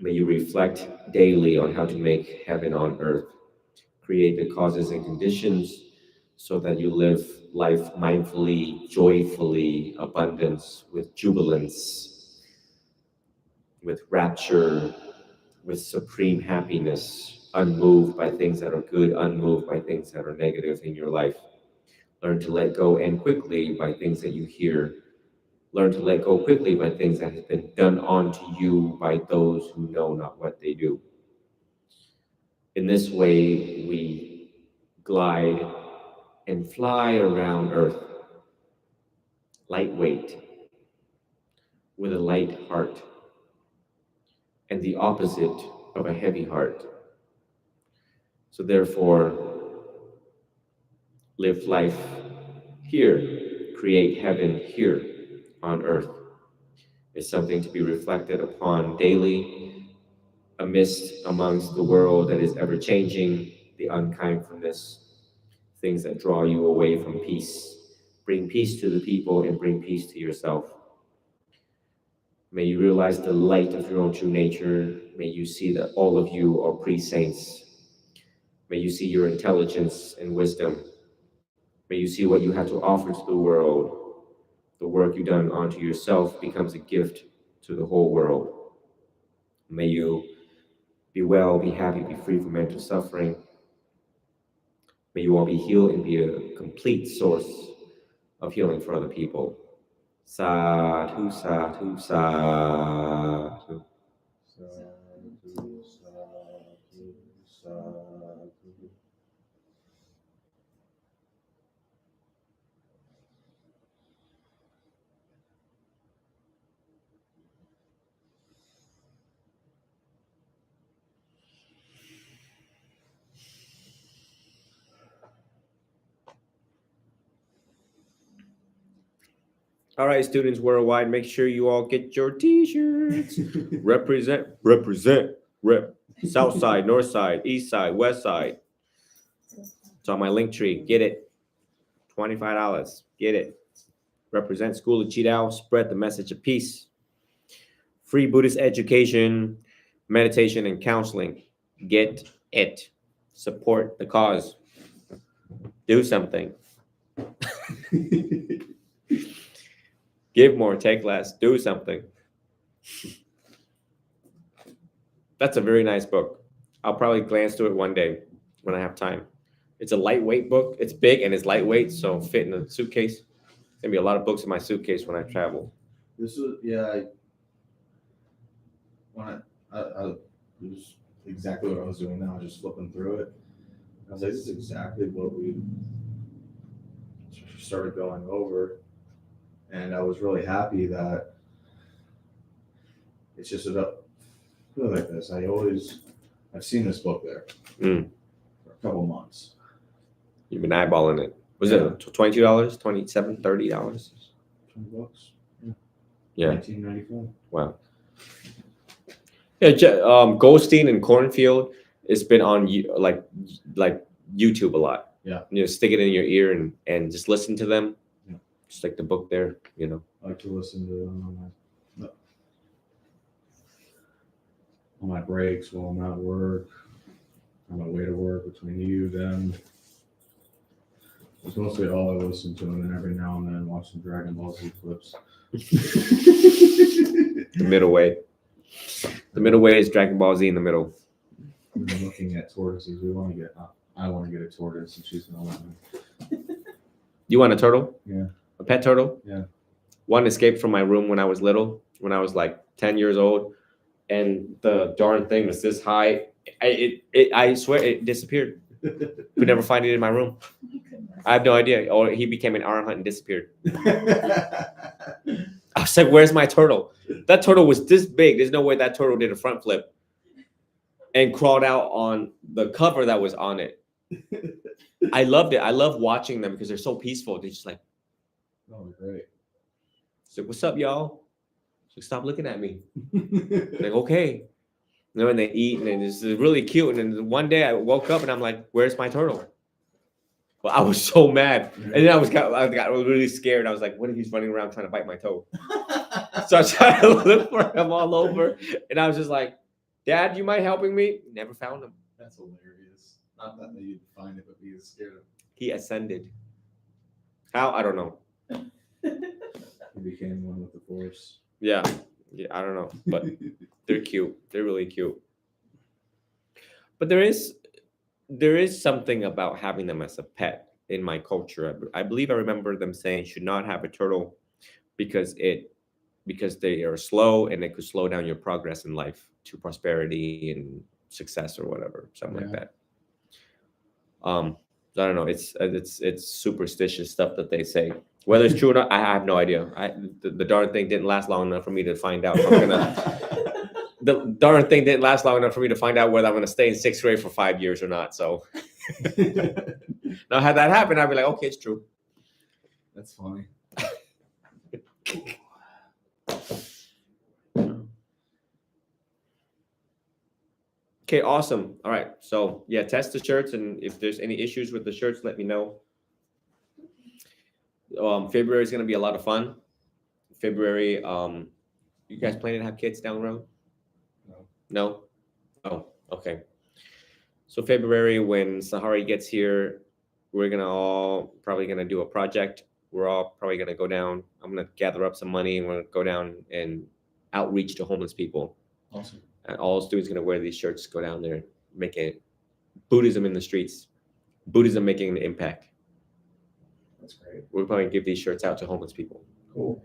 May you reflect daily on how to make heaven on earth. Create the causes and conditions so that you live life mindfully, joyfully, abundance, with jubilance, with rapture, with supreme happiness, unmoved by things that are good, unmoved by things that are negative in your life. Learn to let go and quickly by things that you hear. Learn to let go quickly by things that have been done onto you by those who know not what they do. In this way, we glide and fly around earth, lightweight, with a light heart, and the opposite of a heavy heart. So therefore, live life here, create heaven here on earth. It's something to be reflected upon daily amongst the world that is ever changing, the unkindness, things that draw you away from peace. Bring peace to the people and bring peace to yourself. May you realize the light of your own true nature. May you see that all of you are pre-saints. May you see your intelligence and wisdom. May you see what you have to offer to the world. The work you've done onto yourself becomes a gift to the whole world. May you be well, be happy, be free from mental suffering. May you all be healed and be a complete source of healing for other people. Sadhu, sadhu, sadhu. Sadhu, sadhu, sadhu. All right, students worldwide, make sure you all get your t-shirts. Represent. Rep. South side, north side, east side, west side. It's on my link tree. Get it. $25. Get it. Represent School of Chidao. Spread the message of peace. Free Buddhist education, meditation, and counseling. Get it. Support the cause. Do something. Give more, take less, do something. That's a very nice book. I'll probably glance through it one day when I have time. It's a lightweight book. It's big and it's lightweight, so it'll fit in a suitcase. There's gonna be a lot of books in my suitcase when I travel. This was when I it was exactly what I was doing now, just flipping through it. I was like, this is exactly what we started going over. And I was really happy that it's just about feeling like this. I've seen this book there for a couple months. You've been eyeballing it. Was it $22, $27, $30? $20. Yeah. $19.95. Wow. Yeah, Goldstein and Cornfield, it's been on like YouTube a lot. Yeah. Stick it in your ear and just listen to them. Yeah. Just like the book there, I like to listen to them on my breaks while I'm at work, on my way to work, between you, them. It's mostly all I listen to, and then every now and then watch some Dragon Ball Z clips. The middle way. The middle way is Dragon Ball Z in the middle. We've been looking at tortoises. I want to get a tortoise, and she's gonna let me. You want a turtle? Yeah. A pet turtle? Yeah. One escaped from my room when I was little, when I was like 10 years old, and the darn thing was this high. I swear it disappeared. Could never find it in my room. Oh my goodness. I have no idea. Or he became an arrowhunt and disappeared. I was like, "Where's my turtle?" That turtle was this big. There's no way that turtle did a front flip and crawled out on the cover that was on it. I loved it. I love watching them because they're so peaceful. They're just like, Oh, great. so what's up, y'all? So stop looking at me. Like, okay. And they eat, and it's really cute. And then one day I woke up and I'm like, "Where's my turtle?" Well, I was so mad, and then I got really scared. I was like, "What if he's running around trying to bite my toe?" So I tried to look for him all over, and I was just like, "Dad, you mind helping me?" Never found him. That's hilarious. Not that you'd find it, but you're scared of. He ascended. How? I don't know. He became one with the force. Yeah, I don't know, but they're cute. They're really cute. But there is something about having them as a pet in my culture. I believe I remember them saying should not have a turtle because they are slow and it could slow down your progress in life to prosperity and success or whatever, something like that. I don't know. It's superstitious stuff that they say. Whether it's true or not, I have no idea. The darn thing didn't last long enough for me to find out. The darn thing didn't last long enough for me to find out whether I'm going to stay in 6th grade for 5 years or not. So now, had that happened, I'd be like, okay, it's true. That's funny. Okay, awesome. All right. So yeah, test the shirts, and if there's any issues with the shirts, let me know. February is going to be a lot of fun. February, you guys planning to have kids down the road? No? Oh, okay. So February, when Sahari gets here, we're probably gonna do a project. We're all probably gonna go down. I'm gonna gather up some money and we're gonna go down and outreach to homeless people. Awesome. And all students gonna wear these shirts, go down there, making Buddhism in the streets. Buddhism making an impact. That's great. We're probably gonna give these shirts out to homeless people. Cool.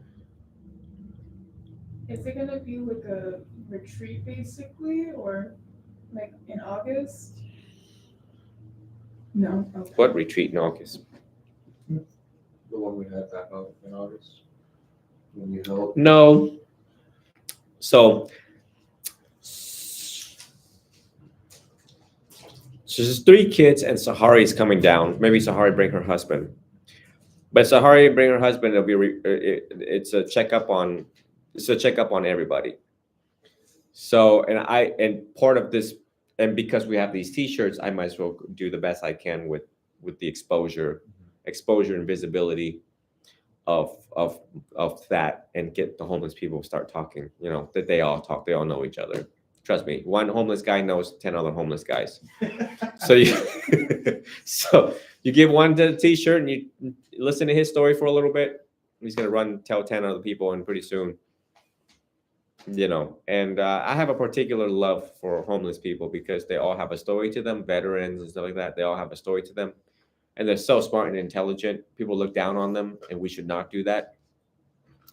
Is it gonna be like a retreat basically, or like in August? No. Okay. What retreat in August? The one we had back out in August. When you held. No. So there's 3 kids and Sahari's coming down. Maybe Sahari bring her husband. But Sahari bring her husband. It'll be it's a checkup on everybody. So and part of this, and because we have these T-shirts, I might as well do the best I can with the exposure and visibility of that, and get the homeless people to start talking. That they all talk. They all know each other. Trust me, one homeless guy knows 10 other homeless guys. So you give one the T-shirt and you listen to his story for a little bit. He's gonna tell 10 other people, and pretty soon, And I have a particular love for homeless people because they all have a story to them. Veterans and stuff like that, they all have a story to them, and they're so smart and intelligent. People look down on them, and we should not do that.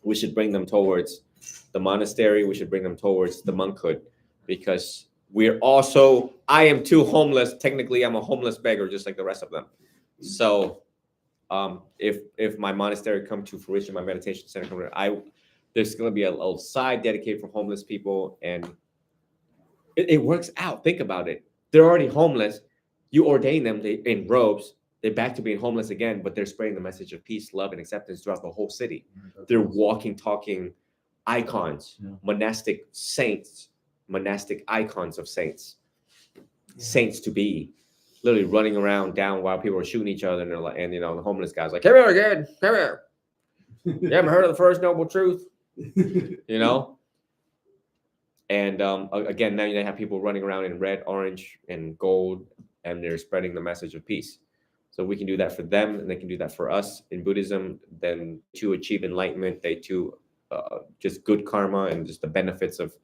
We should bring them towards the monastery. We should bring them towards the monkhood. Because we're also, I am too homeless. Technically, I'm a homeless beggar, just like the rest of them. So, if my monastery come to fruition, my meditation center there's going to be a little side dedicated for homeless people, and it works out. Think about it. They're already homeless. You ordain them in robes. They're back to being homeless again, but they're spreading the message of peace, love, and acceptance throughout the whole city. They're walking, talking icons, monastic saints. Monastic icons of saints to be. literally running around down while people are shooting each other, and they're like, and the homeless guy's like, "Come here, kid, come here. You haven't heard of the First Noble Truth?" And again, now you have people running around in red, orange, and gold, and they're spreading the message of peace. So we can do that for them, and they can do that for us in Buddhism. Then to achieve enlightenment, they too just good karma and just the benefits of.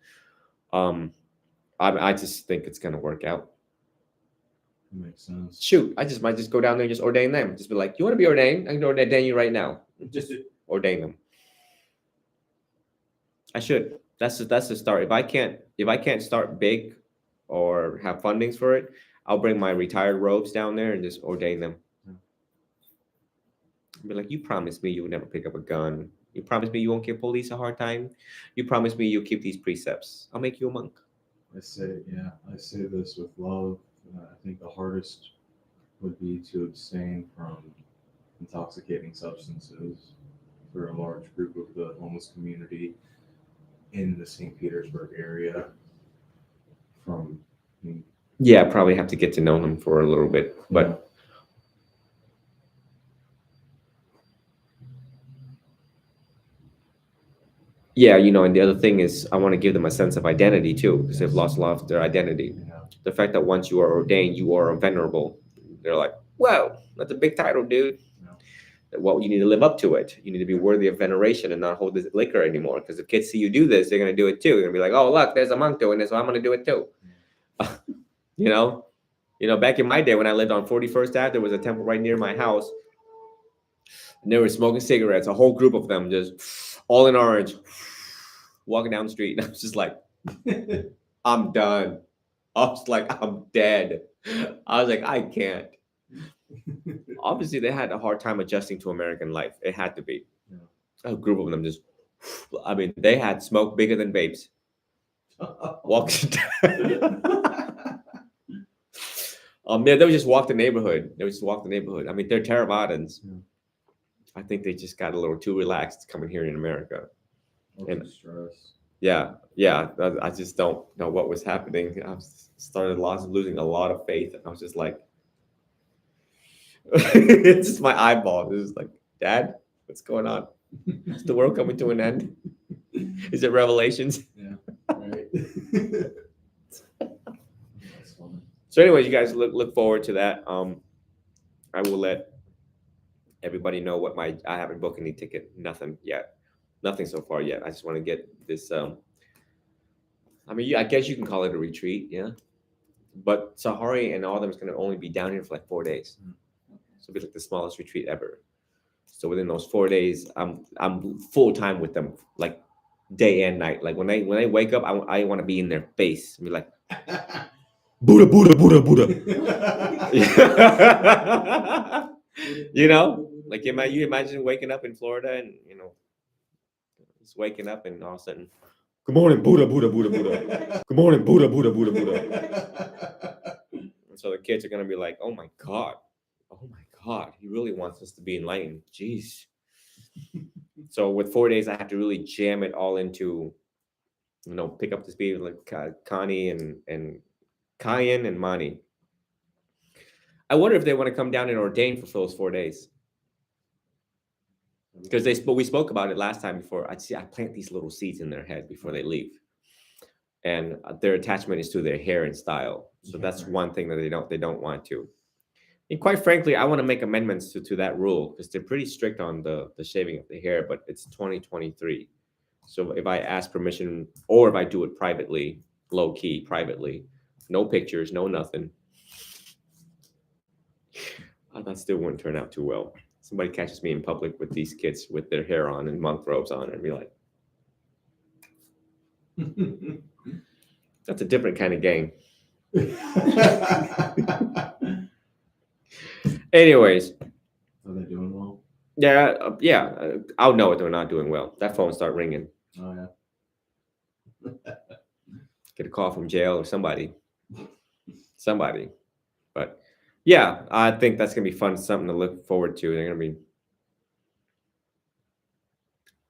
I just think it's gonna work out. Makes sense. Shoot, I just might just go down there and just ordain them. Just be like, "You want to be ordained? I can ordain you right now." Just ordain them. I should. That's the start. If I can't start big or have fundings for it, I'll bring my retired robes down there and just ordain them. Be like, "You promised me you would never pick up a gun. You promised me you won't give police a hard time. You promised me you'll keep these precepts. I'll make you a monk." I say this with love. I think the hardest would be to abstain from intoxicating substances for a large group of the homeless community in the St. Petersburg area. Yeah, I probably have to get to know them for a little bit, but yeah, and the other thing is I want to give them a sense of identity too, because they've lost a lot of their identity. The fact that once you are ordained, you are venerable. They're like, "Whoa, that's a big title, dude." Well, you need to live up to it. You need to be worthy of veneration and not hold this liquor anymore. Because if kids see you do this, they're going to do it too. They're going to be like, "Oh, look, there's a monk doing this, so I'm going to do it too." Back in my day when I lived on 41st Ave, there was a temple right near my house. And they were smoking cigarettes, a whole group of them, just all in orange, walking down the street. And I was just like, I'm done. I was like, I'm dead. I was like, I can't. Obviously, they had a hard time adjusting to American life. It had to be. A group of them just, they had smoke bigger than vapes. Walking they would just walk the neighborhood. They're Theravadins. I think they just got a little too relaxed coming here in America. And stress. Yeah. I just don't know what was happening. I started losing a lot of faith. I was just like, it's just my eyeball. It was like, "Dad, what's going on? Is the world coming to an end? Is it Revelations?" Yeah. Right. So, anyways, you guys look forward to that. I will let everybody know what I haven't booked any ticket. Nothing yet. Nothing so far yet. I just want to get this. I guess you can call it a retreat, yeah. But Sahari and all of them is going to only be down here for like 4 days. So it'll be like the smallest retreat ever. So within those 4 days, I'm full time with them, like day and night. Like when they wake up, I want to be in their face and be like, "Buddha, Buddha, Buddha, Buddha." Like you imagine waking up in Florida and just waking up and all of a sudden, "Good morning, Buddha, Buddha, Buddha, Buddha. Good morning, Buddha, Buddha, Buddha, Buddha." And so the kids are gonna be like, "Oh my God, he really wants us to be enlightened." Jeez. So with 4 days, I have to really jam it all into, pick up the speed with like Connie and Kayan and Mani. I wonder if they want to come down and ordain for those 4 days. Because we spoke about it last time before. I plant these little seeds in their head before they leave, and their attachment is to their hair and style. So that's one thing that they don't want to. And quite frankly, I want to make amendments to that rule because they're pretty strict on the shaving of the hair. But it's 2023, so if I ask permission or if I do it privately, low key, privately, no pictures, no nothing, that still wouldn't turn out too well. Somebody catches me in public with these kids with their hair on and monk robes on and be like, "That's a different kind of gang." Anyways. Are they doing well? Yeah. I'll know if they're not doing well. That phone start ringing. Oh, yeah. Get a call from jail or somebody. But yeah, I think that's going to be fun. Something to look forward to.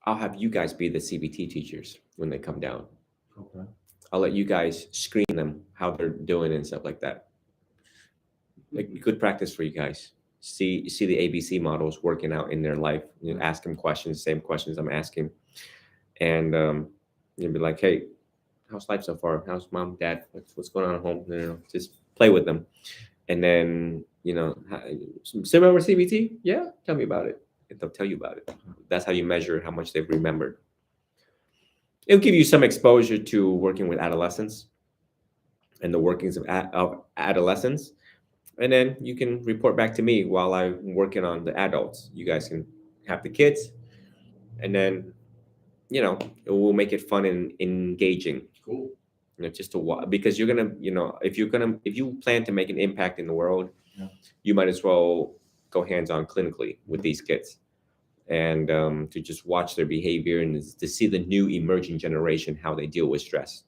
I'll have you guys be the CBT teachers when they come down. Okay. I'll let you guys screen them how they're doing and stuff like that. a good practice for you guys. See the ABC models working out in their life. You know, ask them questions, same questions I'm asking, and you'll be like, hey, how's life so far? How's mom, dad? What's going on at home? You know, just play with them, and then still remember CBT? Yeah, tell me about it. And they'll tell you about it. That's how you measure how much they've remembered. It'll give you some exposure to working with adolescents and the workings of adolescence. And then you can report back to me while I'm working on the adults. You guys can have the kids, and then it will make it fun and engaging. Cool. Just to watch, because you're gonna, if you plan to make an impact in the world, Yeah. you might as well go hands-on clinically with these kids, and to just watch their behavior and to see the new emerging generation, how they deal with stress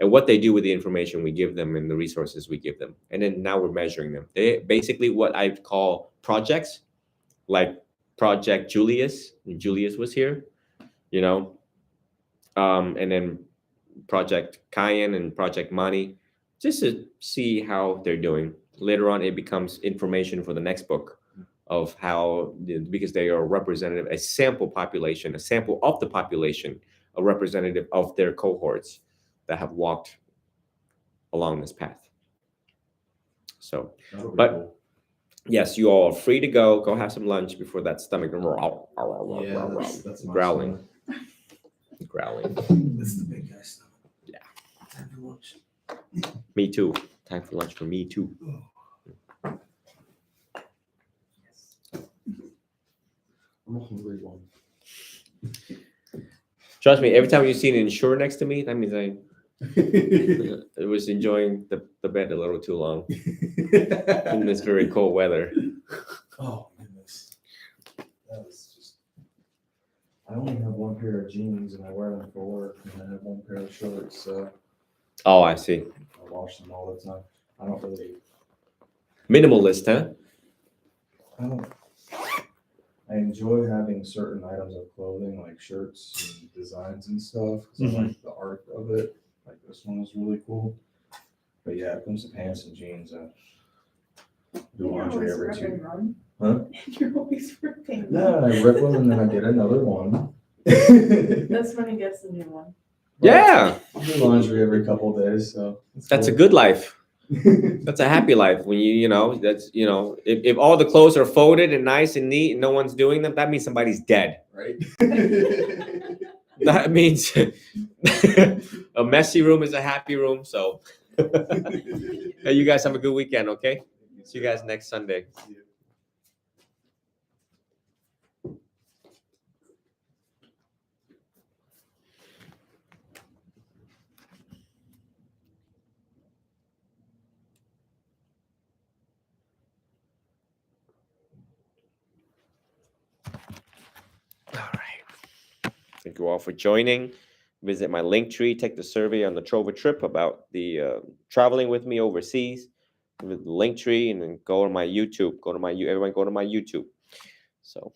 and what they do with the information we give them and the resources we give them. And then now we're measuring them. They basically what I call projects, like Project Julius. When Julius was here, and then Project Cayenne and Project Money, just to see how they're doing. Later on, it becomes information for the next book of how, because they are representative, a sample population, a sample of the population, a representative of their cohorts that have walked along this path. So, That'll be but cool. yes, you all are free to go have some lunch before that stomach Yeah, that's my growling. stomach. Growling. This is the big guy stomach. Yeah. Time for lunch. Me too. Time for lunch for me too. I'm a hungry one. Trust me, every time you see an insurer next to me, that means I was enjoying the bed a little too long in this very cold weather. Oh goodness, that was just. I only have one pair of jeans and I wear them for work, and I have one pair of shorts, so Oh, I see. I wash them all the time. I don't really. Minimalist, huh? I enjoy having certain items of clothing like shirts and designs and stuff because I like the art of it. Like this one is really cool. But yeah, it comes to pants and jeans. I do laundry every 2. Huh? You're always ripping. No, I rip them and then I get another one. That's when he gets the new one. Yeah, I do laundry every couple days, so that's a good life. That's a happy life when if all the clothes are folded and nice and neat and no one's doing them, that means somebody's dead. right. That means a messy room is a happy room. So hey, you guys have a good weekend, okay? See you guys next Sunday. All right. Thank you all for joining. Visit my link tree, take the survey on the Trova trip about the traveling with me overseas. With the link tree, and then go to my YouTube. Everyone go to my YouTube. So